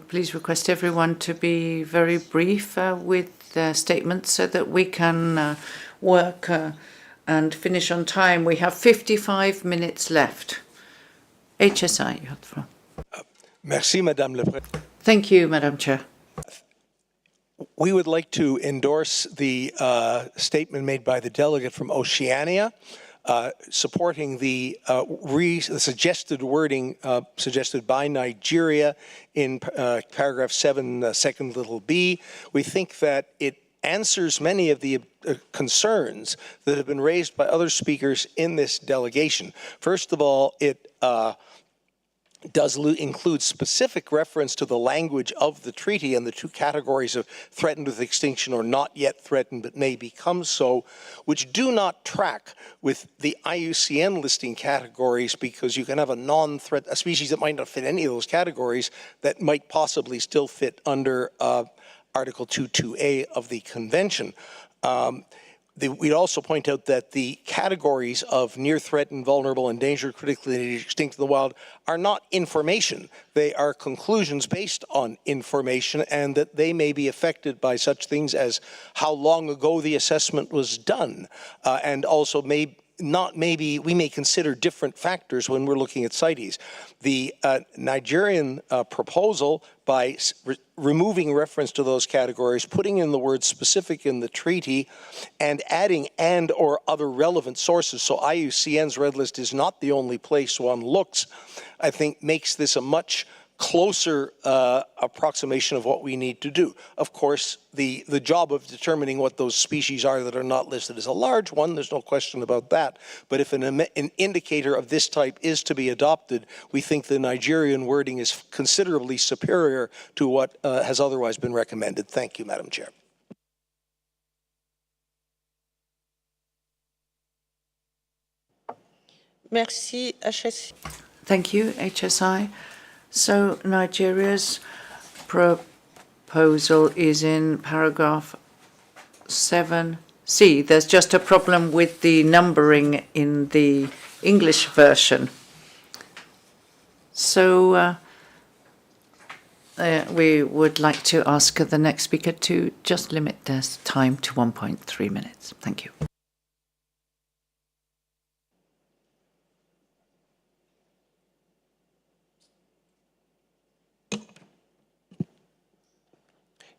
please request everyone to be very brief with their statements so that we can work and finish on time. We have 55 minutes left. HSI, you have the floor. Merci, Madame le Président. Thank you, Madam Chair. We would like to endorse the statement made by the delegate from Oceania, supporting the suggested wording suggested by Nigeria in paragraph 7, second little b. We think that it answers many of the concerns that have been raised by other speakers in this delegation. First of all, it does include specific reference to the language of the treaty and the two categories of threatened with extinction or not yet threatened but may become so, which do not track with the IUCN listing categories, because you can have a species that might not fit any of those categories that might possibly still fit under Article 2.2a of the Convention. We'd also point out that the categories of near threatened, vulnerable, endangered, critically extinct in the wild are not information. They are conclusions based on information, and that they may be affected by such things as how long ago the assessment was done, and also we may consider different factors when we're looking at CITES. The Nigerian proposal, by removing reference to those categories, putting in the word specific in the treaty, and adding and or other relevant sources, so IUCN's red list is not the only place one looks, I think makes this a much closer approximation of what we need to do. Of course, the job of determining what those species are that are not listed is a large one, there's no question about that, but if an indicator of this type is to be adopted, we think the Nigerian wording is considerably superior to what has otherwise been recommended. Thank you, Madam Chair. Merci, HSI. Thank you, HSI. So Nigeria's proposal is in paragraph 7C. There's just a problem with the numbering in the English version. So we would like to ask the next speaker to just limit their time to 1.3 minutes. Thank you.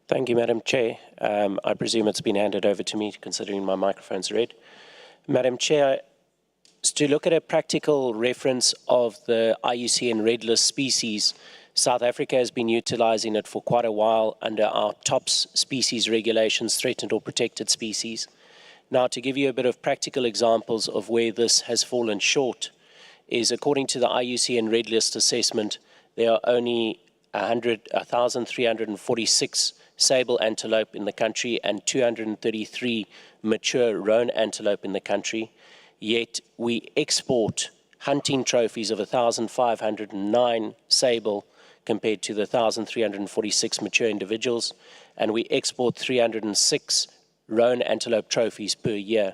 Thank you, Madam Chair. I presume it's been handed over to me, considering my microphone's red. Madam Chair, to look at a practical reference of the IUCN Red List species, South Africa has been utilizing it for quite a while under our TOPS species regulations, threatened or protected species. Now, to give you a bit of practical examples of where this has fallen short, is according to the IUCN Red List assessment, there are only 1,346 sable antelope in the country and 233 mature roan antelope in the country, yet we export hunting trophies of 1,509 sable compared to the 1,346 mature individuals, and we export 306 roan antelope trophies per year.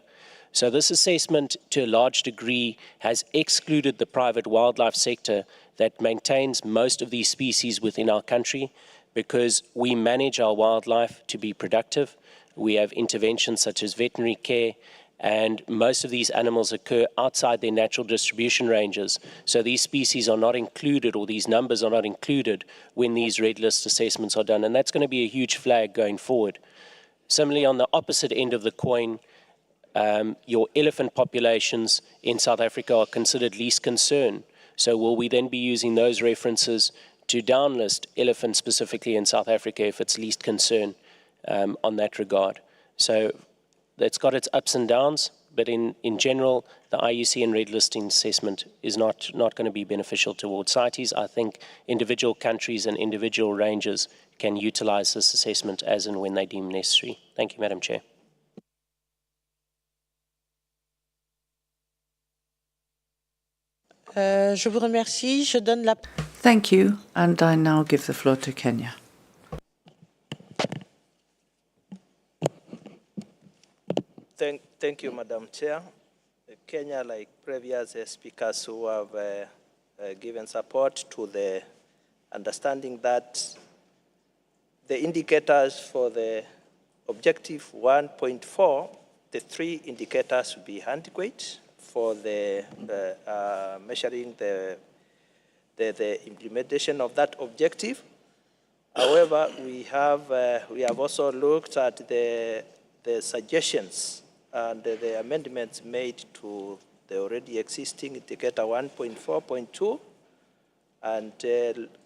So this assessment, to a large degree, has excluded the private wildlife sector that maintains most of these species within our country, because we manage our wildlife to be productive. We have interventions such as veterinary care, and most of these animals occur outside their natural distribution ranges. So these species are not included, or these numbers are not included when these red list assessments are done, and that's going to be a huge flag going forward. Similarly, on the opposite end of the coin, your elephant populations in South Africa are considered least concern. So will we then be using those references to downlist elephants specifically in South Africa if it's least concern on that regard? So that's got its ups and downs, but in general, the IUCN red listing assessment is not going to be beneficial towards CITES. I think individual countries and individual ranges can utilize this assessment as and when they deem necessary. Thank you, Madam Chair. Je vous remercie. Je donne la... Thank you, and I now give the floor to Kenya. Thank you, Madam Chair. Kenya, like previous speakers who have given support to the understanding that the indicators for the objective 1.4, the 3 indicators will be adequate for the measuring the implementation of that objective. However, we have also looked at the suggestions and the amendments made to the already existing indicator 1.4.2 and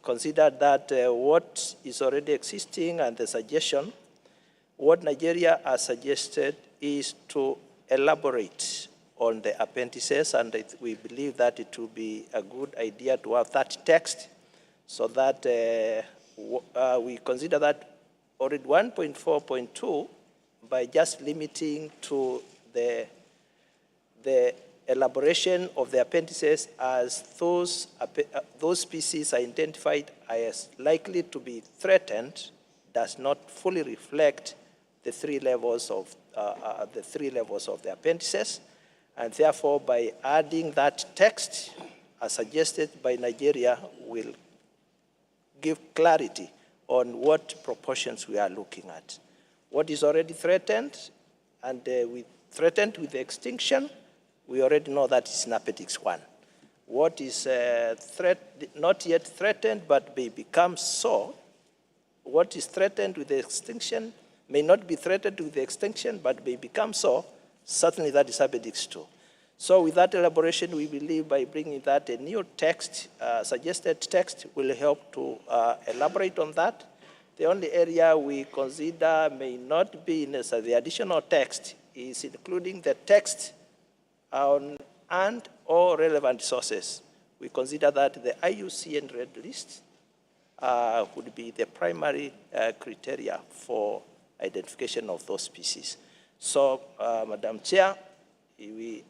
considered that what is already existing and the suggestion, what Nigeria has suggested is to elaborate on the appendices, and we believe that it will be a good idea to have that text so that we consider that already 1.4.2 by just limiting to the elaboration of the appendices as those species are identified as likely to be threatened does not fully reflect the 3 levels of the appendices, and therefore by adding that text as suggested by Nigeria will give clarity on what proportions we are looking at. What is already threatened, and threatened with extinction, we already know that is in Appendix 1. What is not yet threatened but may become so, what is threatened with the extinction may not be threatened with the extinction but may become so, certainly that is Appendix 2. So with that elaboration, we believe by bringing that a new text, suggested text, will help to elaborate on that. The only area we consider may not be necessary, the additional text, is including the text on and/or relevant sources. We consider that the IUCN red list would be the primary criteria for identification of those species. So, Madam Chair, we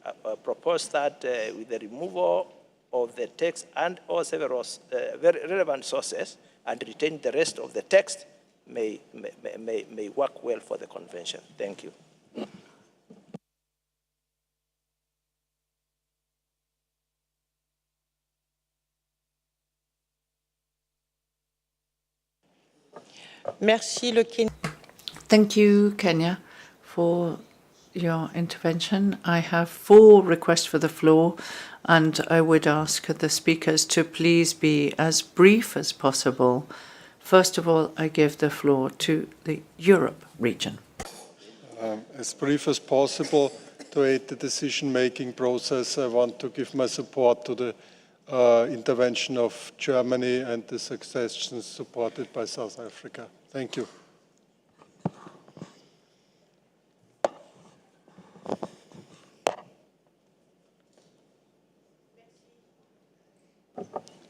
propose that with the removal of the text and/or several very relevant sources, and retain the rest of the text may work well for the convention. Thank you. Merci, le Kenya. Thank you, Kenya, for your intervention. I have 4 requests for the floor, and I would ask the speakers to please be as brief as possible. First of all, I give the floor to the Europe region. As brief as possible, to aid the decision-making process, I want to give my support to the intervention of Germany and the suggestions supported by South Africa. Thank you.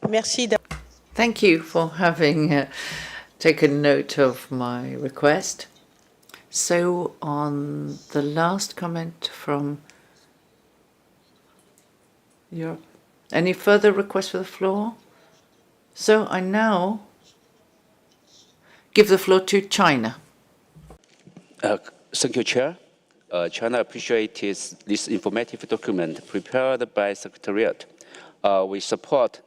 Merci. Thank you for having taken note of my request. So on the last comment from Europe, any further requests for the floor? So I now give the floor to China. Thank you, Chair. China appreciates this informative document prepared by Secretariat. We support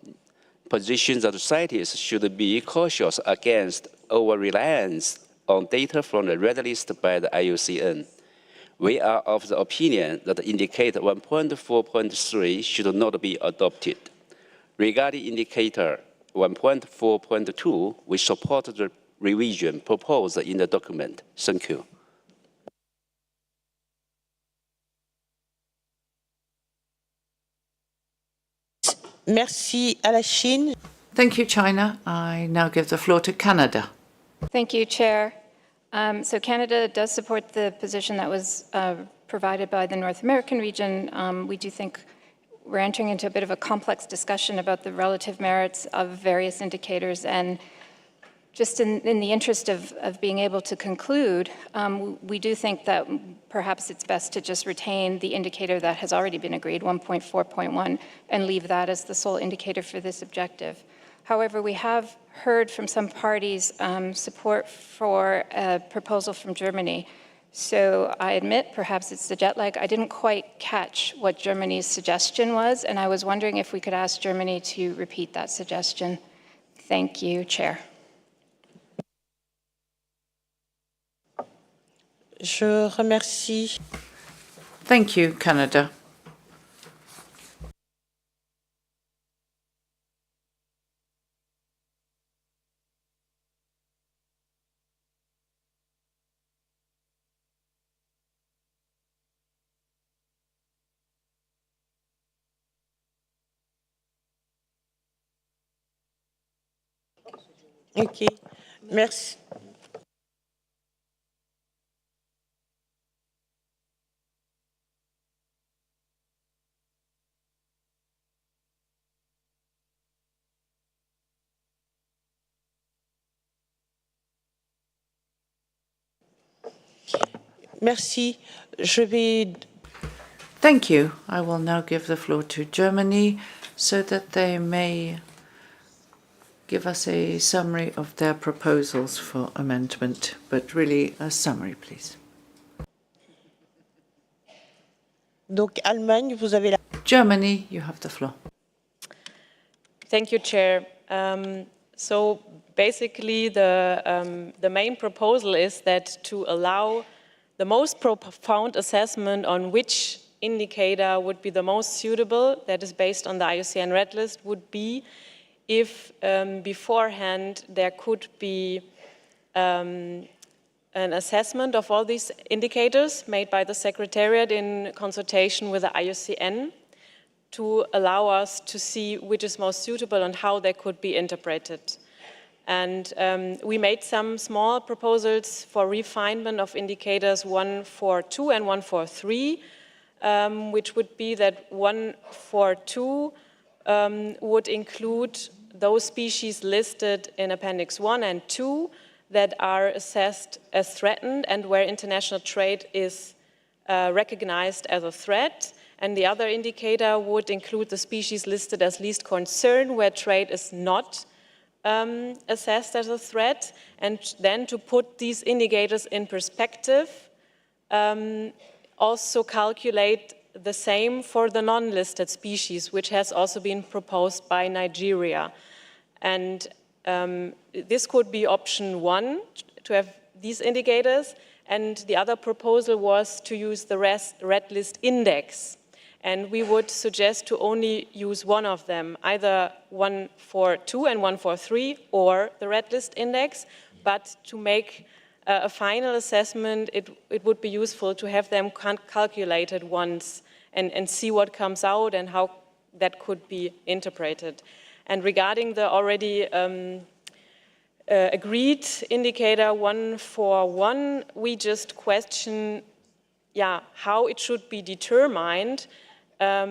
positions that CITES should be cautious against over-reliance on data from the red list by the IUCN. We are of the opinion that indicator 1.4.3 should not be adopted. Regarding indicator 1.4.2, we support the revision proposed in the document. Thank you. Merci à la Chine. Thank you, China. I now give the floor to Canada. Thank you, Chair. So Canada does support the position that was provided by the North American region. We do think we're entering into a bit of a complex discussion about the relative merits of various indicators, and Just in the interest of being able to conclude, we do think that perhaps it's best to just retain the indicator that has already been agreed, 1.4.1, and leave that as the sole indicator for this objective. However, we have heard from some parties support for a proposal from Germany. So I admit, perhaps it's the jet lag. I didn't quite catch what Germany's suggestion was, and I was wondering if we could ask Germany to repeat that suggestion. Thank you, Chair. Je remercie. Thank you, Canada. Ok, merci. Merci. Je vais... Thank you. I will now give the floor to Germany so that they may give us a summary of their proposals for amendment, but really a summary, please. Donc, Allemagne, vous avez la... Germany, you have the floor. Thank you, Chair. So basically, the main proposal is that to allow the most profound assessment on which indicator would be the most suitable, that is based on the IUCN red list, would be if beforehand there could be an assessment of all these indicators made by the Secretariat in consultation with the IUCN to allow us to see which is most suitable and how they could be interpreted. And we made some small proposals for refinement of indicators 142 and 143, which would be that 142 would include those species listed in Appendix 1 and 2 that are assessed as threatened and where international trade is recognized as a threat. And the other indicator would include the species listed as least concern, where trade is not assessed as a threat. And then to put these indicators in perspective, also calculate the same for the non-listed species, which has also been proposed by Nigeria. And this could be option 1, to have these indicators. And the other proposal was to use the red list index. And we would suggest to only use one of them, either 142 and 143 or the red list index. But to make a final assessment, it would be useful to have them calculated once and see what comes out and how that could be interpreted. And regarding the already agreed indicator 141, we just question how it should be determined how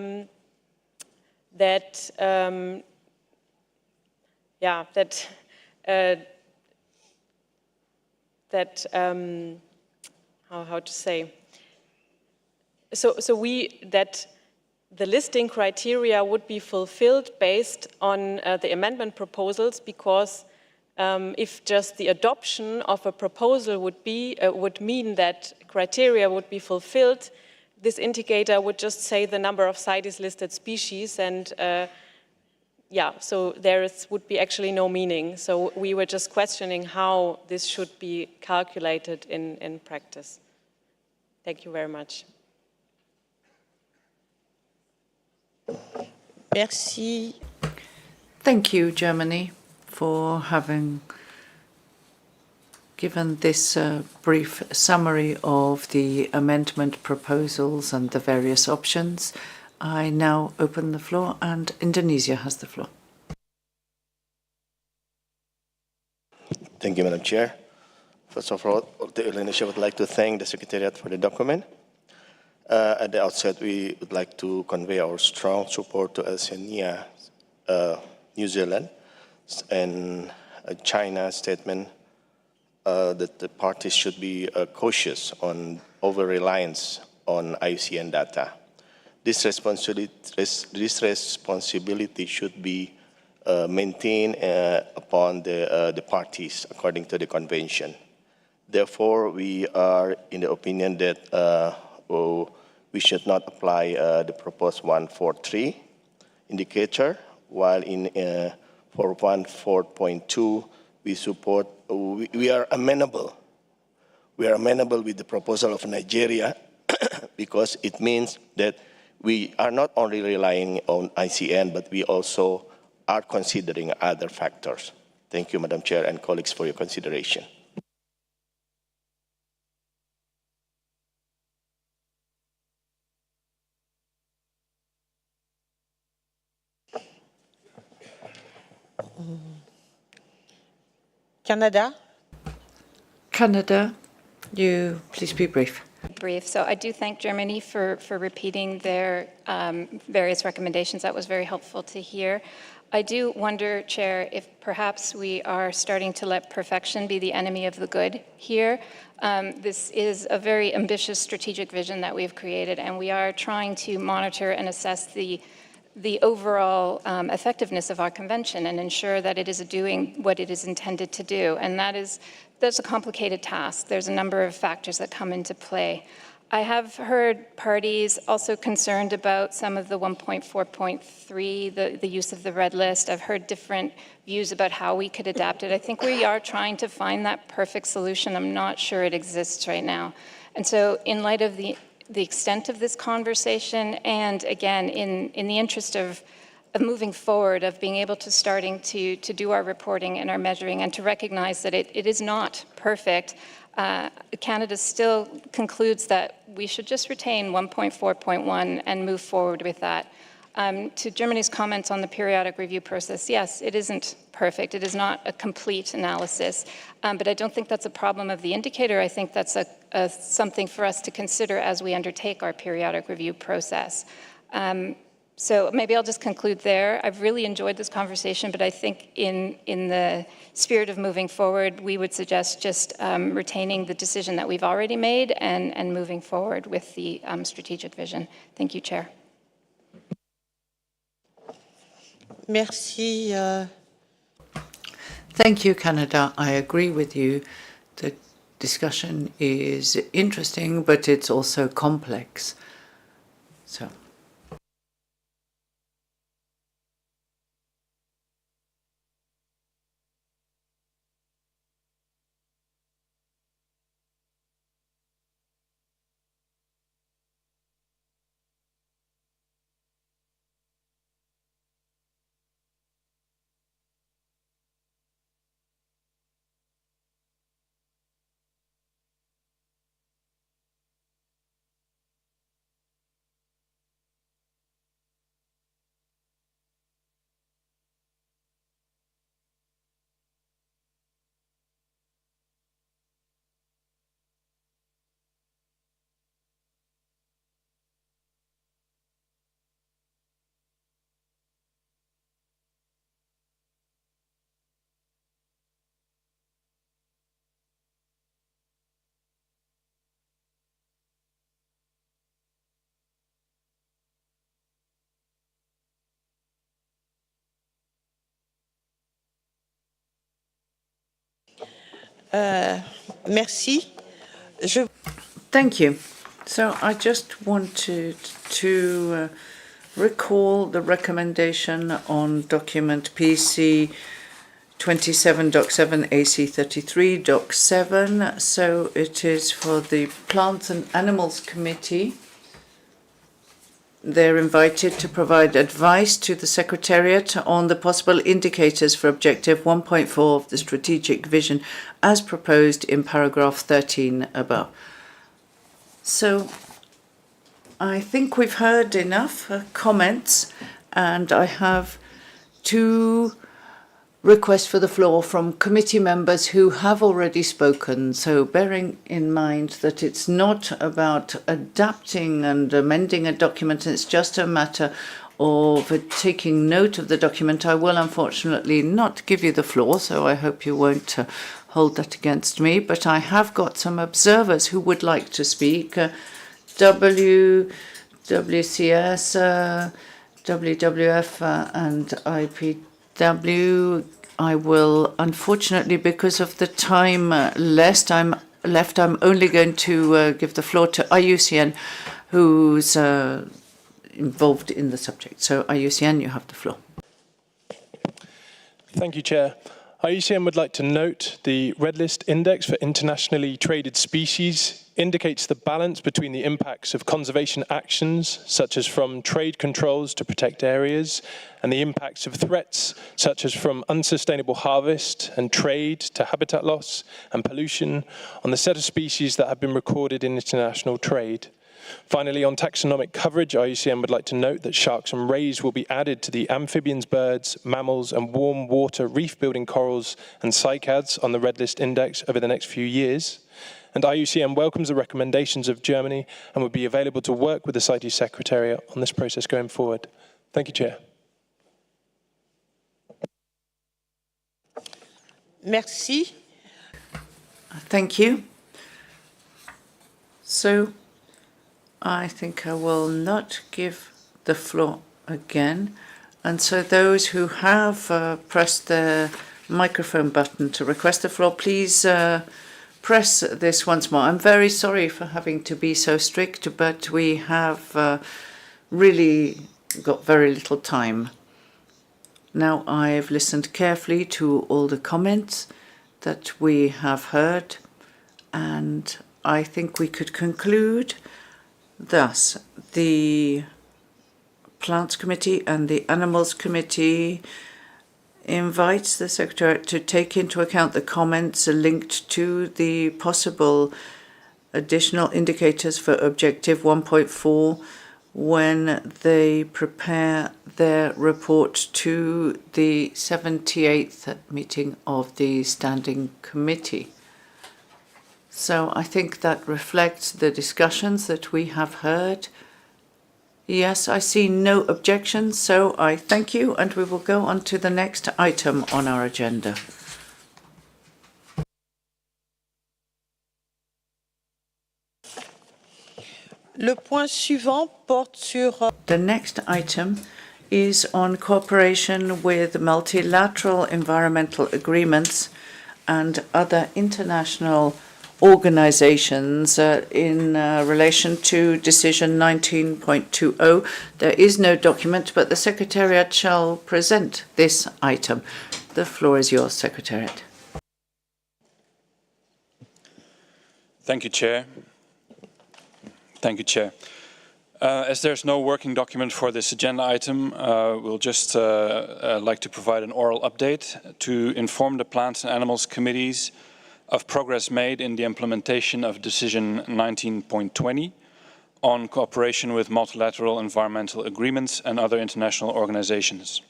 to say, that the listing criteria would be fulfilled based on the amendment proposals, because if just the adoption of a proposal would mean that criteria would be fulfilled, this indicator would just say the number of CITES listed species, and so there would be actually no meaning. So we were just questioning how this should be calculated in practice. Thank you very much. Merci. Thank you, Germany, for having given this brief summary of the amendment proposals and the various options. I now open the floor, and Indonesia has the floor. Thank you, Madam Chair. First of all, Indonesia would like to thank the Secretariat for the document. At the outset, we would like to convey our strong support to Oceania, New Zealand, and China statement that the parties should be cautious on over-reliance on IUCN data. This responsibility should be maintained upon the parties according to the convention. Therefore, we are in the opinion that we should not apply the proposed 143 indicator, while in for 1.4.2 we support. We are amenable. We are amenable with the proposal of Nigeria because it means that we are not only relying on ICN, but we also are considering other factors. Thank you, Madam Chair and colleagues, for your consideration. Canada? Canada, you please be brief. Brief. So I do thank Germany for repeating their various recommendations. That was very helpful to hear. I do wonder, Chair, if perhaps we are starting to let perfection be the enemy of the good here. This is a very ambitious strategic vision that we've created, and we are trying to monitor and assess the overall effectiveness of our convention and ensure that it is doing what it is intended to do. And that's a complicated task. There's a number of factors that come into play. I have heard parties also concerned about some of the 1.4.3, the use of the red list. I've heard different views about how we could adapt it. I think we are trying to find that perfect solution. I'm not sure it exists right now. And so in light of the extent of this conversation, and again, in the interest of moving forward, of being able to starting to do our reporting and our measuring and to recognize that it is not perfect, Canada still concludes that we should just retain 1.4.1 and move forward with that. To Germany's comments on the periodic review process, yes, it isn't perfect. It is not a complete analysis, but I don't think that's a problem of the indicator. I think that's something for us to consider as we undertake our periodic review process. So maybe I'll just conclude there. I've really enjoyed this conversation, but I think in the spirit of moving forward, we would suggest just retaining the decision that we've already made and moving forward with the strategic vision. Thank you, Chair. Merci. Thank you, Canada. I agree with you. The discussion is interesting, but it's also complex. So. Merci. Thank you. So I just wanted to recall the recommendation on document PC27.7 AC33.7. So it is for the Plants and Animals Committee. They're invited to provide advice to the Secretariat on the possible indicators for Objective 1.4 of the Strategic Vision as proposed in paragraph 13 above. So I think we've heard enough comments, and I have two requests for the floor from committee members who have already spoken. So bearing in mind that it's not about adapting and amending a document, it's just a matter of taking note of the document, I will unfortunately not give you the floor, so I hope you won't hold that against me. But I have got some observers who would like to speak. WCS, WWF, and IPW. I will, unfortunately, because of the time I'm only going to give the floor to IUCN, who's involved in the subject. So, IUCN, you have the floor. Thank you, Chair. IUCN would like to note the Red List Index for internationally traded species indicates the balance between the impacts of conservation actions, such as from trade controls to protect areas, and the impacts of threats, such as from unsustainable harvest and trade to habitat loss and pollution on the set of species that have been recorded in international trade. Finally, on taxonomic coverage, IUCN would like to note that sharks and rays will be added to the amphibians, birds, mammals, and warm water reef-building corals and cycads on the Red List Index over the next few years. And IUCN welcomes the recommendations of Germany and would be available to work with the CITES Secretariat on this process going forward. Thank you, Chair. Merci. Thank you. So, I think I will not give the floor again. And so those who have pressed the microphone button to request the floor, please press this once more. I'm very sorry for having to be so strict, but we have really got very little time. Now, I've listened carefully to all the comments that we have heard, and I think we could conclude thus: the Plants Committee and the Animals Committee invites the Secretariat to take into account the comments linked to the possible additional indicators for Objective 1.4 when they prepare their report to the 78th meeting of the Standing Committee. So I think that reflects the discussions that we have heard. Yes, I see no objections, so I thank you, and we will go on to the next item on our agenda. Le point suivant porte sur... The next item is on cooperation with multilateral environmental agreements and other international organizations in relation to Decision 19.20. There is no document, but the Secretariat shall present this item. The floor is yours, Secretariat. Thank you, Chair. Thank you, Chair. As there's no working document for this agenda item, we'll just like to provide an oral update to inform the Plants and Animals Committees of progress made in the implementation of Decision 19.20 on cooperation with multilateral environmental agreements and other international organizations.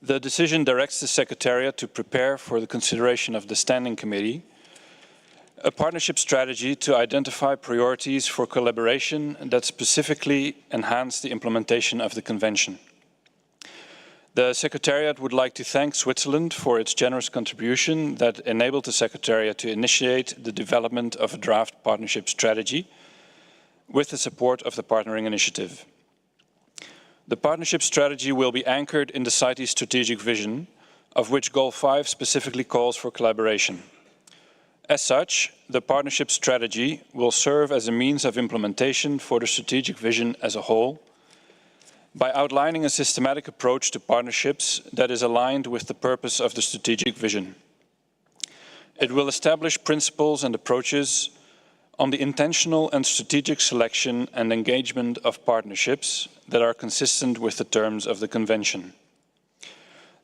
The decision directs the Secretariat to prepare for the consideration of the Standing Committee a partnership strategy to identify priorities for collaboration that specifically enhance the implementation of the Convention. The Secretariat would like to thank Switzerland for its generous contribution that enabled the Secretariat to initiate the development of a draft partnership strategy with the support of the Partnering Initiative. The partnership strategy will be anchored in the CITES Strategic Vision, of which Goal 5 specifically calls for collaboration. As such, the partnership strategy will serve as a means of implementation for the strategic vision as a whole, by outlining a systematic approach to partnerships that is aligned with the purpose of the strategic vision. It will establish principles and approaches on the intentional and strategic selection and engagement of partnerships that are consistent with the terms of the Convention.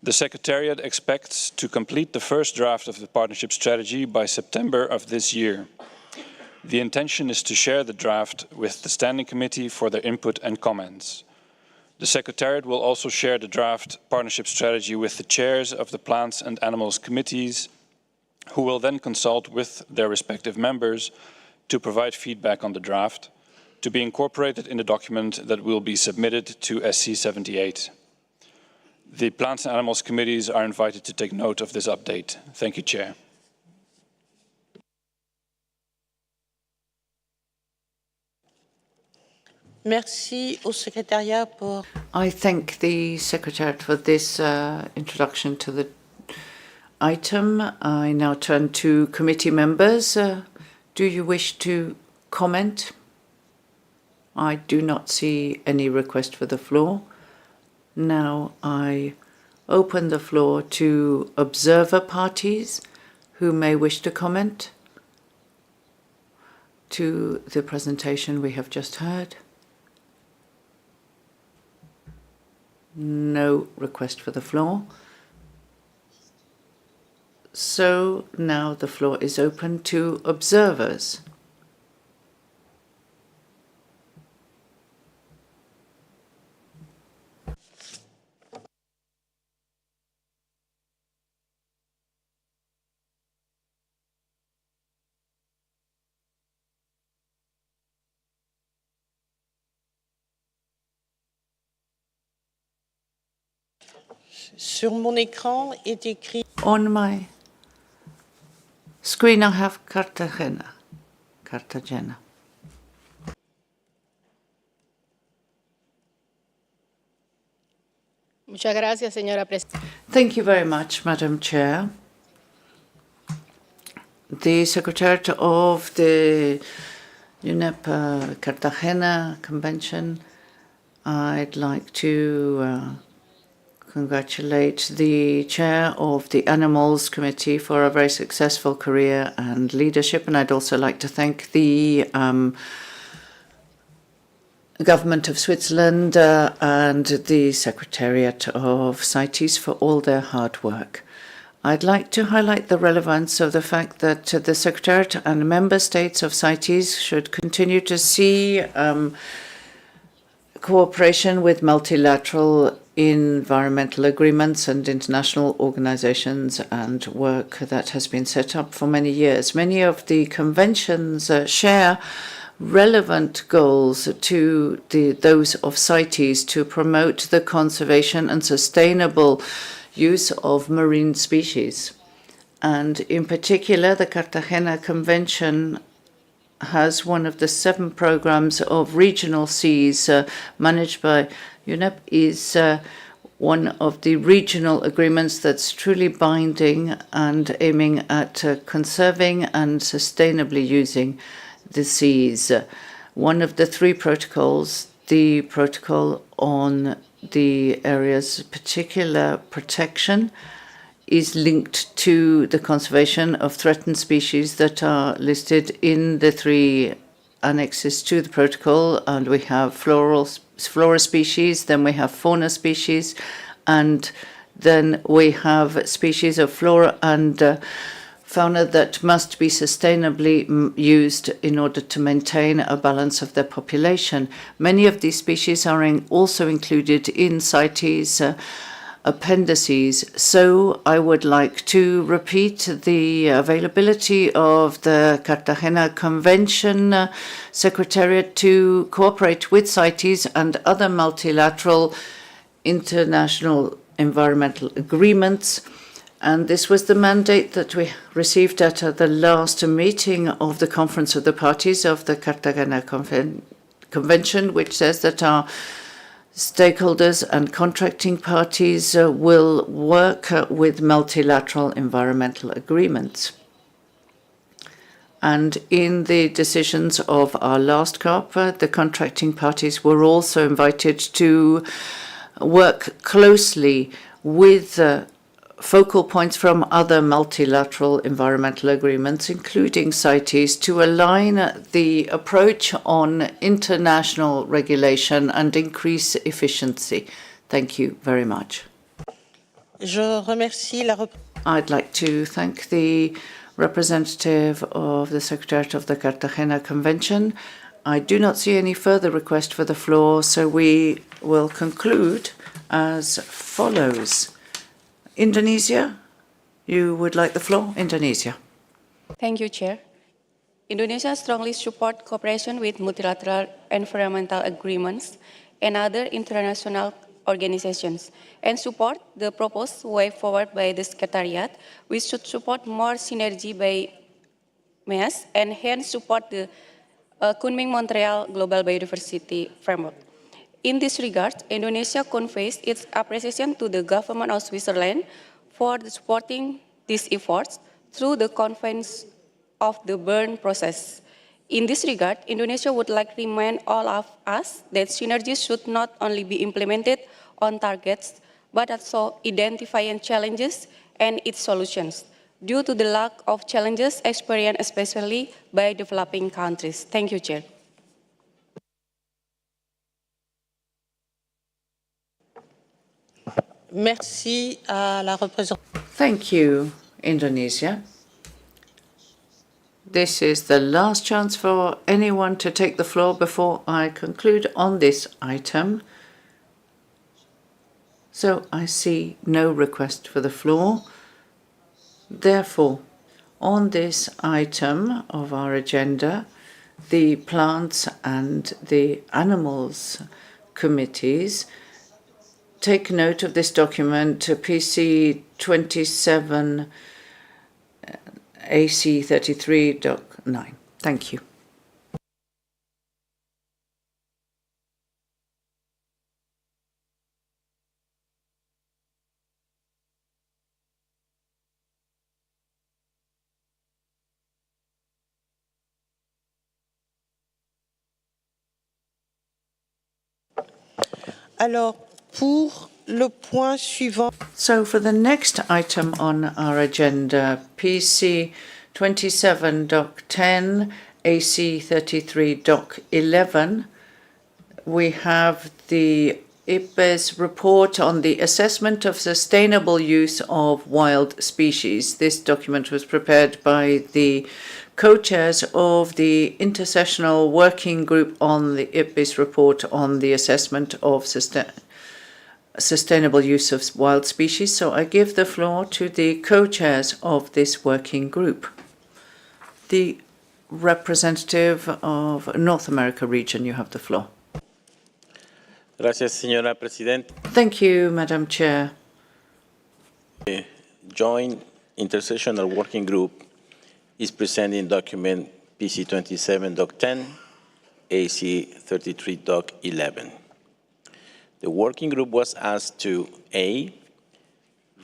The Secretariat expects to complete the first draft of the partnership strategy by September of this year. The intention is to share the draft with the Standing Committee for their input and comments. The Secretariat will also share the draft partnership strategy with the chairs of the Plants and Animals Committees, who will then consult with their respective members to provide feedback on the draft, to be incorporated in the document that will be submitted to SC78. The Plants and Animals Committees are invited to take note of this update. Thank you, Chair. Merci au secrétariat pour... I thank the Secretariat for this introduction to the item. I now turn to committee members. Do you wish to comment? I do not see any request for the floor. Now I open the floor to observer parties who may wish to comment to the presentation we have just heard. No request for the floor. So now the floor is open to observers. Sur mon écran est écrit... On my screen I have Cartagena. Muchas gracias, señora presidenta. Thank you very much, Madam Chair. The Secretariat of the UNEP Cartagena Convention, I'd like to congratulate the chair of the Animals Committee for a very successful career and leadership, and I'd also like to thank the Government of Switzerland and the Secretariat of CITES for all their hard work. I'd like to highlight the relevance of the fact that the Secretariat and member states of CITES should continue to see cooperation with multilateral environmental agreements and international organizations and work that has been set up for many years. Many of the conventions share relevant goals to those of CITES to promote the conservation and sustainable use of marine species. And in particular, the Cartagena Convention has one of the 7 programs of regional seas managed by UNEP, is one of the regional agreements that's truly binding and aiming at conserving and sustainably using the seas. One of the 3 protocols, the protocol on the area's particular protection, is linked to the conservation of threatened species that are listed in the 3 annexes to the protocol. And we have flora species, then we have fauna species, and then we have species of flora and fauna that must be sustainably used in order to maintain a balance of their population. Many of these species are also included in CITES appendices. So I would like to repeat the availability of the Cartagena Convention Secretariat to cooperate with CITES and other multilateral international environmental agreements. And this was the mandate that we received at the last meeting of the Conference of the Parties of the Cartagena Convention, which says that our stakeholders and contracting parties will work with multilateral environmental agreements. And in the decisions of our last COP, the contracting parties were also invited to work closely with focal points from other multilateral environmental agreements, including CITES, to align the approach on international regulation and increase efficiency. Thank you very much. I'd like to thank the representative of the Secretariat of the Cartagena Convention. I do not see any further request for the floor, so we will conclude as follows. Indonesia, you would like the floor? Indonesia. Thank you, Chair. Indonesia strongly supports cooperation with multilateral environmental agreements and other international organizations, and support the proposed way forward by the Secretariat. We should support more synergy by MEAs and hence support the Kunming-Montreal Global Biodiversity Framework. In this regard, Indonesia conveys its appreciation to the government of Switzerland for supporting these efforts through the Conference of the Bern process. In this regard, Indonesia would like to remind all of us that synergies should not only be implemented on targets, but also identifying challenges and its solutions, due to the lack of challenges experienced especially by developing countries. Thank you, Chair. Merci à la représentante. Thank you, Indonesia. This is the last chance for anyone to take the floor before I conclude on this item. So I see no request for the floor. Therefore, on this item of our agenda, the Plants and the Animals Committees take note of this document, PC27 AC33.9. Thank you. Alors, pour le point suivant. So for the next item on our agenda, PC27.10, AC33.11, we have the IPBES report on the assessment of sustainable use of wild species. This document was prepared by the co-chairs of the Intersessional Working Group on the IPBES report on the assessment of sustainable use of wild species. So I give the floor to the co-chairs of this working group. The representative of North America region, you have the floor. Gracias, señora Presidenta. Thank you, Madam Chair. The Joint Intersessional Working Group is presenting document PC27.10, AC33.11. The working group was asked to A,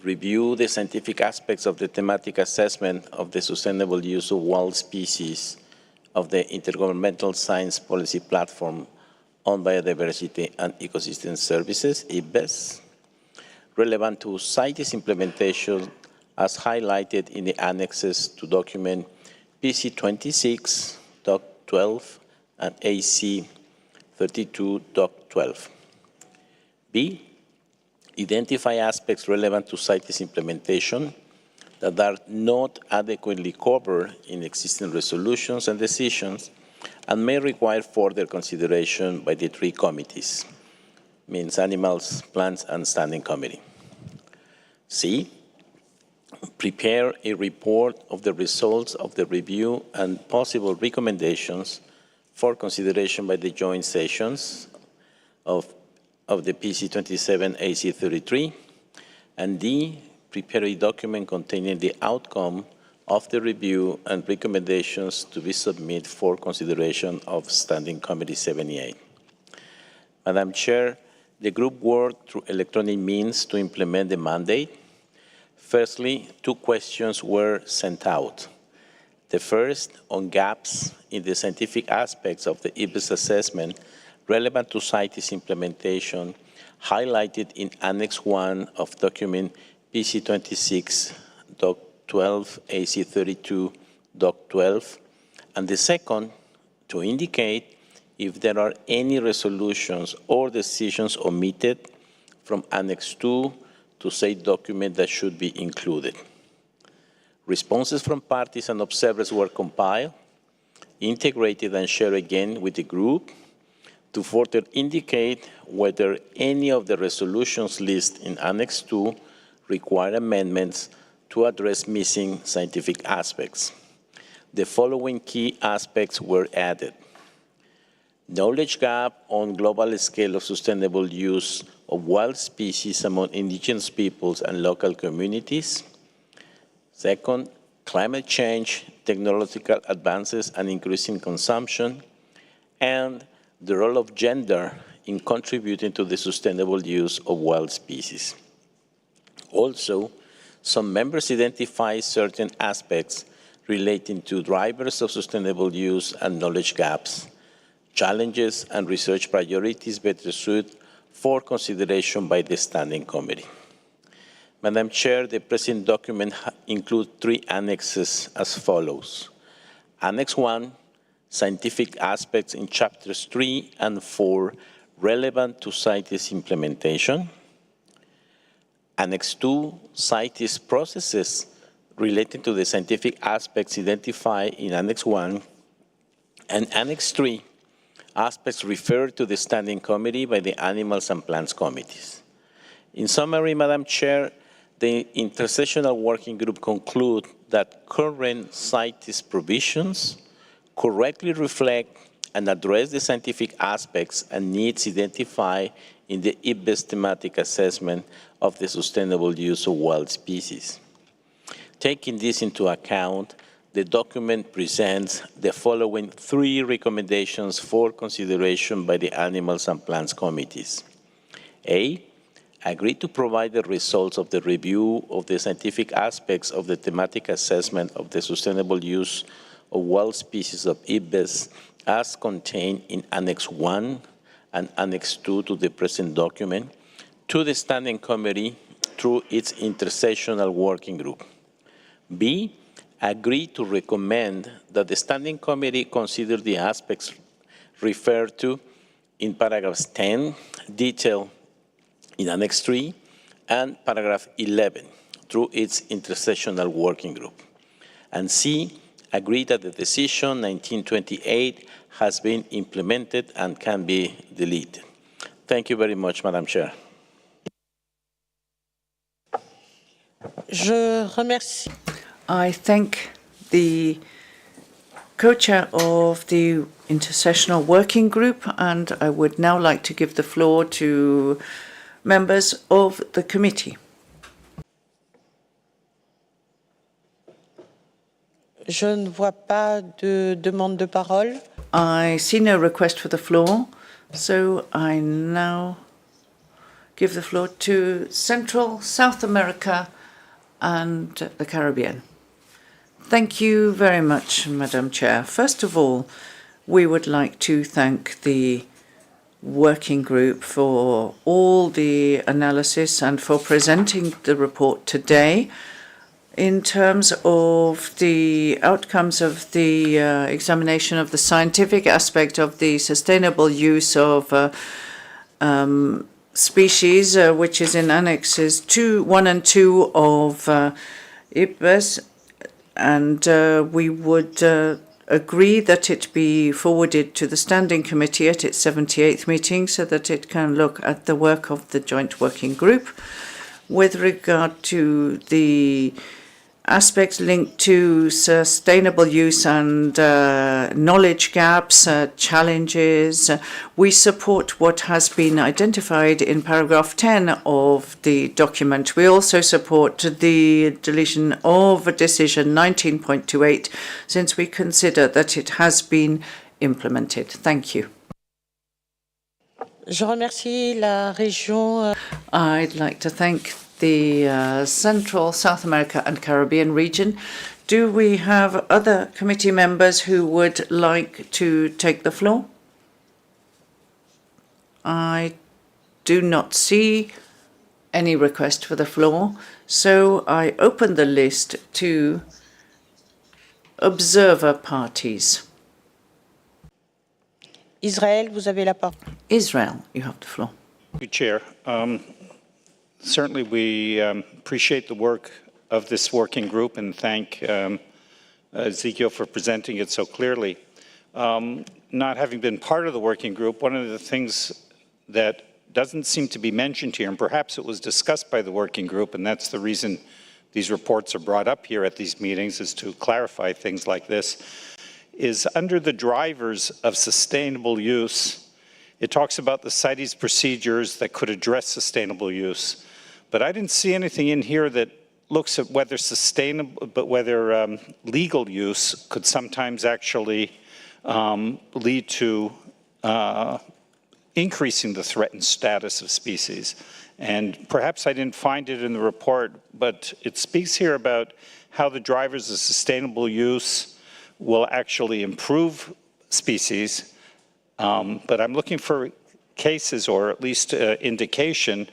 review the scientific aspects of the thematic assessment of the sustainable use of wild species of the Intergovernmental Science Policy Platform on Biodiversity and Ecosystem Services, IPBES, relevant to CITES implementation as highlighted in the annexes to document PC26.12 and AC32.12. B, identify aspects relevant to CITES implementation that are not adequately covered in existing resolutions and decisions and may require further consideration by the three committees, means Animals, Plants, and Standing Committee. C, prepare a report of the results of the review and possible recommendations for consideration by the joint sessions of the PC27 AC33, and D, prepare a document containing the outcome of the review and recommendations to be submitted for consideration of Standing Committee 78. Madam Chair, the group worked through electronic means to implement the mandate. Firstly, 2 questions were sent out. The first on gaps in the scientific aspects of the IPBES assessment relevant to CITES implementation, highlighted in Annex 1 of document PC26.12 AC32.12, and the second, to indicate if there are any resolutions or decisions omitted from Annex 2 to said document that should be included. Responses from parties and observers were compiled, integrated and shared again with the group to further indicate whether any of the resolutions listed in Annex 2 require amendments to address missing scientific aspects. the following key aspects were added. Knowledge gap on global scale of sustainable use of wild species among indigenous peoples and local communities. Second, climate change, technological advances and increasing consumption, and the role of gender in contributing to the sustainable use of wild species. Also, some members identify certain aspects relating to drivers of sustainable use and knowledge gaps, challenges and research priorities better suited for consideration by the Standing Committee. Madam Chair, the present document includes 3 annexes as follows. Annex 1, scientific aspects in chapters 3 and 4 relevant to CITES implementation. Annex 2, CITES processes relating to the scientific aspects identified in Annex 1. And Annex 3, aspects referred to the Standing Committee by the Animals and Plants Committees. In summary, Madam Chair, the intersessional working group conclude that current CITES provisions correctly reflect and address the scientific aspects and needs identified in the IPBES thematic assessment of the sustainable use of wild species. Taking this into account, the document presents the following 3 recommendations for consideration by the Animals and Plants Committees. A, agree to provide the results of the review of the scientific aspects of the thematic assessment of the sustainable use of wild species of IPBES as contained in Annex 1 and Annex 2 to the present document to the Standing Committee through its intersessional working group. B, agree to recommend that the Standing Committee consider the aspects referred to in paragraphs 10, detailed in Annex 3, and paragraph 11 through its intersessional working group. And C, agree that the decision 1928 has been implemented and can be deleted. Thank you very much, Madam Chair. Je remercie. I thank the co-chair of the intersessional working group, and I would now like to give the floor to members of the committee. Je ne vois pas de demande de parole. I see no request for the floor, so I now give the floor to Central, South America, and the Caribbean. Thank you very much, Madam Chair. First of all, we would like to thank the working group for all the analysis and for presenting the report today. In terms of the outcomes of the examination of the scientific aspect of the sustainable use of species, which is in Annexes 1 and 2 of IPBES, and we would agree that it be forwarded to the Standing Committee at its 78th meeting so that it can look at the work of the joint working group. With regard to the aspects linked to sustainable use and knowledge gaps, challenges, we support what has been identified in paragraph 10 of the document. We also support the deletion of decision 19.28 since we consider that it has been implemented. Thank you. Je remercie la région. I'd like to thank the Central, South America and Caribbean region. Do we have other committee members who would like to take the floor? I do not see any request for the floor, so I open the list to observer parties. Israel, vous avez la parole. Israel, you have the floor. Thank you, Chair. Certainly, we appreciate the work of this working group and thank Ezekiel for presenting it so clearly. Not having been part of the working group, one of the things that doesn't seem to be mentioned here, and perhaps it was discussed by the working group, and that's the reason these reports are brought up here at these meetings is to clarify things like this, is under the drivers of sustainable use, it talks about the CITES procedures that could address sustainable use. But I didn't see anything in here that looks at whether legal use could sometimes actually lead to increasing the threatened status of species. And perhaps I didn't find it in the report, but it speaks here about how the drivers of sustainable use will actually improve species. But I'm looking for cases, or at least indication,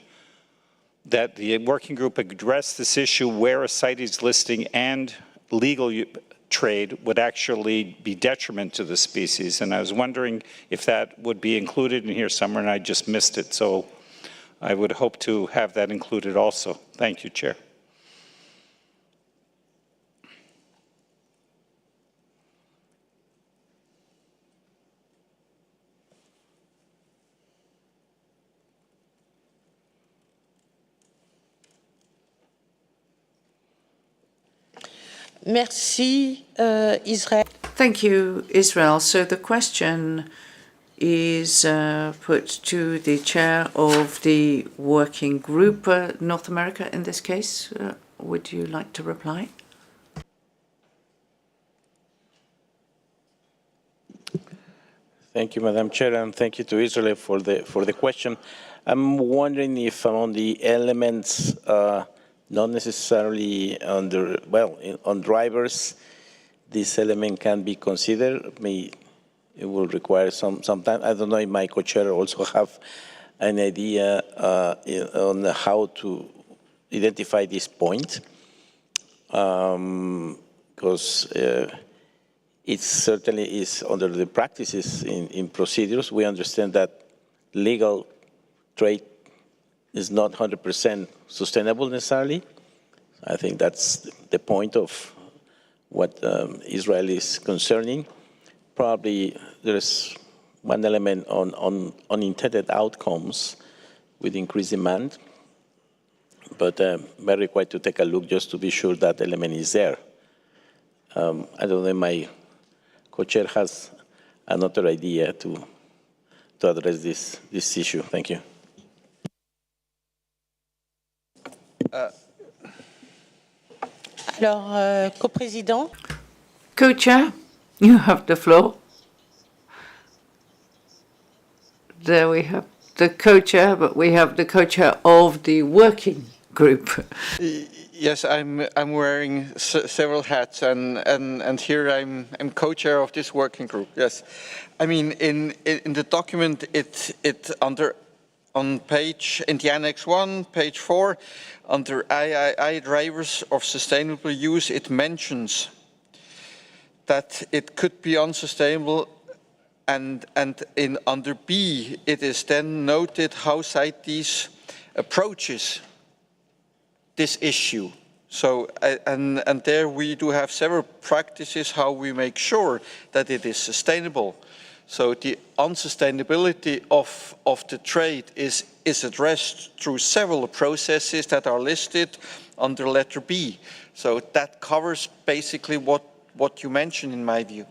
that the working group addressed this issue where a CITES listing and legal trade would actually be detriment to the species. And I was wondering if that would be included in here somewhere, and I just missed it. So I would hope to have that included also. Thank you, Chair. Merci, Israel. Thank you, Israel. So the question is put to the chair of the working group, North America in this case. Would you like to reply? Thank you, Madam Chair, and thank you to Israel for the question. I'm wondering if among the elements, not necessarily on drivers, this element can be considered. It will require some time. I don't know if my co-chair also have an idea on how to identify this point, because it certainly is under the practices in procedures. We understand that legal trade is not 100% sustainable necessarily. I think that's the point of what Israel is concerning. Probably there's one element on unintended outcomes with increased demand, but we're required to take a look just to be sure that element is there. I don't know if my co-chair has another idea to address this issue. Thank you. Alors, co-président. Co-chair, you have the floor. There we have the co-chair, but we have the co-chair of the working group. Yes, I'm wearing several hats, and here I'm co-chair of this working group. Yes, I mean in the document on page in the Annex 1, page 4, under III drivers of sustainable use, it mentions that it could be unsustainable, and under B, it is then noted how CITES approaches this issue. So, and there we do have several practices how we make sure that it is sustainable. So the unsustainability of the trade is addressed through several processes that are listed under letter B. So that covers basically what you mentioned in my view.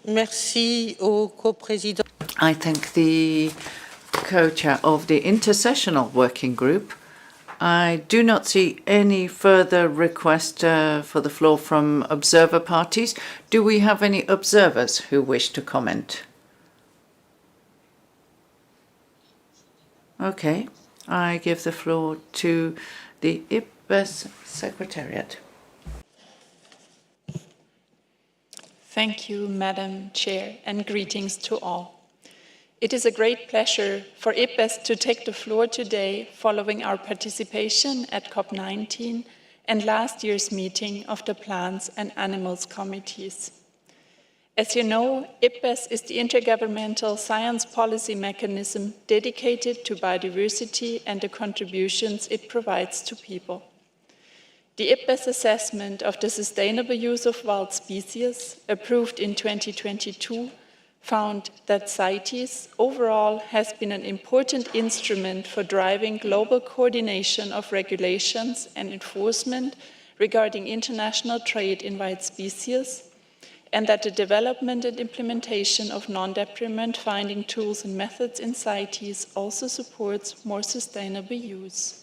Merci au co-président. I thank the co-chair of the intersessional working group. I do not see any further request for the floor from observer parties. Do we have any observers who wish to comment? Okay, I give the floor to the IPBES Secretariat. Thank you, Madam Chair, and greetings to all. It is a great pleasure for IPBES to take the floor today following our participation at COP19 and last year's meeting of the Plants and Animals Committees. As you know, IPBES is the intergovernmental science policy mechanism dedicated to biodiversity and the contributions it provides to people. The IPBES assessment of the sustainable use of wild species, approved in 2022, found that CITES overall has been an important instrument for driving global coordination of regulations and enforcement regarding international trade in wild species, and that the development and implementation of non-detriment finding tools and methods in CITES also supports more sustainable use.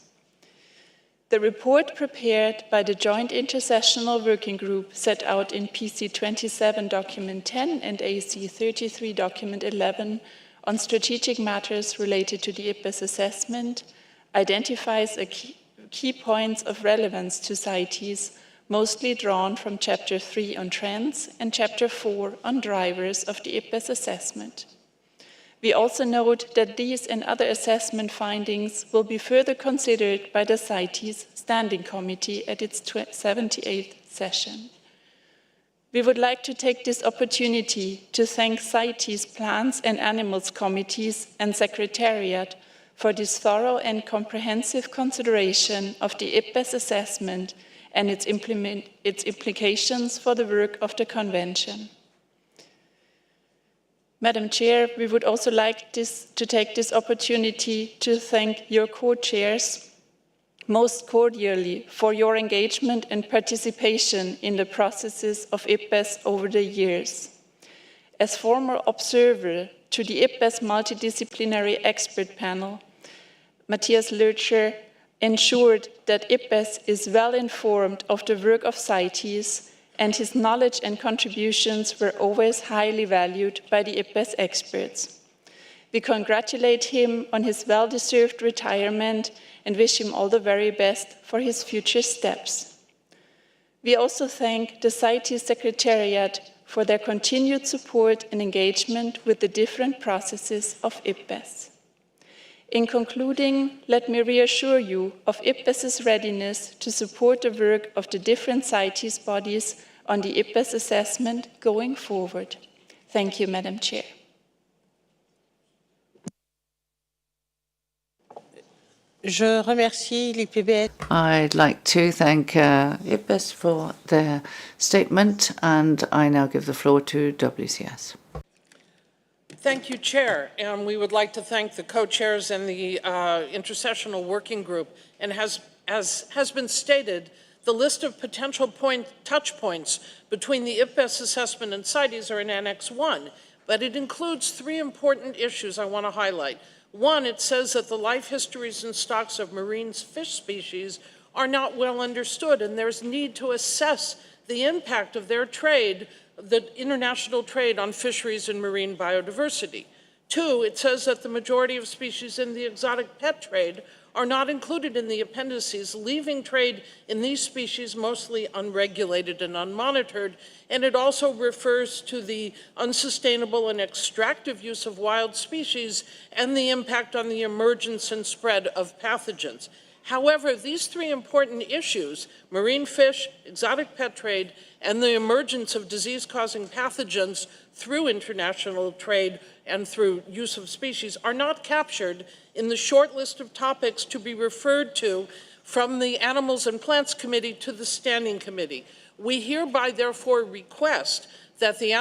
The report prepared by the Joint Intersessional Working Group set out in PC27 Document 10 and AC33 Document 11 on strategic matters related to the IPBES assessment identifies key points of relevance to CITES, mostly drawn from Chapter 3 on trends and Chapter 4 on drivers of the IPBES assessment. We also note that these and other assessment findings will be further considered by the CITES Standing Committee at its 78th session. We would like to take this opportunity to thank CITES Plants and Animals Committees and Secretariat for this thorough and comprehensive consideration of the IPBES assessment and its implications for the work of the Convention. Madam Chair, we would also like to take this opportunity to thank your co-chairs most cordially for your engagement and participation in the processes of IPBES over the years. As former observer to the IPBES multidisciplinary expert panel, Matthias Lurcher ensured that IPBES is well informed of the work of CITES, and his knowledge and contributions were always highly valued by the IPBES experts. We congratulate him on his well-deserved retirement and wish him all the very best for his future steps. We also thank the CITES Secretariat for their continued support and engagement with the different processes of IPBES. In concluding, let me reassure you of IPBES's readiness to support the work of the different CITES bodies on the IPBES assessment going forward. Thank you, Madam Chair. Je remercie l'IPBES. I'd like to thank IPBES for their statement, and I now give the floor to WCS. Thank you, Chair. And we would like to thank the co-chairs and the Intersessional Working Group. And as has been stated, the list of potential touch points between the IPBES assessment and CITES are in Annex 1, but it includes three important issues I want to highlight. One, it says that the life histories and stocks of marine fish species are not well understood, and there's need to assess the impact of their trade, the international trade, on fisheries and marine biodiversity. Two, it says that the majority of species in the exotic pet trade are not included in the appendices, leaving trade in these species mostly unregulated and unmonitored. And it also refers to the unsustainable and extractive use of wild species and the impact on the emergence and spread of pathogens. However, these three important issues, marine fish, exotic pet trade, and the emergence of disease-causing pathogens through international trade and through use of species, are not captured in the short list of topics to be referred to from the Animals and Plants Committee to the Standing Committee. We hereby therefore request that the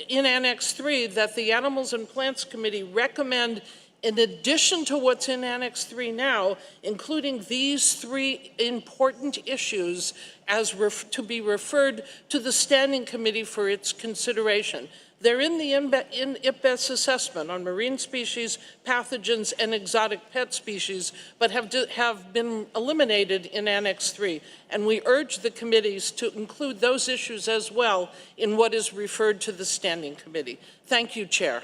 in Annex 3, that the Animals and Plants Committee recommend, in addition to what's in Annex 3 now, including these three important issues to be referred to the Standing Committee for its consideration. They're in the IPBES assessment on marine species, pathogens, and exotic pet species, but have been eliminated in Annex 3. And we urge the committees to include those issues as well in what is referred to the Standing Committee. Thank you, Chair.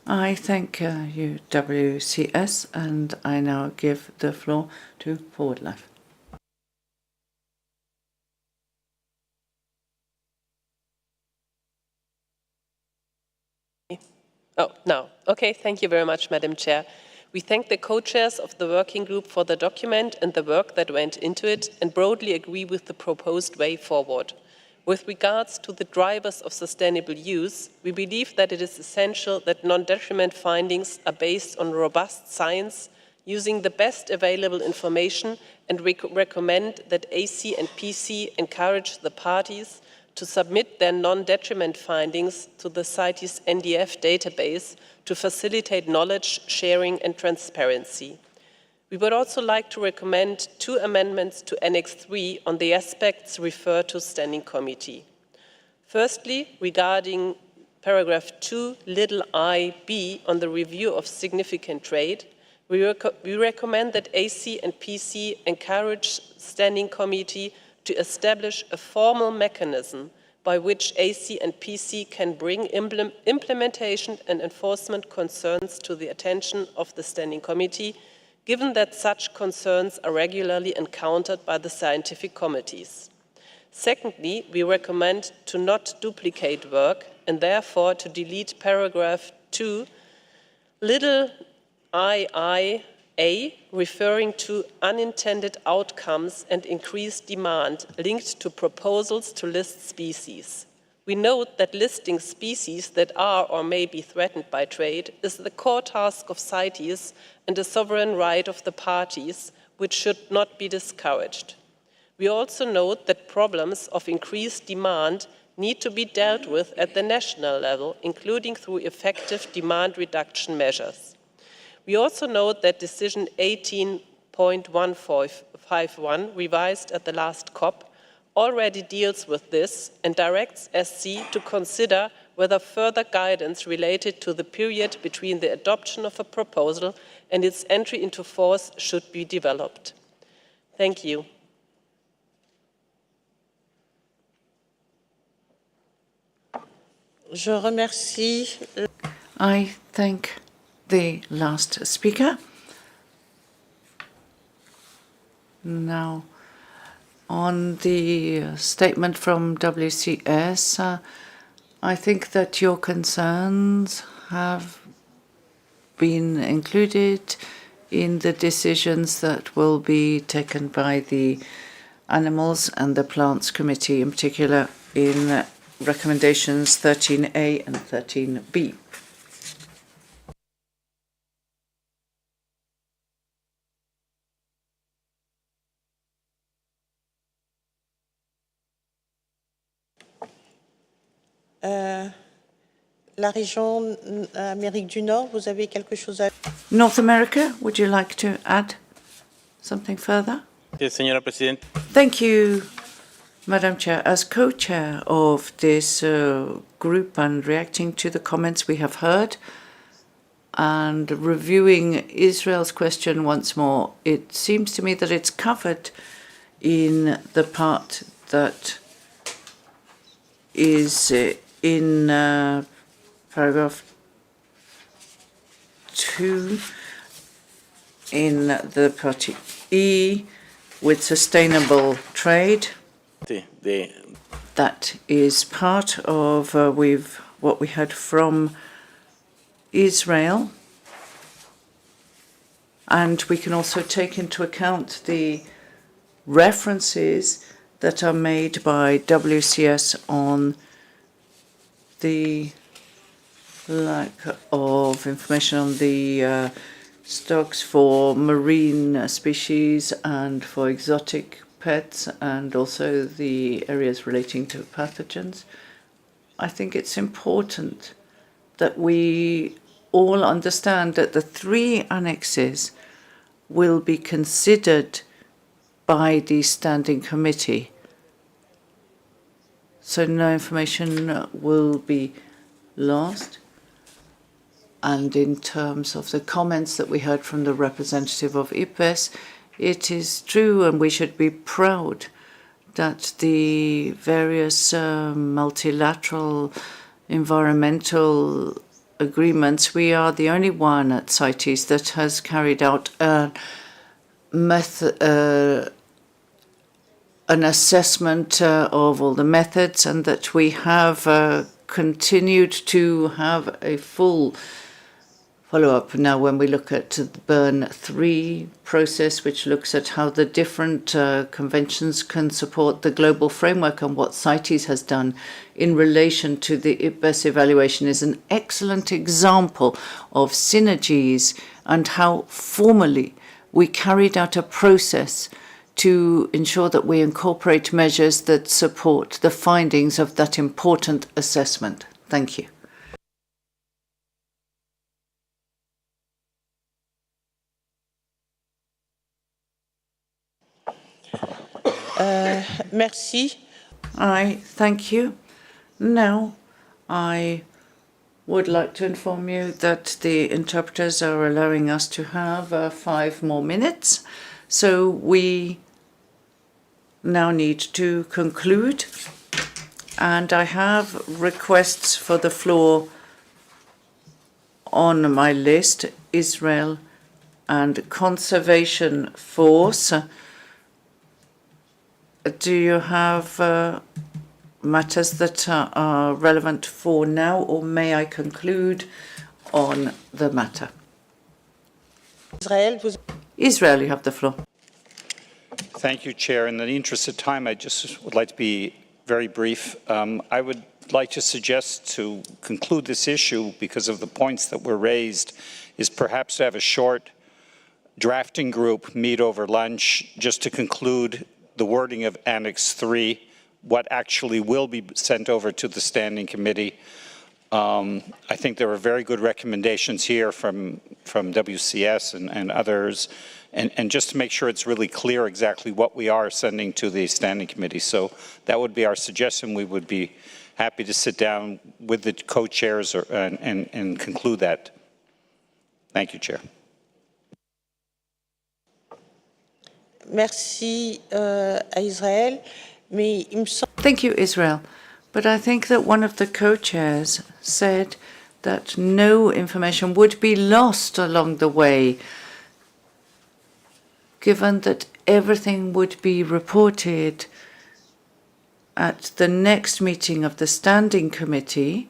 I thank you, WCS, and I now give the floor to Forward Life. Oh, no. Okay, thank you very much, Madam Chair. We thank the co-chairs of the working group for the document and the work that went into it, and broadly agree with the proposed way forward. With regards to the drivers of sustainable use, we believe that it is essential that non-detriment findings are based on robust science, using the best available information, and recommend that AC and PC encourage the parties to submit their non-detriment findings to the CITES NDF database to facilitate knowledge sharing and transparency. We would also like to recommend 2 amendments to Annex 3 on the aspects referred to Standing Committee. Firstly, regarding paragraph 2(i)(b) on the review of significant trade, we recommend that AC and PC encourage Standing Committee to establish a formal mechanism by which AC and PC can bring implementation and enforcement concerns to the attention of the Standing Committee, given that such concerns are regularly encountered by the scientific committees. Secondly, we recommend to not duplicate work and therefore to delete paragraph 2(ii)(a), referring to unintended outcomes and increased demand linked to proposals to list species. We note that listing species that are or may be threatened by trade is the core task of CITES and a sovereign right of the parties, which should not be discouraged. We also note that problems of increased demand need to be dealt with at the national level, including through effective demand reduction measures. We also note that Decision 18.151, revised at the last COP, already deals with this and directs SC to consider whether further guidance related to the period between the adoption of a proposal and its entry into force should be developed. Thank you. Je remercie. I thank the last speaker. Now, on the statement from WCS, I think that your concerns have been included in the decisions that will be taken by the Animals and the Plants Committee, in particular in recommendations 13A and 13B. La région Amérique du Nord, vous avez quelque chose à... North America, would you like to add something further? Yes, Señora Presidenta. Thank you, Madam Chair. As co-chair of this group and reacting to the comments we have heard and reviewing Israel's question once more, it seems to me that it's covered in the part that is in paragraph 2 in the party E with sustainable trade. That is part of what we heard from Israel. And we can also take into account the references that are made by WCS on the lack of information on the stocks for marine species and for exotic pets, and also the areas relating to pathogens. I think it's important that we all understand that the 3 annexes will be considered by the Standing Committee. So no information will be lost. And in terms of the comments that we heard from the representative of IPBES, it is true, and we should be proud that the various multilateral environmental agreements, we are the only one at CITES that has carried out an assessment of all the methods, and that we have continued to have a full follow-up. Now, when we look at the Bern 3 process, which looks at how the different conventions can support the global framework, and what CITES has done in relation to the IPBES evaluation, is an excellent example of synergies and how formally we carried out a process to ensure that we incorporate measures that support the findings of that important assessment. Thank you. Merci. Thank you. Now, I would like to inform you that the interpreters are allowing us to have 5 more minutes. So we now need to conclude. And I have requests for the floor on my list: Israel and Conservation Force. Do you have matters that are relevant for now, or may I conclude on the matter? Israel, you have the floor. Thank you, Chair. In the interest of time, I just would like to be very brief. I would like to suggest, to conclude this issue, because of the points that were raised, is perhaps to have a short drafting group meet over lunch just to conclude the wording of Annex 3, what actually will be sent over to the Standing Committee. I think there are very good recommendations here from WCS and others, and just to make sure it's really clear exactly what we are sending to the Standing Committee. So that would be our suggestion. We would be happy to sit down with the co-chairs and conclude that. Thank you, Chair. Merci à Israël. Mais il me semble... Thank you, Israel. But I think that one of the co-chairs said that no information would be lost along the way, given that everything would be reported at the next meeting of the Standing Committee.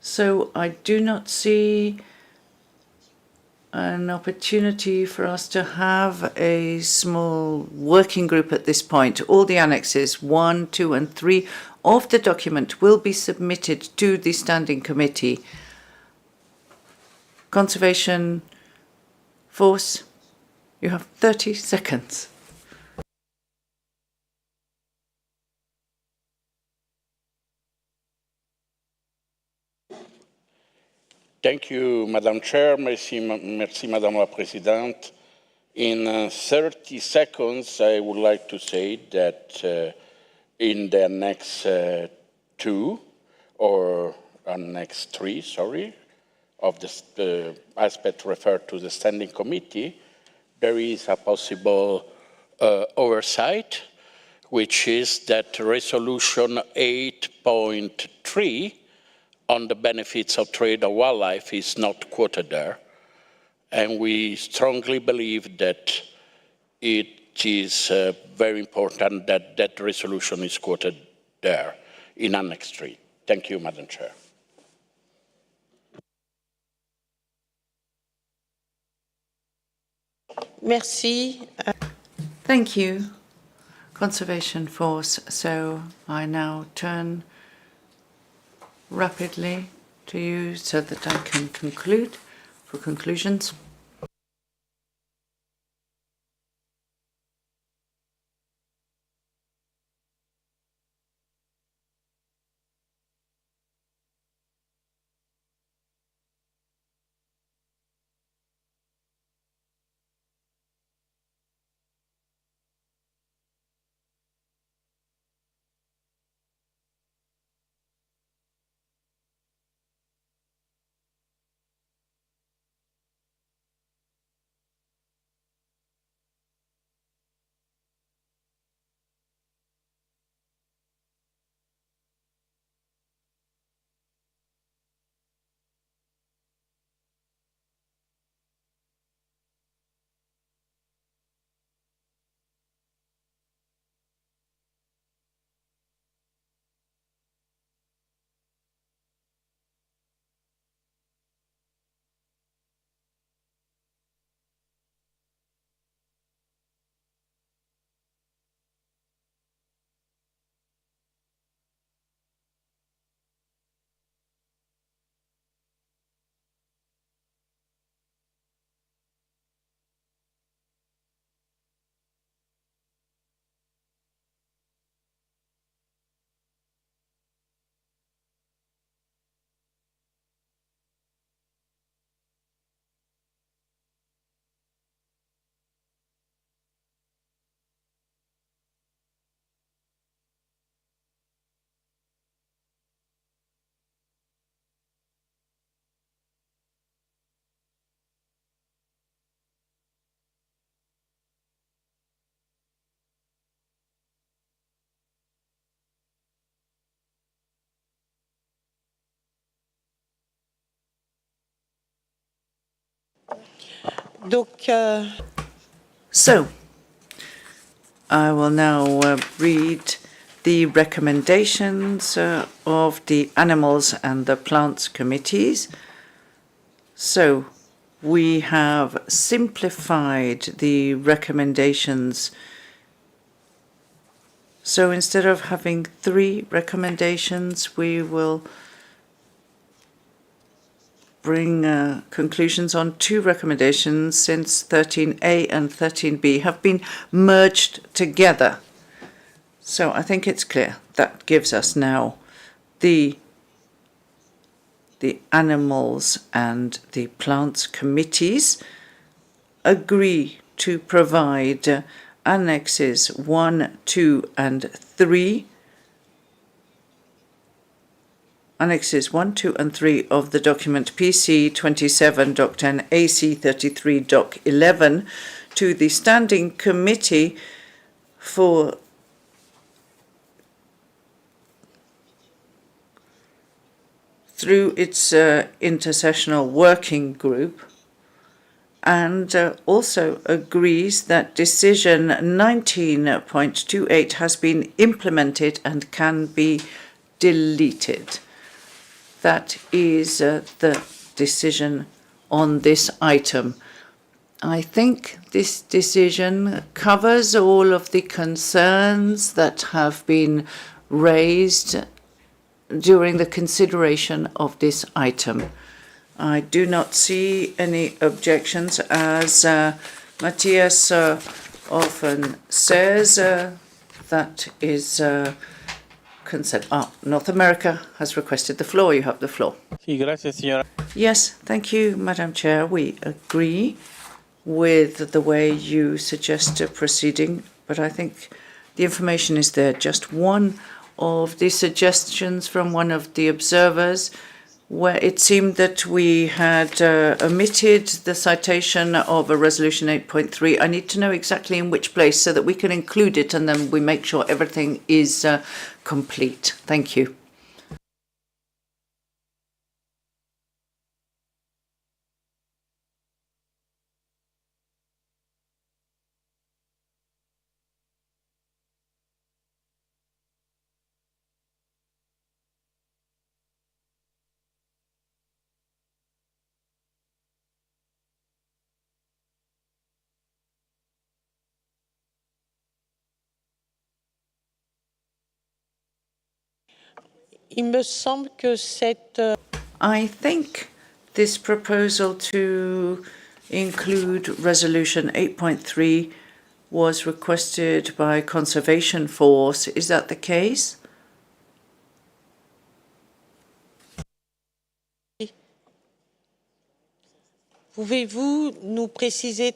So I do not see an opportunity for us to have a small working group at this point. All the annexes 1, 2, and 3 of the document will be submitted to the Standing Committee. Conservation Force, you have 30 seconds. Thank you, Madam Chair. Merci, Madame la Présidente. In 30 seconds, I would like to say that in the next 2 or next 3, sorry, of the aspect referred to the Standing Committee, there is a possible oversight, which is that Resolution 8.3 on the benefits of trade of wildlife is not quoted there. And we strongly believe that it is very important that that resolution is quoted there in Annex 3. Thank you, Madam Chair. Merci. Thank you, Conservation Force. So I now turn rapidly to you so that I can conclude for conclusions. Donc, So, I will now read the recommendations of the Animals and the Plants Committees. So, we have simplified the recommendations. So instead of having 3 recommendations, we will bring conclusions on 2 recommendations, since 13A and 13B have been merged together. So I think it's clear. That gives us now the Animals and the Plants Committees agree to provide annexes 1, 2, and 3. Annexes 1, 2, and 3 of the document PC27 Doc 10 AC33 Doc 11 to the Standing Committee for through its intersessional working group, and also agrees that decision 19.28 has been implemented and can be deleted. That is the decision on this item. I think this decision covers all of the concerns that have been raised during the consideration of this item. I do not see any objections, as Matthias often says. That is consent. North America has requested the floor. You have the floor. Yes, thank you, Madam Chair. We agree with the way you suggest proceeding, but I think the information is there. Just one of the suggestions from one of the observers, where it seemed that we had omitted the citation of a resolution 8.3. I need to know exactly in which place so that we can include it, and then we make sure everything is complete. Thank you. I think this proposal to include resolution 8.3 was requested by Conservation Force. Is that the case? pouvez-vous nous préciser?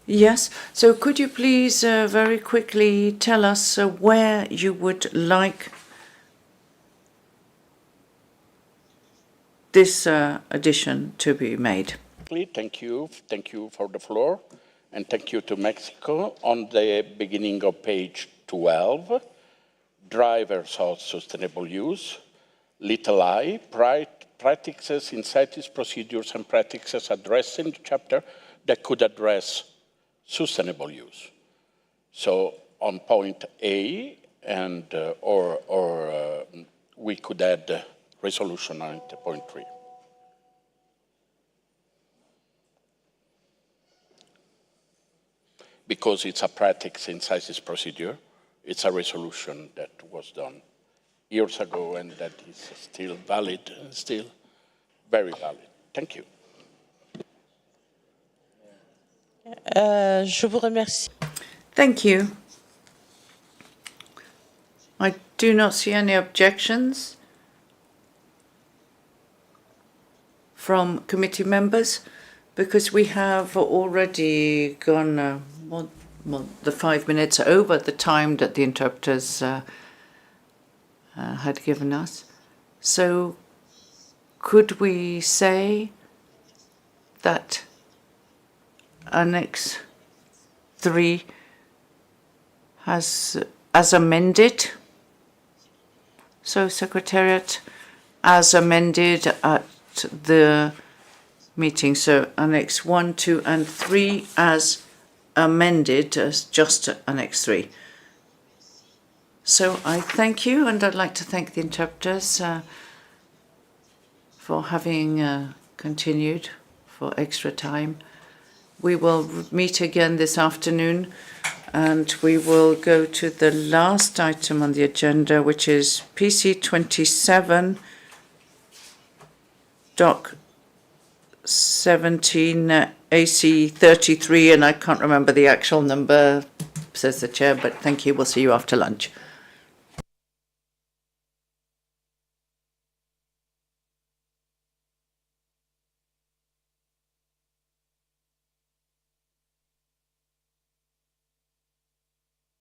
Yes. So could you please very quickly tell us where you would like this addition to be made? Thank you for the floor, and thank you to Mexico. On the beginning of page 12, drivers of sustainable use, little I, practices in CITES procedures and practices addressed in the chapter that could address sustainable use. So on point A, and we could add resolution 9.3. Because it's a practice in CITES procedure, it's a resolution that was done years ago and that is still valid, still very valid. Thank you. Je vous remercie. Thank you. I do not see any objections from committee members, because we have already gone the 5 minutes over the time that the interpreters had given us. So could we say that Annex 3 has, as amended, so Secretariat, as amended at the meeting. So Annex 1, 2, and 3 as amended, as just Annex 3. So I thank you, and I'd like to thank the interpreters for having continued for extra time. We will meet again this afternoon, and we will go to the last item on the agenda, which is PC27, Doc 17, AC33, and I can't remember the actual number, says the chair, but thank you. We'll see you after lunch.